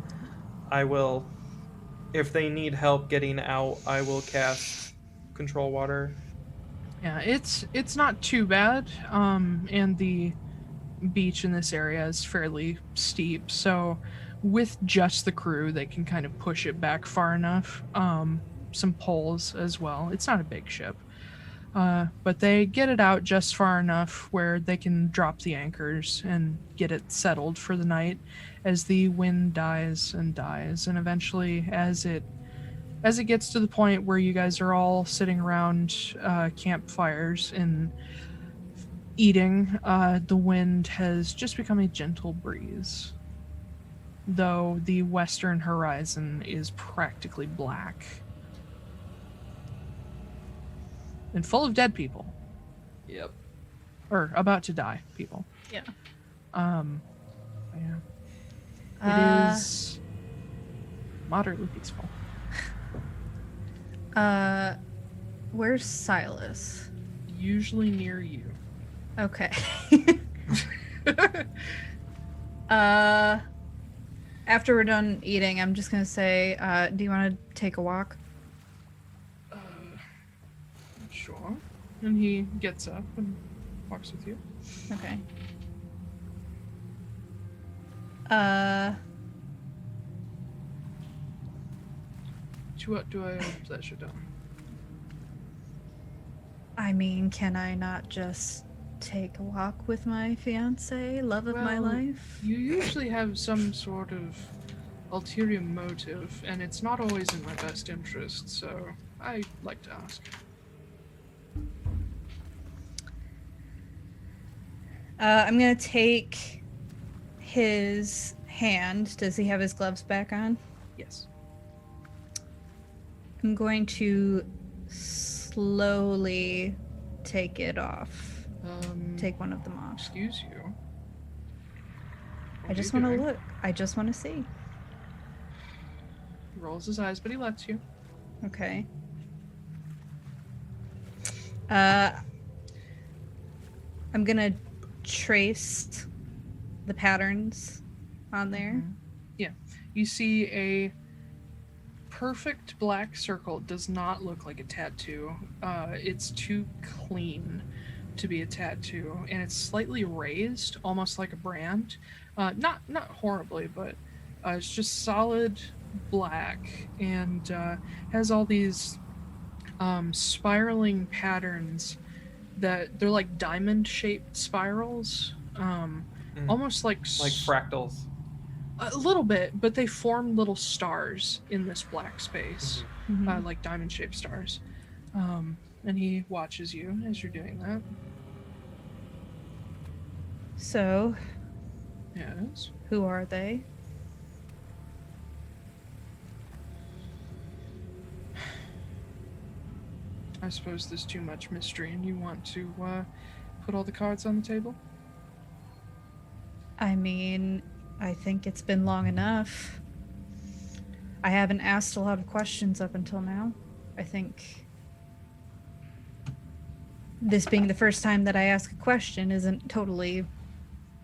I will, if they need help getting out, I will cast Control Water. Yeah, it's not too bad, and the beach in this area is fairly steep, so with just the crew, they can kind of push it back far enough. Some poles as well. It's not a big ship. But they get it out just far enough where they can drop the anchors and get it settled for the night as the wind dies, and eventually as it gets to the point where you guys are all sitting around campfires and eating, the wind has just become a gentle breeze, though the western horizon is practically black and full of dead people. Yep. Or about to die people. Yeah. Yeah. It is moderately peaceful. Where's Silas? Usually near you. Okay. After we're done eating, I'm just gonna say, do you want to take a walk? Sure. And he gets up and walks with you. Okay. To what do I owe pleasure done? I mean, can I not just take a walk with my fiance, love of my life? You usually have some sort of ulterior motive, and it's not always in my best interest, so I like to ask. I'm gonna take his hand. Does he have his gloves back on? Yes. I'm going to slowly take it off. Take one of them off. Excuse you. I just want to look. I just want to see. He rolls his eyes, but he lets you. Okay. I'm gonna trace the patterns on there. Yeah. You see a perfect black circle. It does not look like a tattoo. It's too clean to be a tattoo, and it's slightly raised, almost like a brand. Not horribly, but it's just solid black, and has all these spiraling patterns that they're like diamond-shaped spirals, almost like fractals. A little bit, but they form little stars in this black space, like diamond-shaped stars. And he watches you as you're doing that. So, Yes. who are they? I suppose there's too much mystery and you want to put all the cards on the table? I mean, I think it's been long enough. I haven't asked a lot of questions up until now. I think this being the first time that I ask a question isn't totally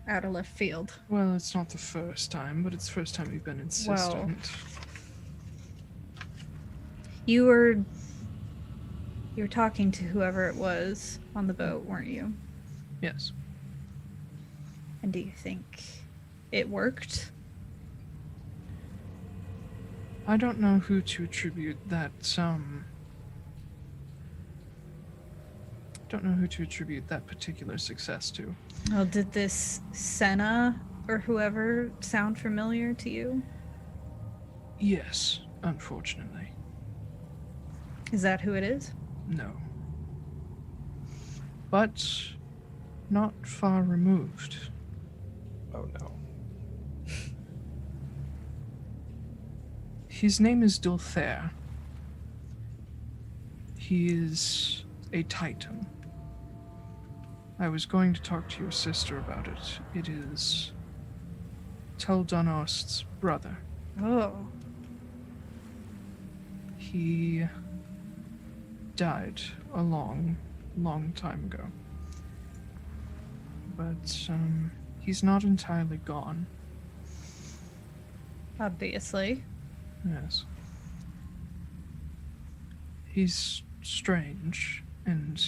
out of left field. Well, it's not the first time, but it's the first time you've been insistent. You were talking to whoever it was on the boat, weren't you? Yes. And do you think it worked? I don't know who to attribute that, don't know who to attribute that particular success to. Well, did this Senna or whoever sound familiar to you? Yes, unfortunately. Is that who it is? No. But not far removed. Oh no. His name is Dhul'thair. He is a Titan. I was going to talk to your sister about it. It is Dhunost's brother. Oh. He died a long, long time ago. But he's not entirely gone. Obviously. Yes. He's strange, and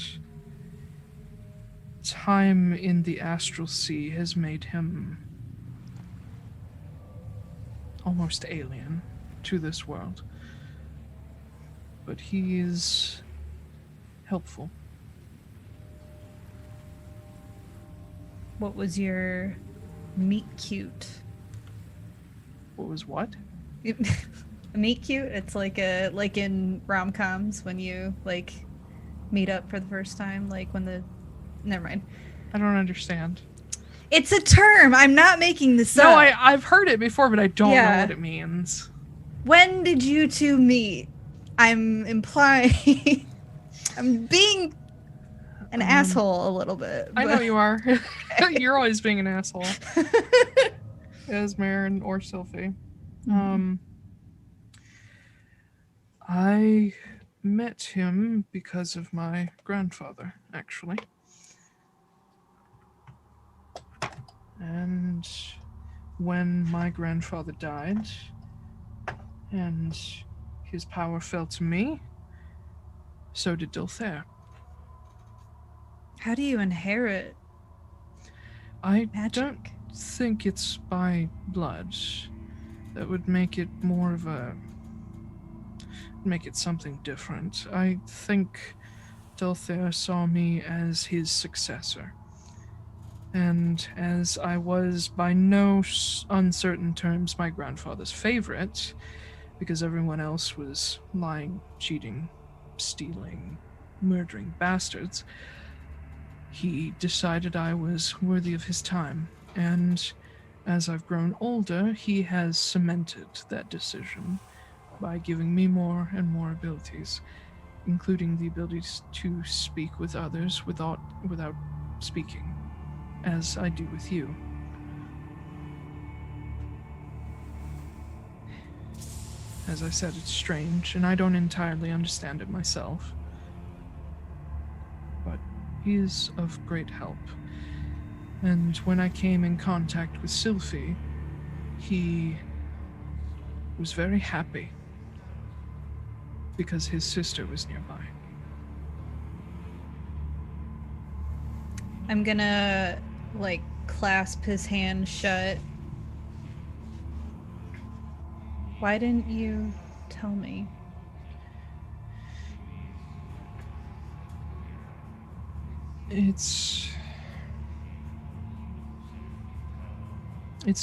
time in the astral sea has made him almost alien to this world. But he is helpful. What was your meet cute? What was what? A meet cute? It's like in rom-coms when you like meet up for the first time, like when the never mind. I don't understand. It's a term. I'm not making this up. No, I've heard it before, but I don't know what it means. When did you two meet? I'm implying I'm being an asshole a little bit. I know you are. You're always being an asshole. As Marin or Sylfie. I met him because of my grandfather, actually. And when my grandfather died, and his power fell to me, so did Dhul'thair. How do you inherit I magic? don't think it's by blood. That would make it more of a... make it something different. I think Dhul'thair saw me as his successor. And as I was by no uncertain terms my grandfather's favorite, because everyone else was lying, cheating, stealing, murdering bastards, he decided I was worthy of his time. And as I've grown older, he has cemented that decision by giving me more and more abilities, including the ability to speak with others without speaking, as I do with you. As I said, it's strange, and I don't entirely understand it myself. But he is of great help. And when I came in contact with Sylfie, He was very happy because his sister was nearby. I'm gonna, clasp his hand shut. Why didn't you tell me? It's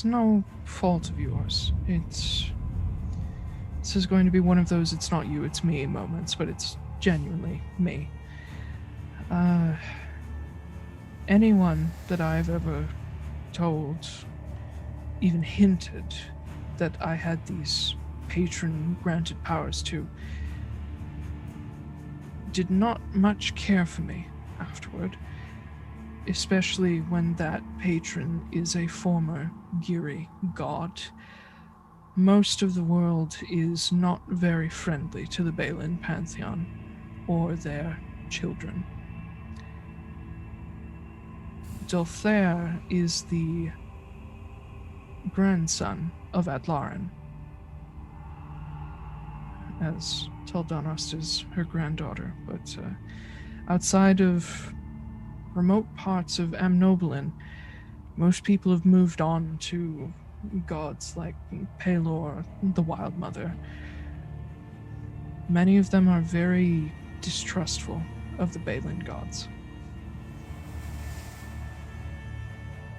no fault of yours. This is going to be one of those it's not you, it's me moments, but it's genuinely me. Anyone that I've ever told, even hinted that I had these patron-granted powers to, did not much care for me afterward, especially when that patron is a former Giri god. Most of the world is not very friendly to the Balin pantheon or their children. Dhul'thair is the grandson of Atlaran, as Dhunnost is her granddaughter, but outside of remote parts of Amnoblin, most people have moved on to gods like Taiylor, the Wild Mother. Many of them are very distrustful of the Balin gods.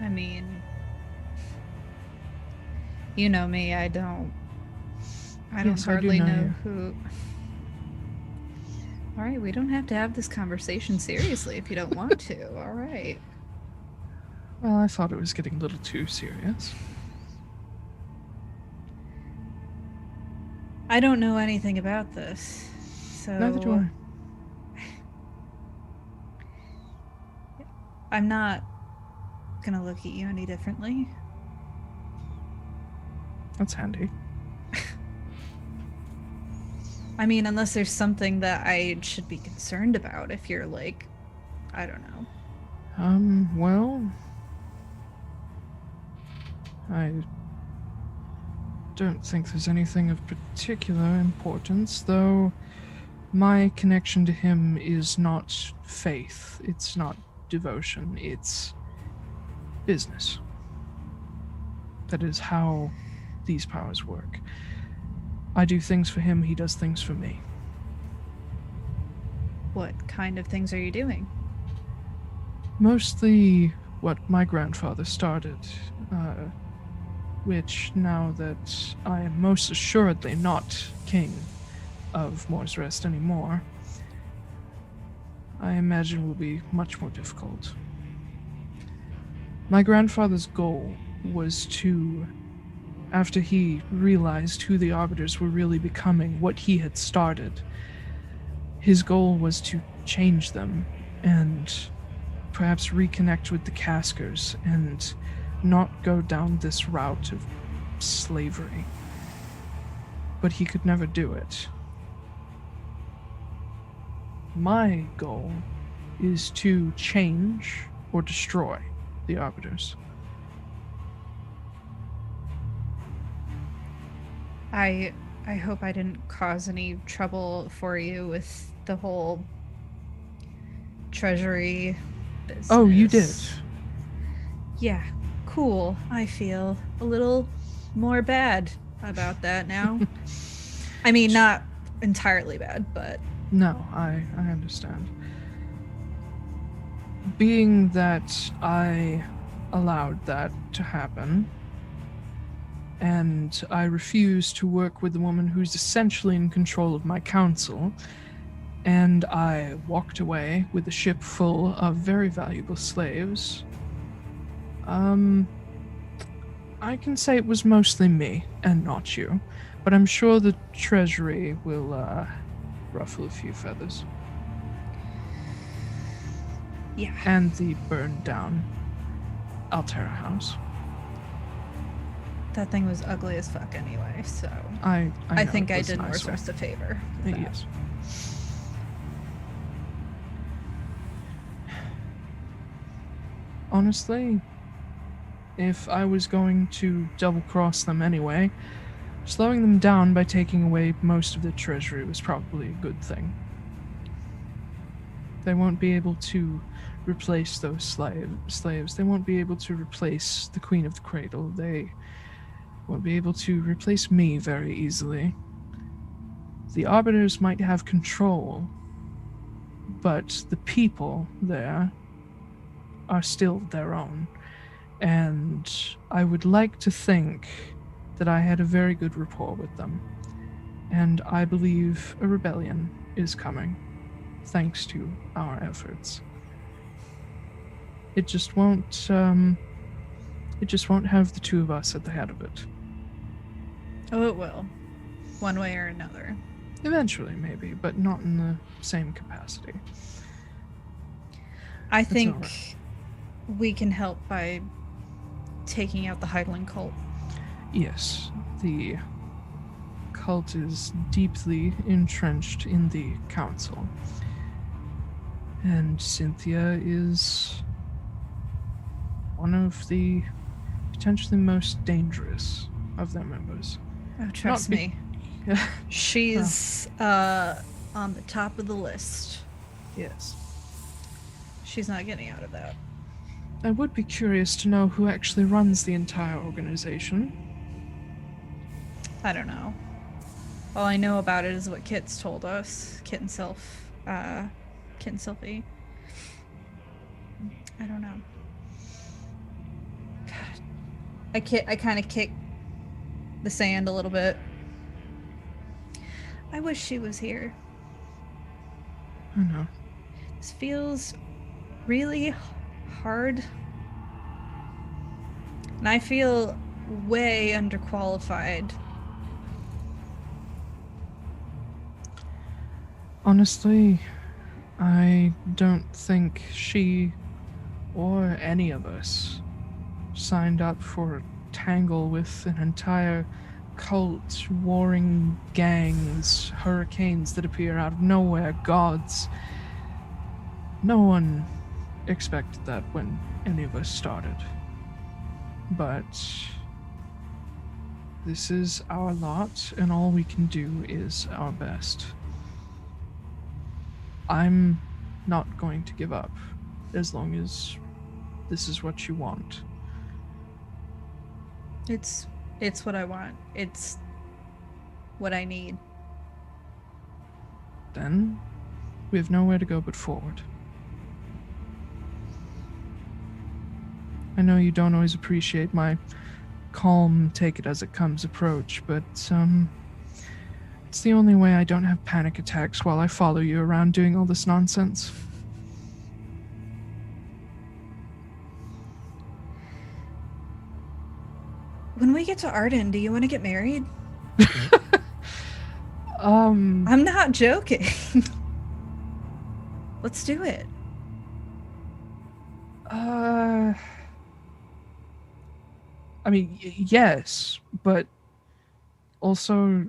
I mean, you know me, I don't Yes, hardly I do know know you. who... Alright, we don't have to have this conversation seriously if you don't want to, alright. Well, I thought it was getting a little too serious. I don't know anything about this, so... Neither do I. I'm not gonna look at you any differently. That's handy. I mean, unless there's something that I should be concerned about if you're I don't know. Well, I don't think there's anything of particular importance, though my connection to him is not faith, it's not devotion, it's business. That is how these powers work. I do things for him, he does things for me. What kind of things are you doing? Mostly what my grandfather started, which, now that I am most assuredly not king of Moor's Rest anymore, I imagine will be much more difficult. My grandfather's goal was to, after he realized who the Arbiters were really becoming, what he had started, his goal was to change them and perhaps reconnect with the Caskers and not go down this route of slavery. But he could never do it. My goal is to change or destroy the Arbiters. I hope I didn't cause any trouble for you with the whole treasury business. Oh, you did. Yeah, cool. I feel a little more bad about that now. I mean, not entirely bad, but... No, I understand. Being that I allowed that to happen, and I refused to work with the woman who's essentially in control of my council, and I walked away with a ship full of very valuable slaves, I can say it was mostly me and not you, but I'm sure the treasury will ruffle a few feathers. Yeah. And the burned down Altera house. That thing was ugly as fuck anyway, so... I I know think it I was did nice Moor's Rest a favor. with that. Yes. Honestly, if I was going to double-cross them anyway, slowing them down by taking away most of the treasury was probably a good thing. They won't be able to replace those slaves. They won't be able to replace the Queen of the Cradle. They won't be able to replace me very easily. The Arbiters might have control, but the people there are still their own. And I would like to think that I had a very good rapport with them. And I believe a rebellion is coming, thanks to our efforts. It just won't have the two of us at the head of it. Oh, it will. One way or another. Eventually, maybe, but not in the same capacity. I That's think all right. we can help by taking out the Heidling cult. Yes, the cult is deeply entrenched in the council. And Cynthia is one of the potentially most dangerous of their members. Oh, trust me. She's on the top of the list. Yes. She's not getting out of that. I would be curious to know who actually runs the entire organization. I don't know. All I know about it is what Kit's told us. Kit and Sylfie. I don't know. God. I kind of kick the sand a little bit. I wish she was here. I know. This feels really hard. And I feel way underqualified. Honestly, I don't think she or any of us signed up for a tangle with an entire cult, warring gangs, hurricanes that appear out of nowhere, gods. No one expected that when any of us started. But this is our lot, and all we can do is our best. I'm not going to give up as long as this is what you want. It's what I want. It's what I need. Then we have nowhere to go but forward. I know you don't always appreciate my calm, take it as it comes approach, but it's the only way I don't have panic attacks while I follow you around doing all this nonsense. When we get to Arden, do you want to get married? I'm not joking. Let's do it. I mean, yes, but also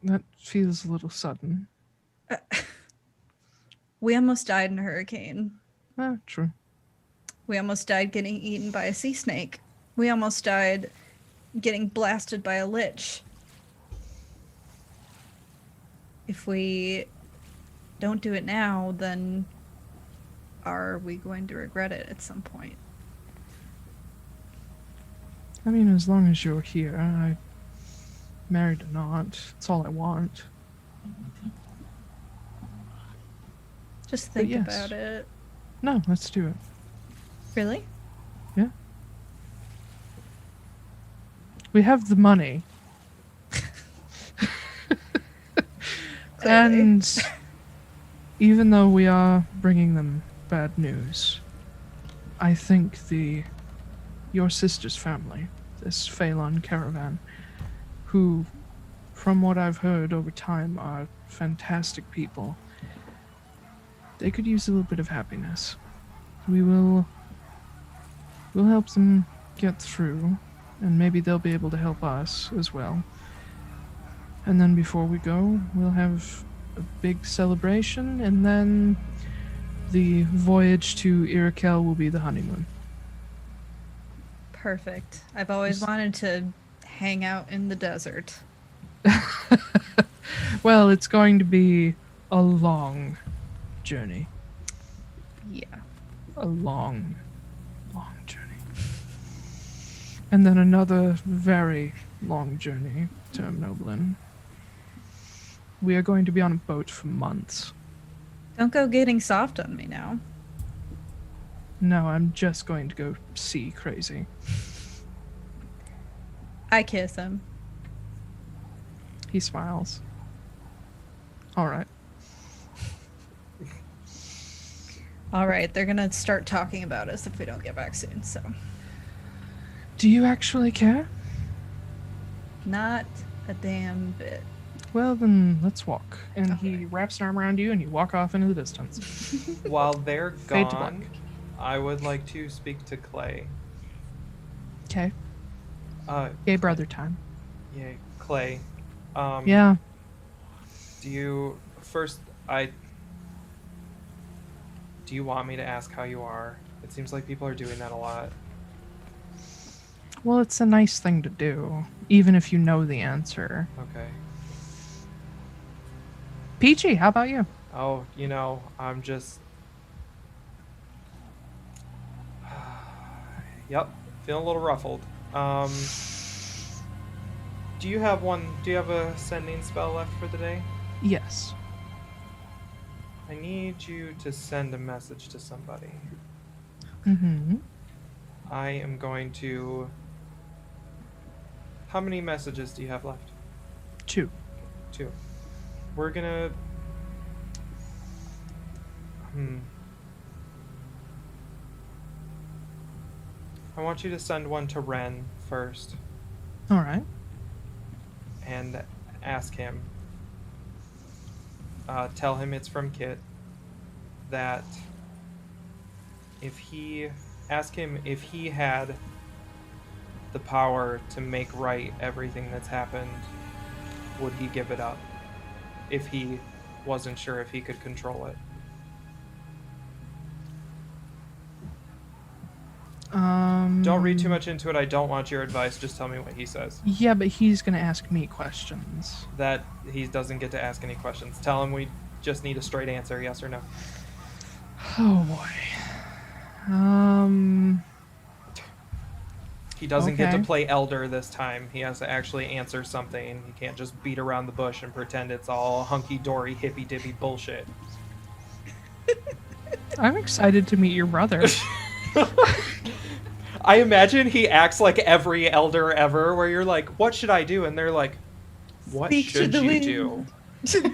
that feels a little sudden. We almost died in a hurricane. True. We almost died getting eaten by a sea snake. We almost died getting blasted by a lich. If we don't do it now, then are we going to regret it at some point? I mean, as long as you're here, I married or not, that's all I want. Just think yes. about it. No, let's do it. Really? Yeah. We have the money. And even though we are bringing them bad news, I think your sister's family, this Phelan caravan, who, from what I've heard over time, are fantastic people, they could use a little bit of happiness. We'll help them get through, and maybe they'll be able to help us as well. And then before we go, we'll have a big celebration, and then the voyage to Irakel will be the honeymoon. perfect. I've always wanted to hang out in the desert. Well, it's going to be a long journey. Yeah. A long, long journey. And then another very long journey to Noblin. We are going to be on a boat for months. Don't go getting soft on me now. No, I'm just going to go sea crazy. I kiss him. He smiles. All right. All right, they're gonna start talking about us if we don't get back soon, so. Do you actually care? Not a damn bit. Well, then let's walk. And Okay. he wraps an arm around you and you walk off into the distance. While they're Fade to gone, black. I would like to speak to Clay. Okay. Gay brother time. Yeah, Clay. Yeah. Do you want me to ask how you are? It seems like people are doing that a lot. Well, it's a nice thing to do, even if you know the answer. Okay. Peachy, how about you? Oh, I'm just... Yep, feeling a little ruffled. Do you have a sending spell left for the day? Yes. I need you to send a message to somebody. Mm-hmm. I am going to... How many messages do you have left? 2. 2. We're gonna... I want you to send one to Ren first All right. and ask him. Tell him it's from Kit. That ask him if he had the power to make right everything that's happened, would he give it up? If he wasn't sure if he could control it. Don't read too much into it. I don't want your advice. Just tell me what he says. Yeah, but he's gonna ask me questions. That he doesn't get to ask any questions. Tell him we just need a straight answer, yes or no. Oh boy. He doesn't get to Okay. play Elder this time. He has to actually answer something. He can't just beat around the bush and pretend it's all hunky-dory, hippy-dippy bullshit. I'm excited to meet your brother. I imagine he acts like every Elder ever, where you're like, what should I do? And they're like, what Speak to should the you wind. do?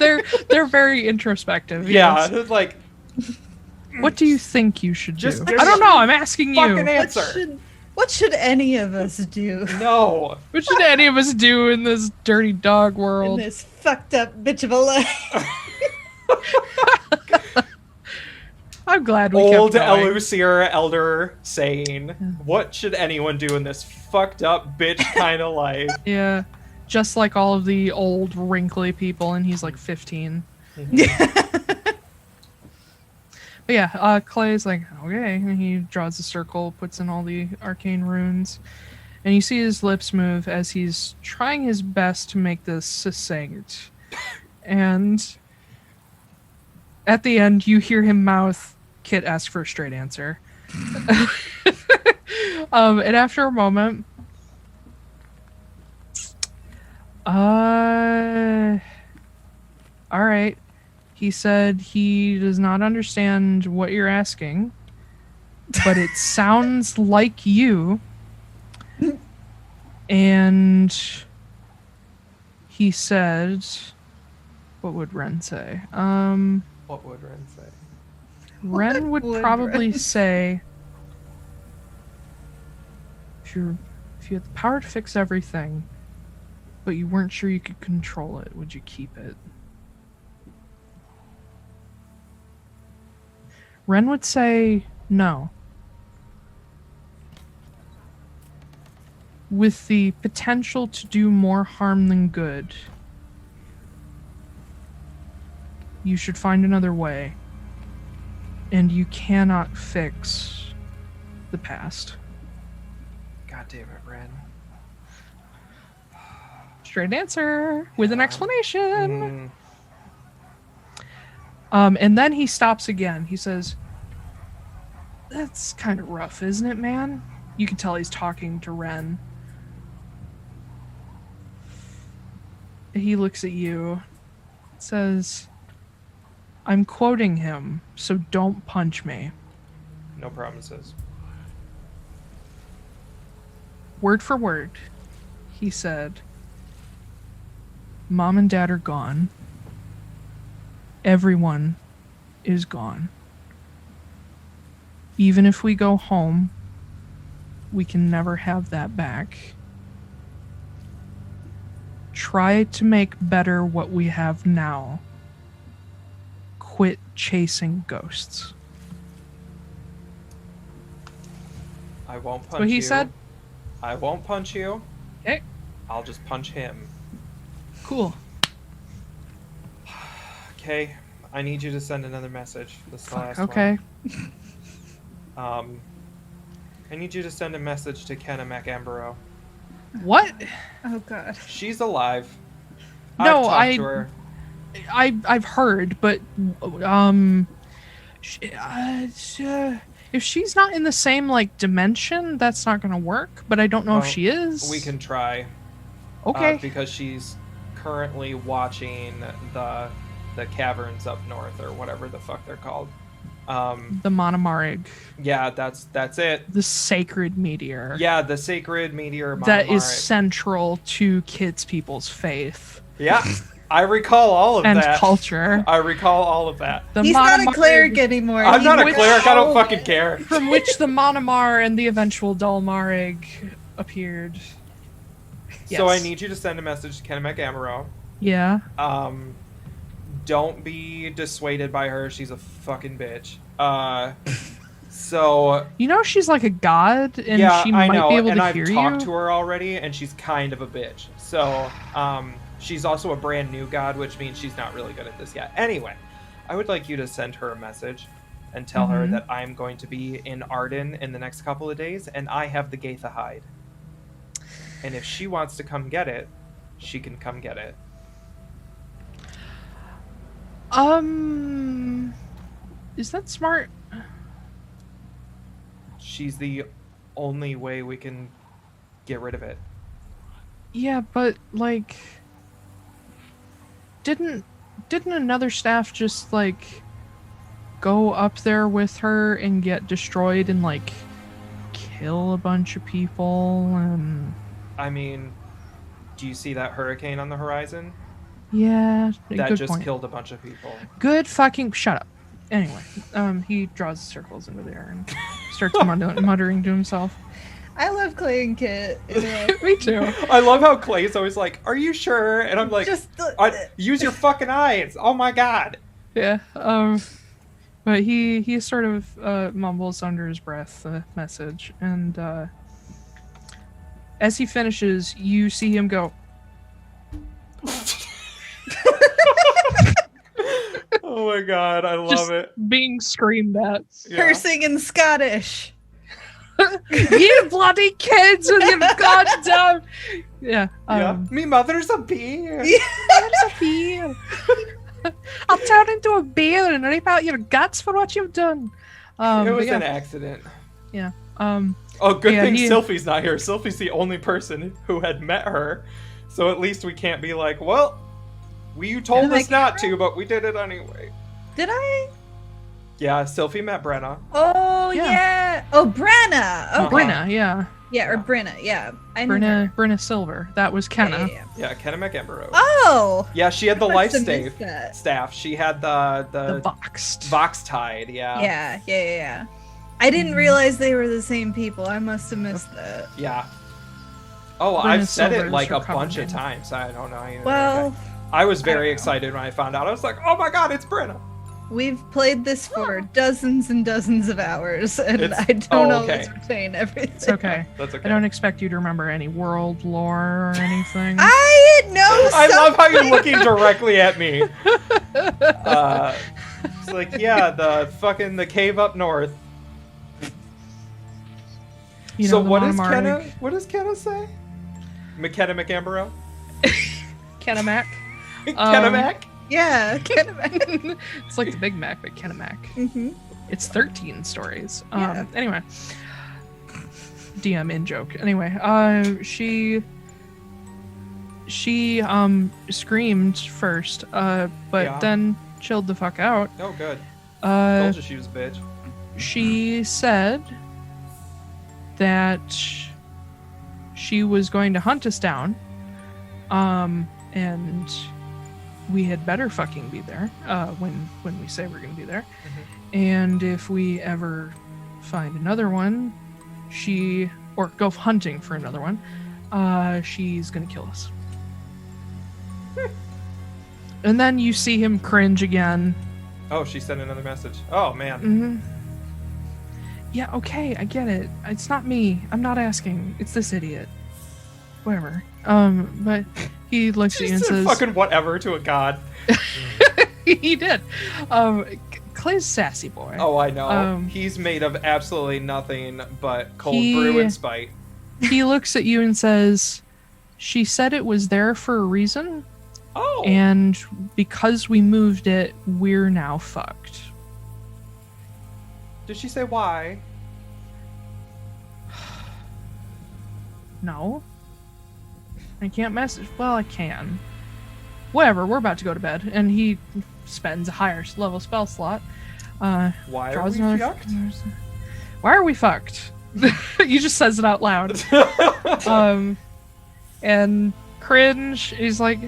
They're very introspective. Yeah, Yes. it's like, What do you think you should Just- do? I don't know. I'm asking fucking you. answer. What should any of us do No. What should any of us do in this dirty dog in world? this fucked up bitch of a life? I'm glad we Old kept going. Elusier Elder saying, what should anyone do in this fucked up bitch kind of life? Yeah, just like all of the old wrinkly people, and he's like 15. But yeah, Clay's like, okay, and he draws a circle, puts in all the arcane runes, and you see his lips move as he's trying his best to make this succinct. And at the end, you hear him mouth, Kit ask for a straight answer. And after a moment, all right. He said he does not understand what you're asking, but it sounds like you. And he said, what would Ren say? What would Ren say? Ren would would probably Ren say, if you had the power to fix everything, but you weren't sure you could control it, would you keep it? Ren would say no. With the potential to do more harm than good, you should find another way. And you cannot fix the past. God damn it, Ren. Straight answer with an explanation. Mm. And then he stops again. He says, "That's kind of rough, isn't it, man?" You can tell he's talking to Ren. He looks at you, says, "I'm quoting him, so don't punch me." No promises. Word for word, he said, "Mom and Dad are gone. Everyone is gone. Even if we go home, we can never have that back. Try to make better what we have now. Quit chasing ghosts." I won't punch What he you. said? I won't punch you. Okay, I'll just punch him. cool. Okay, I need you to send another message. This is the last Okay. one. I need you to send a message to Kenna McAmbro. What? Oh god. She's alive. No, I've talked to her. I've heard, but if she's not in the same like dimension, that's not gonna work. But I don't know if Well, she is. We can try. Okay. Because she's currently watching the caverns up north, or whatever the fuck they're called. The Monomarig, Yeah, that's it. the sacred meteor. Yeah, the sacred meteor That is Monomarig. central to kids people's faith Yeah, I recall all of and that. culture. I recall all of that. The He's not a Monomarig, cleric anymore. I'm not a which- cleric. I don't fucking care. from which the Monomar and the eventual Dhul'thair appeared. So I Yes. need you to send a message to Kenna McAmbro. Yeah. Don't be dissuaded by her. She's a fucking bitch. So You know she's like a god, and yeah, she I might know, be able and to I've hear talked you. to her already, and she's kind of a bitch. So she's also a brand new god, which means she's not really good at this yet. Anyway, I would like you to send her a message and tell her that I'm going to be in Arden in the next couple of days, and I have the Gaoitheheid. And if she wants to come get it, she can come get it. Is that smart? She's the only way we can get rid of it. Yeah, but like, didn't another staff just like go up there with her and get destroyed and like kill a bunch of people? And I mean, do you see that hurricane on the horizon? yeah, That good just point. killed a bunch of people. Good fucking shut up. Anyway, he draws circles into the air and starts muttering to himself. I love Clay and Kit. Me too. I love how Clay's always like, "Are you sure?" And I'm like, Just "Use your fucking eyes!" Oh my god. Yeah. But he sort of mumbles under his breath the message, and as he finishes, you see him go. Oh my god, I love Just it. being screamed at. Yeah. cursing in Scottish. You bloody kids with your goddamn. Yeah. Yeah. Me mother's a bee. There's a bear. I'll turn into a bear and rip out your guts for what you've done. It was but an yeah. accident. Yeah. Oh, good Yeah, thing he- Sylfie's not here. Sylfie's the only person who had met her, so at least we can't be like, "Well, you told Am us I not to, but we did it anyway." Did I? Yeah, Sylfie met Brenna. Oh Yeah. yeah. Oh Brenna. Okay. Brenna, yeah. Yeah, or Yeah. Brenna. Yeah. I knew her. Brenna Silver. That was Kenna. Yeah. Yeah, Kenna McAmbro. Oh. Yeah, she had the I life must have missed that. staff. She had the The Voxed. Voxtide, yeah. Yeah. I didn't realize they were the same people. I must have missed that. Yeah. Oh, Brenna I've said Silver it is like her a cover bunch of name. times. I don't know. Well, I was very I don't know. excited when I found out. I was like, "Oh my god, it's Brenna!" we've played this for dozens and dozens of hours, and It's- I don't oh, always okay. retain everything. It's okay. That's okay. I don't expect you to remember any world lore or anything. I know. I love how you're something. looking directly at me. It's like, yeah, the cave up north. You know, So the what does Monomarg. Kenna? What does Kenna say? McKenna McAmbro? Kenna-Mac. Kenna-Mac? Yeah, Kenna-Mac. It's like the Big Mac, but Kenna-Mac. Mm-hmm. It's 13 stories. Yeah. Anyway. DM in joke. Anyway, she screamed first, but then chilled the fuck out. Oh, good. Told you she was a bitch. She said that she was going to hunt us down, and we had better fucking be there when we say we're going to be there. Mm-hmm. And if we ever find another one, or go hunting for another one, she's going to kill us. And then you see him cringe again. Oh, she sent another message. Oh, man. Mm-hmm. Yeah, okay, I get it. It's not me. I'm not asking. It's this idiot. Whatever. But he looks at you and says, fucking whatever to a god. he did. Clay's sassy boy. Oh, I know. He's made of absolutely nothing but cold brew and spite. He looks at you and says, she said it was there for a reason. Oh. And because we moved it, we're now fucked. Did she say why? No. I can't message. Well, I can. Whatever, we're about to go to bed. And he spends a higher level spell slot. Why are we fucked? Why are we fucked? He just says it out loud. And cringe, he's like,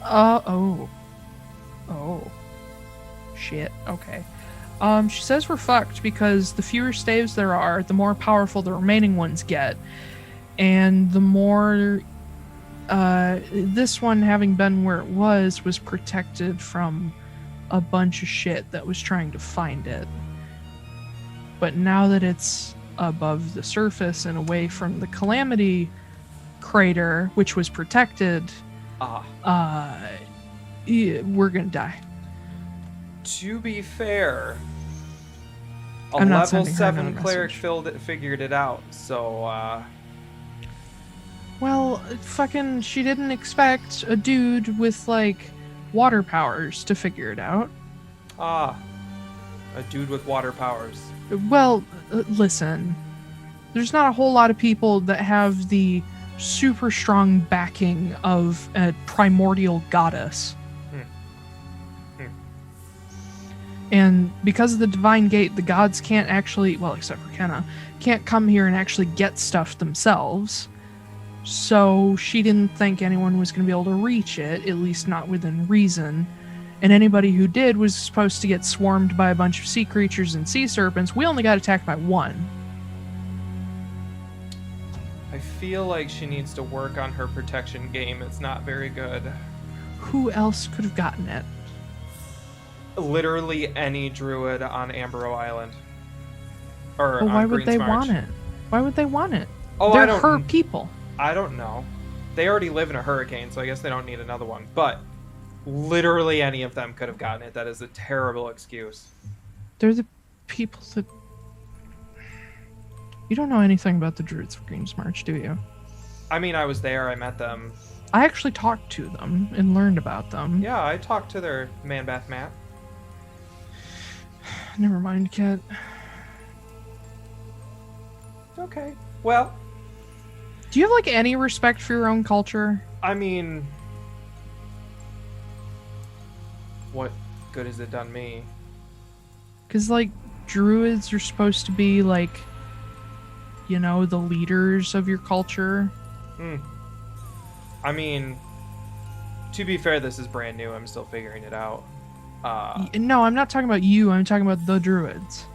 oh. Shit, okay. She says we're fucked because the fewer staves there are, the more powerful the remaining ones get. And the more this one, having been where it was protected from a bunch of shit that was trying to find it. But now that it's above the surface and away from the Calamity crater, which was protected, we're gonna die. To be fair, a I'm not level sending her 7 another cleric message. figured it out, so Well, fucking, she didn't expect a dude with, like, water powers to figure it out. a dude with water powers. Well, listen. There's not a whole lot of people that have the super strong backing of a primordial goddess. And because of the Divine Gate, the gods can't actually, well, except for Kenna, can't come here and actually get stuff themselves. So she didn't think anyone was going to be able to reach it, at least not within reason. And anybody who did was supposed to get swarmed by a bunch of sea creatures and sea serpents. We only got attacked by one. I feel like she needs to work on her protection game. It's not very good. Who else could have gotten it? Literally any druid on Ambro Island. Or Well, why on would they Greensmarch. want it? Why would they want it? Oh, They're I don't her people. I don't know. They already live in a hurricane, so I guess they don't need another one. But literally any of them could have gotten it. That is a terrible excuse. They're the people that... You don't know anything about the Druids of Greensmarch, do you? I mean, I was there. I met them. I actually talked to them and learned about them. Yeah, I talked to their man bath Matt. Never mind, Kat. Okay. Well, Do you have, like, any respect for your own culture? I mean, what good has it done me? Because, like, Druids are supposed to be, like, you know, the leaders of your culture. I mean, to be fair, this is brand new. I'm still figuring it out. No, I'm not talking about you. I'm talking about the Druids.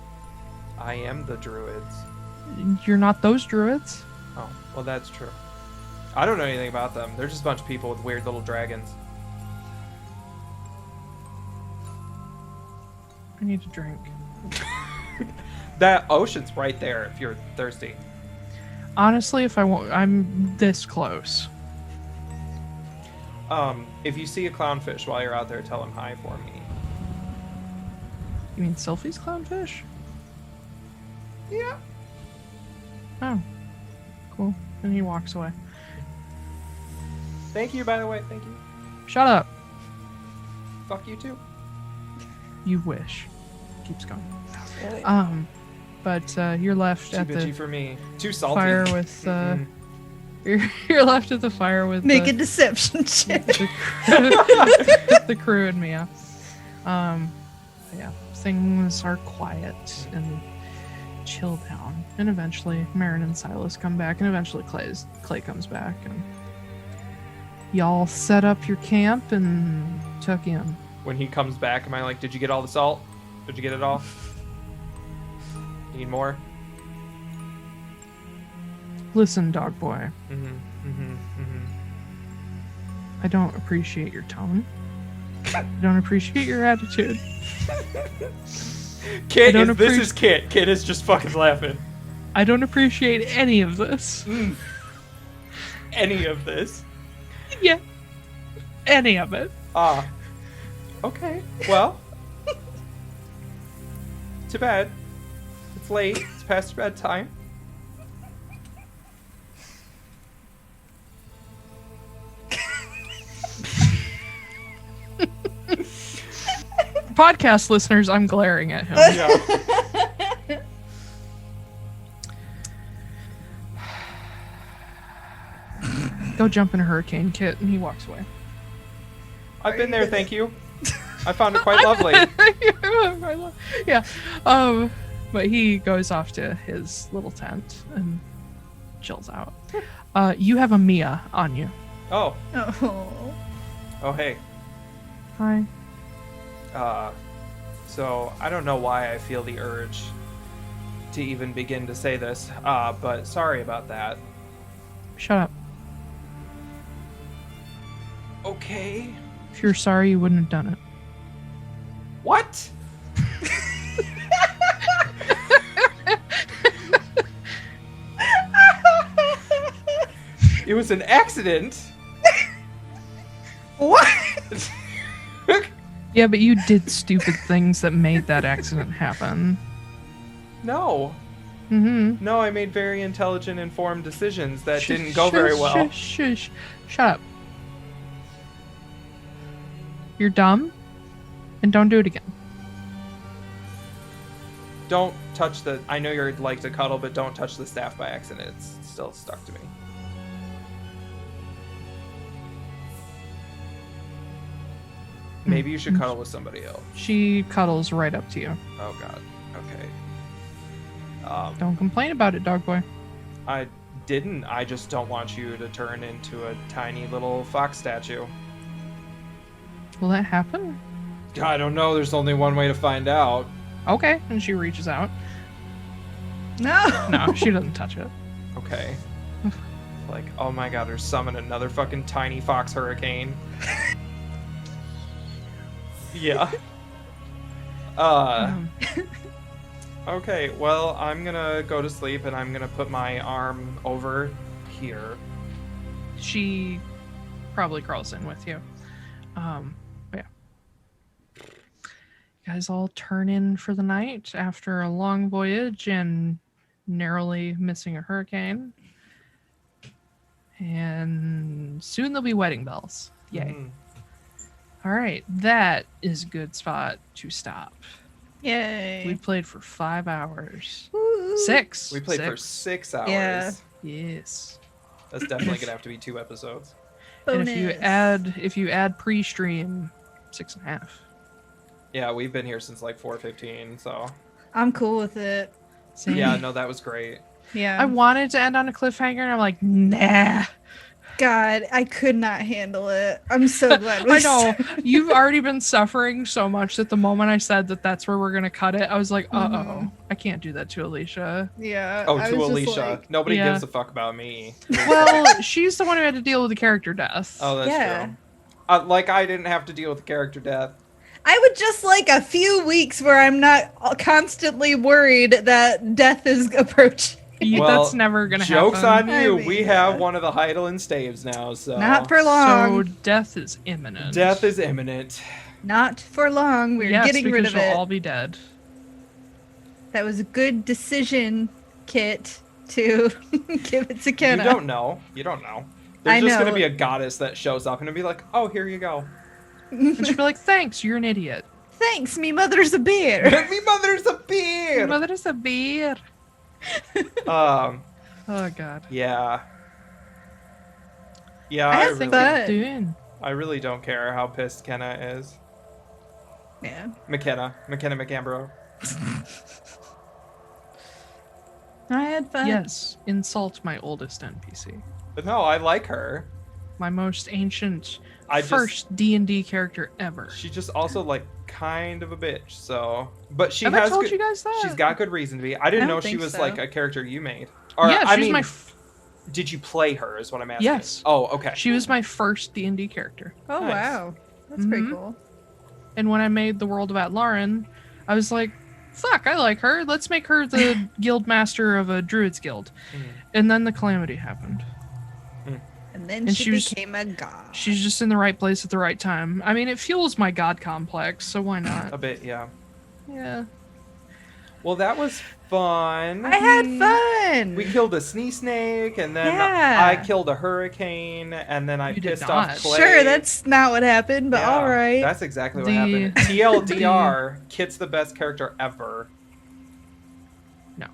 I am the druids. You're not those Druids? Oh, well, that's true. I don't know anything about them. They're just a bunch of people with weird little dragons. I need to drink. That ocean's right there if you're thirsty. Honestly, if I want, I'm this close. If you see a clownfish while you're out there, tell him hi for me. You mean Sylfie's clownfish? Yeah. Oh, cool. And he walks away. Thank you, by the way. Thank you. Shut up. Fuck you too. You wish. Keeps going. Really? But you're left Too at bitchy the for me. Too salty. fire with you're left at the fire with Make a deception check. the crew and Mia. Yeah, things are quiet and chill down, and eventually Marin and Silas come back, and eventually Clay comes back, and y'all set up your camp and tuck in. When he comes back, am I like, did you get all the salt? Did you get it all? Need more? Listen, dog boy. Mm-hmm. I don't appreciate your tone. I don't appreciate your attitude. Kit, this is Kit. Kit is just fucking laughing. I don't appreciate any of this. Any of this? Yeah. Any of it. Ah. Okay. Well. Too bad. It's late. It's past bedtime. Podcast listeners, I'm glaring at him. Yeah. Go jump in a hurricane, Kit, and he walks away. I've been there, thank you. I found it quite lovely. Yeah. But he goes off to his little tent and chills out. You have a Mia on you. Oh. Oh. Oh, hey. Hi. So I don't know why I feel the urge to even begin to say this, but sorry about that. Shut up. Okay. If you're sorry, you wouldn't have done it. What? It was an accident. What? Yeah, but you did stupid things that made that accident happen. No. Mm-hmm. No, I made very intelligent, informed decisions that didn't go very well. Shut up. You're dumb, and don't do it again. Don't touch the... I know you're like to cuddle, but don't touch the staff by accident. It's still stuck to me. Maybe you should cuddle with somebody else. She cuddles right up to you. Oh, God. Okay. Don't complain about it, dog boy. I didn't. I just don't want you to turn into a tiny little fox statue. Will that happen? I don't know. There's only one way to find out. Okay. And she reaches out. No. No, she doesn't touch it. Okay. Like, oh my God, or summon another fucking tiny fox hurricane. Yeah. Okay, well, I'm gonna go to sleep and I'm gonna put my arm over here. She probably crawls in with you. Yeah. You guys all turn in for the night after a long voyage and narrowly missing a hurricane. And soon there'll be wedding bells. Yay. All right, that is a good spot to stop. Yay. We played for 5 hours. Woo. 6. We played for 6 hours. Yeah. Yes. That's definitely gonna have to be 2 episodes. Bonus. And if you add pre-stream, 6.5. Yeah, we've been here since like 4:15, so. I'm cool with it. Same. Yeah, no, that was great. Yeah. I wanted to end on a cliffhanger, and I'm like, nah. God, I could not handle it. I'm so glad we I know. started. You've already been suffering so much that the moment I said that that's where we're going to cut it, I was like, uh-oh. I can't do that to Alicia. Yeah. Oh, I to was just Alicia. like- Nobody Yeah. gives a fuck about me. Well, she's the one who had to deal with the character death. Oh, that's Yeah. true. Like, I didn't have to deal with the character death. I would just like a few weeks where I'm not constantly worried that death is approaching. That's never going to happen. Joke's on you. I mean, we have one of the Heidelin staves now, so. Not for long. So death is imminent. Death is imminent. Not for long. We're yes, getting rid because of it. you'll all be dead. That was a good decision, Kit. to give it to Kenna. You don't know. You don't know. I There's just know. going to be a goddess that shows up and it'll be like, oh, here you go. And she'll be like, thanks, you're an idiot. Thanks, me mother's a bear. Me mother's a beer! Your mother is a beer. Um, Oh, God. yeah. Yeah, I I, have really, fun. Doing. I really don't care how pissed Kenna is. Yeah. McKenna McAmbro. I had fun. Yes, insult my oldest NPC. But no, I like her. My most ancient, I just- first D&D character ever. She's just also like kind of a bitch, so. But she Have I has. told good, you guys that? She's got good reason to be. I didn't I know don't she think was so. like a character you made. Or, Yeah, I she's mean, my... did you play her? Is what I'm asking. Yes. Oh, okay. She was my first D&D character. Oh, Nice. wow. That's pretty Mhm. cool. And when I made the World of Atlaran, I was like, fuck, I like her. Let's make her the guild master of a druid's guild. Mhm. And then the Calamity happened. And then And she she was- became a god. She's just in the right place at the right time. I mean, it fuels my god complex, so why A not? bit, yeah. Yeah. Well, that was fun. I had fun. We killed a snake, and then Yeah. I killed a hurricane, and then I You did pissed not. off Clay. Sure, that's not what happened, but Yeah, all right. That's exactly what The- happened. TLDR, Kit's the best character ever. No.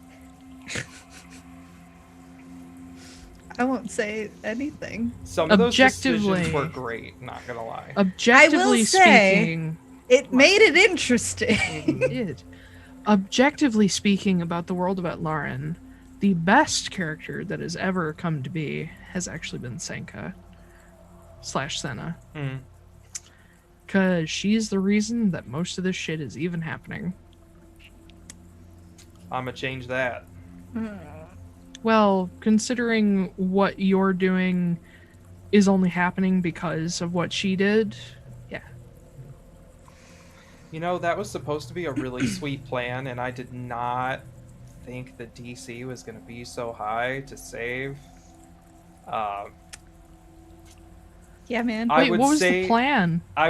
I won't say anything. Some of those decisions Objectively- were great, not gonna lie. Objectively say- speaking, It made it interesting. it did. Objectively speaking about the World of Atlaran, the best character that has ever come to be has actually been Senka / Senna. Mm. Because she's the reason that most of this shit is even happening. I'ma change that. Well, considering what you're doing is only happening because of what she did, yeah. You know, that was supposed to be a really sweet plan, and I did not think the DC was gonna be so high to save. Yeah, man. I Wait, would what was say- the plan? I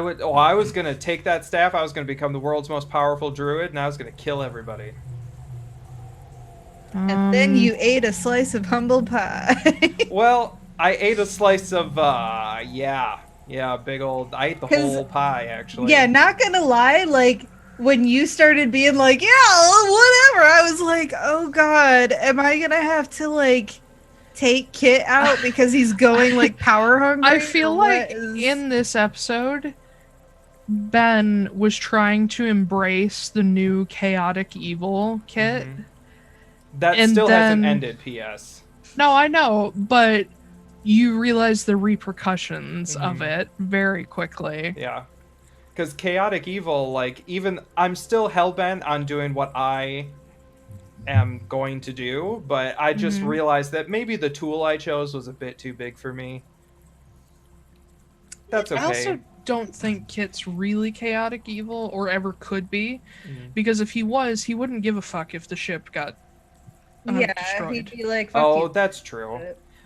was gonna take that staff. I was gonna become the world's most powerful druid, and I was gonna kill everybody. And then you ate a slice of humble pie. Well, I ate a slice of big old. I ate the 'Cause- whole pie actually. Yeah, not gonna lie, like when you started being like, yeah, whatever, I was like, oh god, am I gonna have to like take Kit out because he's going like power hungry? I feel or like what is- in this episode, Ben was trying to embrace the new chaotic evil Kit. Mhm. That And still hasn't then- ended. P.S. No, I know, but you realize the repercussions of Mhm. it very quickly. Yeah. Because chaotic evil, like, even I'm still hellbent on doing what I am going to do, but I just Mhm. realized that maybe the tool I chose was a bit too big for me. That's okay. I also don't think Kit's really chaotic evil or ever could be, Mhm. because if he was, he wouldn't give a fuck if the ship got yeah, destroyed. he'd be like, fuck Oh, you. that's true.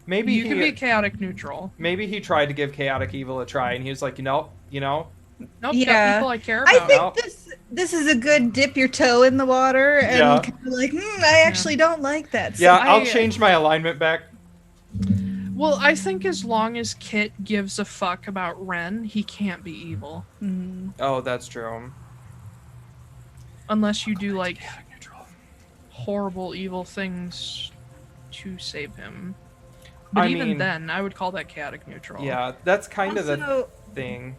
Maybe You he could be chaotic neutral. maybe he tried to give chaotic evil a try, and he was like, Nope, Yeah. got people I care I about. think No. this is a good dip your toe in the water and Yeah. kind of like, I actually don't like that. So yeah, I- I'll change my alignment back. Well, I think as long as Kit gives a fuck about Ren, he can't be evil. Oh, that's true. Unless you do, like, horrible, evil things to save him. But I even mean- then, I would call that chaotic neutral. Yeah, that's kind of the Also, thing.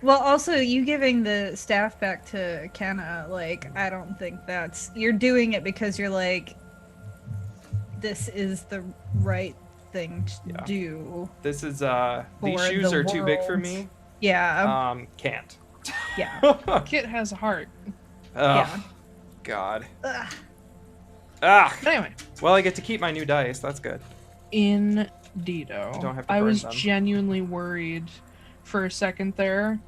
well, also you giving the staff back to Kenna, like, I don't think that's you're doing it because you're like, this is the right thing to Yeah. do. This is these For shoes the are too big for world. me. Yeah, Can't. yeah, Kit has a heart. yeah. God. Ugh. Ah. But anyway, Well, I get to keep my new dice. That's good. Indeedo. Don't have to I burn was them. genuinely worried for a second there,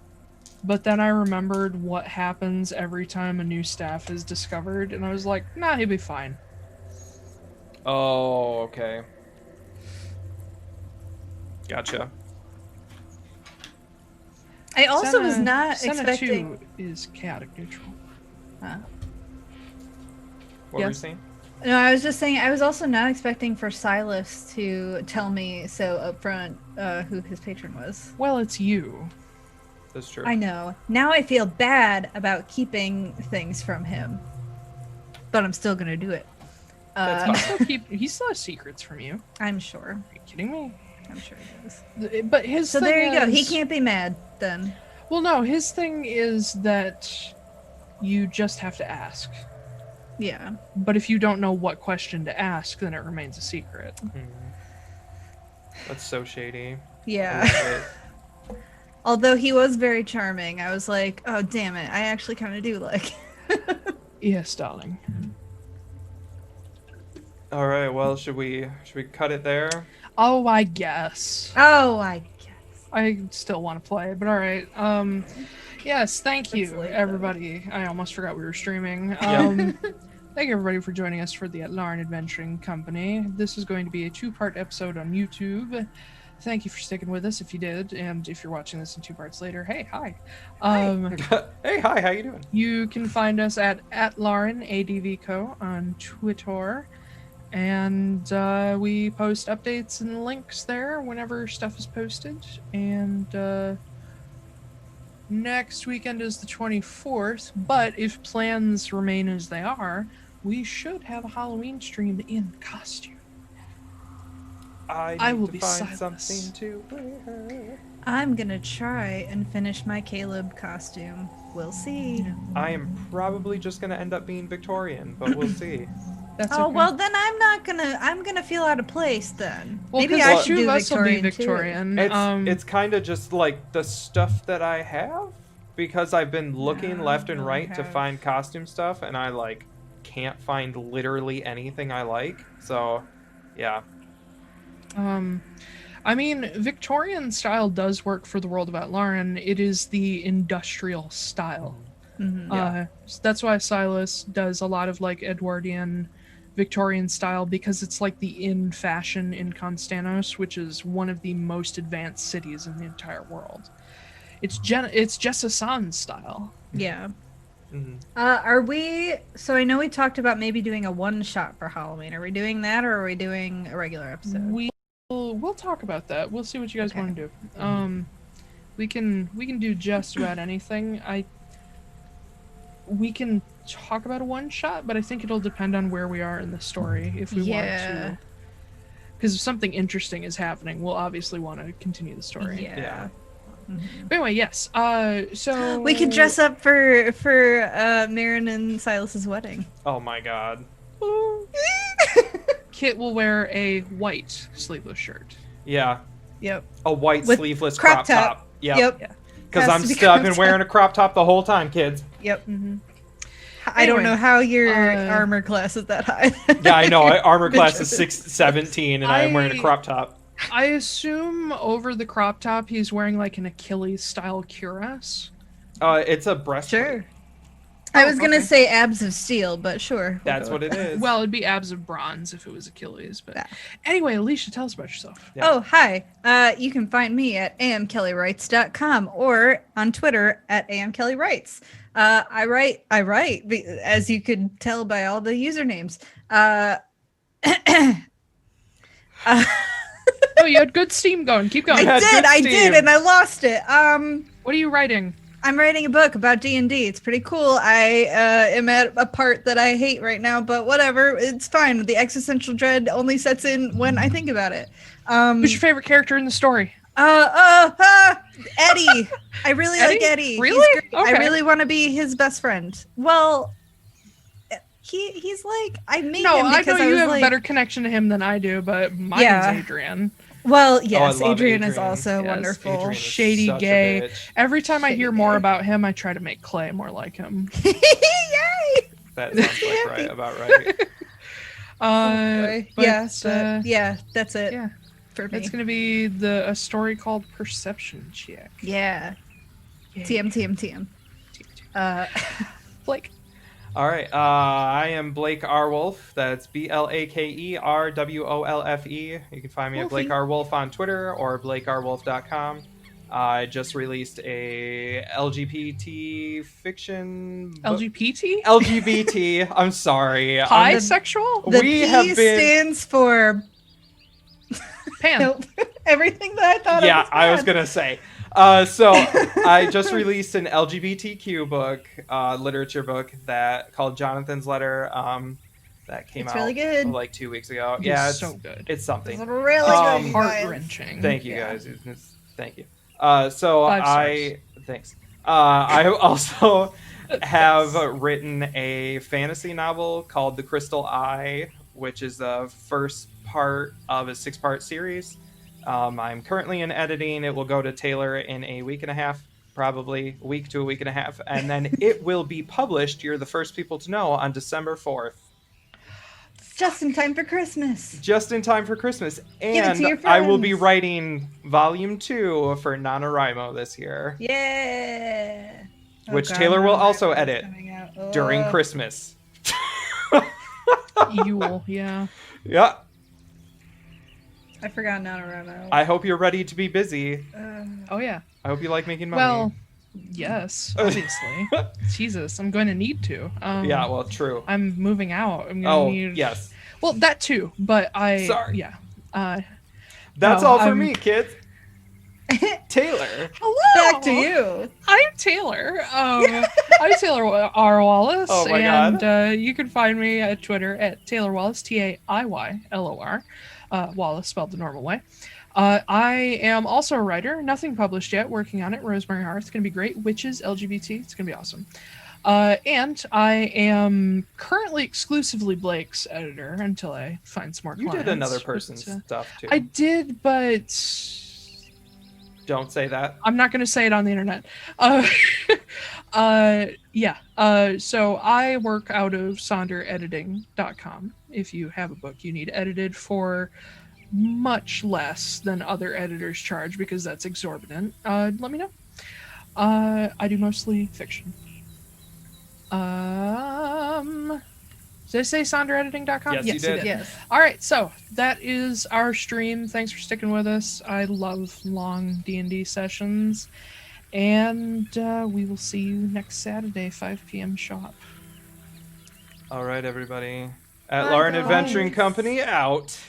but then I remembered what happens every time a new staff is discovered, and I was like, nah, he'll be fine. Oh, okay. Gotcha. I also was Senna- not Senna expecting. 2 is chaotic neutral. What were you Yes. saying? No, I was just saying, I was also not expecting for Silas to tell me so upfront who his patron was. Well, it's you. That's true. I know. Now I feel bad about keeping things from him. But I'm still going to do it. He still has secrets from you. I'm sure. Are you kidding me? I'm sure he does. But his So thing there you go. is- He can't be mad then. Well, no, his thing is that you just have to ask. Yeah. But if you don't know what question to ask, then it remains a secret. That's so shady. Yeah. I love it. Although he was very charming, I was like, oh, damn it. I actually kind of do like. Yes, darling. All right. Well, should we cut it there? Oh, I guess. Oh, I guess. I still want to play, but all right. Yes, thank you, It's late, though. everybody. I almost forgot we were streaming. Thank you, everybody, for joining us for the Atlaran Adventuring Company. This is going to be a 2-part episode on YouTube. Thank you for sticking with us if you did, and if you're watching this in 2 parts later, hey, hi. Hey, hi. How you doing? You can find us at Atlaran ADVCo on Twitter, and we post updates and links there whenever stuff is posted. And next weekend is the 24th, but if plans remain as they are, we should have a Halloween stream in costume. I will be find Silas. something to wear. I'm going to try and finish my Caleb costume. We'll see. I am probably just gonna end up being Victorian, but we'll see. That's Oh, okay. well, then I'm going to feel out of place then. Well, Maybe 'cause I the should two do of us will be Victorian, too. Victorian. It's kind of just like the stuff that I have, because I've been looking left and right to find costume stuff, and I like can't find literally anything I like. So, yeah. I mean, Victorian style does work for the world of Atlaran. It is the industrial style. Yeah. So that's why Silas does a lot of like Edwardian Victorian style, because it's like the in fashion in Constanos, which is one of the most advanced cities in the entire world. It's Jessa San's style. Yeah. Mhm. Are we... So I know we talked about maybe doing a one-shot for Halloween. Are we doing that, or are we doing a regular episode? We'll talk about that. We'll see what you guys Okay. want to do. We can do just about anything. We can talk about a one shot, but I think it'll depend on where we are in the story if we want to. Because if something interesting is happening, we'll obviously want to continue the story. Yeah. But anyway, yes. So We could dress up for Marin and Silas's wedding. Oh my god. Kit will wear a white sleeveless shirt. Yeah. Yep. A white With sleeveless crop crop top. top. Yep. Yep. Because Has I'm to be still, I've crop been wearing a crop top the whole time, kids. Yep. Mm-hmm. I don't Anyway, know how your uh, armor class is that high. Yeah, I know. Armor class is 617, and I'm wearing a crop top. I assume over the crop top he's wearing like an Achilles style cuirass. It's a breastplate. Sure. I was gonna okay. say abs of steel, but sure. That's what it is. Well, it'd be abs of bronze if it was Achilles. But Yeah. anyway, Alicia, tell us about yourself. Yeah. Oh, hi. You can find me at amkellywrites.com or on Twitter at amkellywrites. I write, as you could tell by all the usernames. Oh, you had good steam going. Keep going. Yeah. good I Steve. did, and I lost it. What are you writing? I'm writing a book about D&D. It's pretty cool. I am at a part that I hate right now, but whatever. It's fine. The existential dread only sets in when I think about it. Who's your favorite character in the story? Eddie. I really like Eddie? Eddie. Really? He's great. I Okay. really want to be his best friend. Well, he's like, I made No, him I because know I you was have like, a better connection to him than I do, but mine's Yeah. Adrian. well, yes, love Adrian is Adrian. also Yes, wonderful. Adrian is Shady such a gay. bitch. Every time I hear Shady more gay. about him, I try to make Clay more like him. Yay! That sounds like right, about right. But, Yeah, that's it yeah, for me. it's gonna be a story called Perception Check. Yeah. Yay. TM. Blake. All right. I am Blake R. Wolfe. That's BlakeRWolfe. You can find me at Wolfie. Blake R. Wolfe on Twitter or BlakeRWolfe.com. I just released a LGBT fiction book. LGBT? I'm sorry. Bisexual? The We P have been- stands for Pan. nope. Everything that I thought of Yeah, was I was bad. gonna say. So I just released an LGBTQ book, literature book called Jonathan's Letter. That came It's out really good. like 2 weeks ago. It Yeah, is it's so good. It's something. It's really Um, good, you guys. Heart-wrenching. Thank you Yeah. guys. Thank you. So 5 thanks. I also have written a fantasy novel called The Crystal Eye, which is the first part of a 6-part series. I'm currently in editing. It will go to Taiylor in a week and a half, probably a week to a week and a half, and then it will be published. You're the first people to know on December 4th. Just in time for Christmas. Just in time for Christmas. Give it to your And I will be friends. writing volume 2 for NaNoWriMo this year, Yeah. which God, Taiylor will NaNoWriMo also is edit coming out. during Ugh. Christmas. Yule, yeah. Yeah. I forgot NaNoWriMo. I hope you're ready to be busy. Oh, yeah. I hope you like making money. Well, yes, obviously. Jesus, I'm going to need to. Yeah, well, true. I'm moving out. I'm going to Oh, need... yes. Well, that too, but Sorry. Yeah. That's No, all for I'm- me, kids. Taiylor. Hello! Back to you. I'm Taiylor. I'm Taiylor R. Wallace. Oh my and God. You can find me at Twitter at Taiylor Wallace, Taiylor. Wallace spelled the normal way. I am also a writer. Nothing published yet. Working on it. Rosemary Hearth. It's going to be great. Witches, LGBT. It's going to be awesome. And I am currently exclusively Blake's editor until I find some more You clients. did another but, person's stuff, too. I did, but Don't say that. I'm not going to say it on the internet. Yeah. So I work out of sonderediting.com. If you have a book you need edited for much less than other editors charge, because that's exorbitant, let me know. I do mostly fiction. Did I say sonderediting.com? Yes, you did. Yes. All right, so that is our stream. Thanks for sticking with us. I love long D&D sessions. And we will see you next Saturday, 5 p.m. shop. All right, everybody. Atlaran Bye, Adventuring guys. Company out.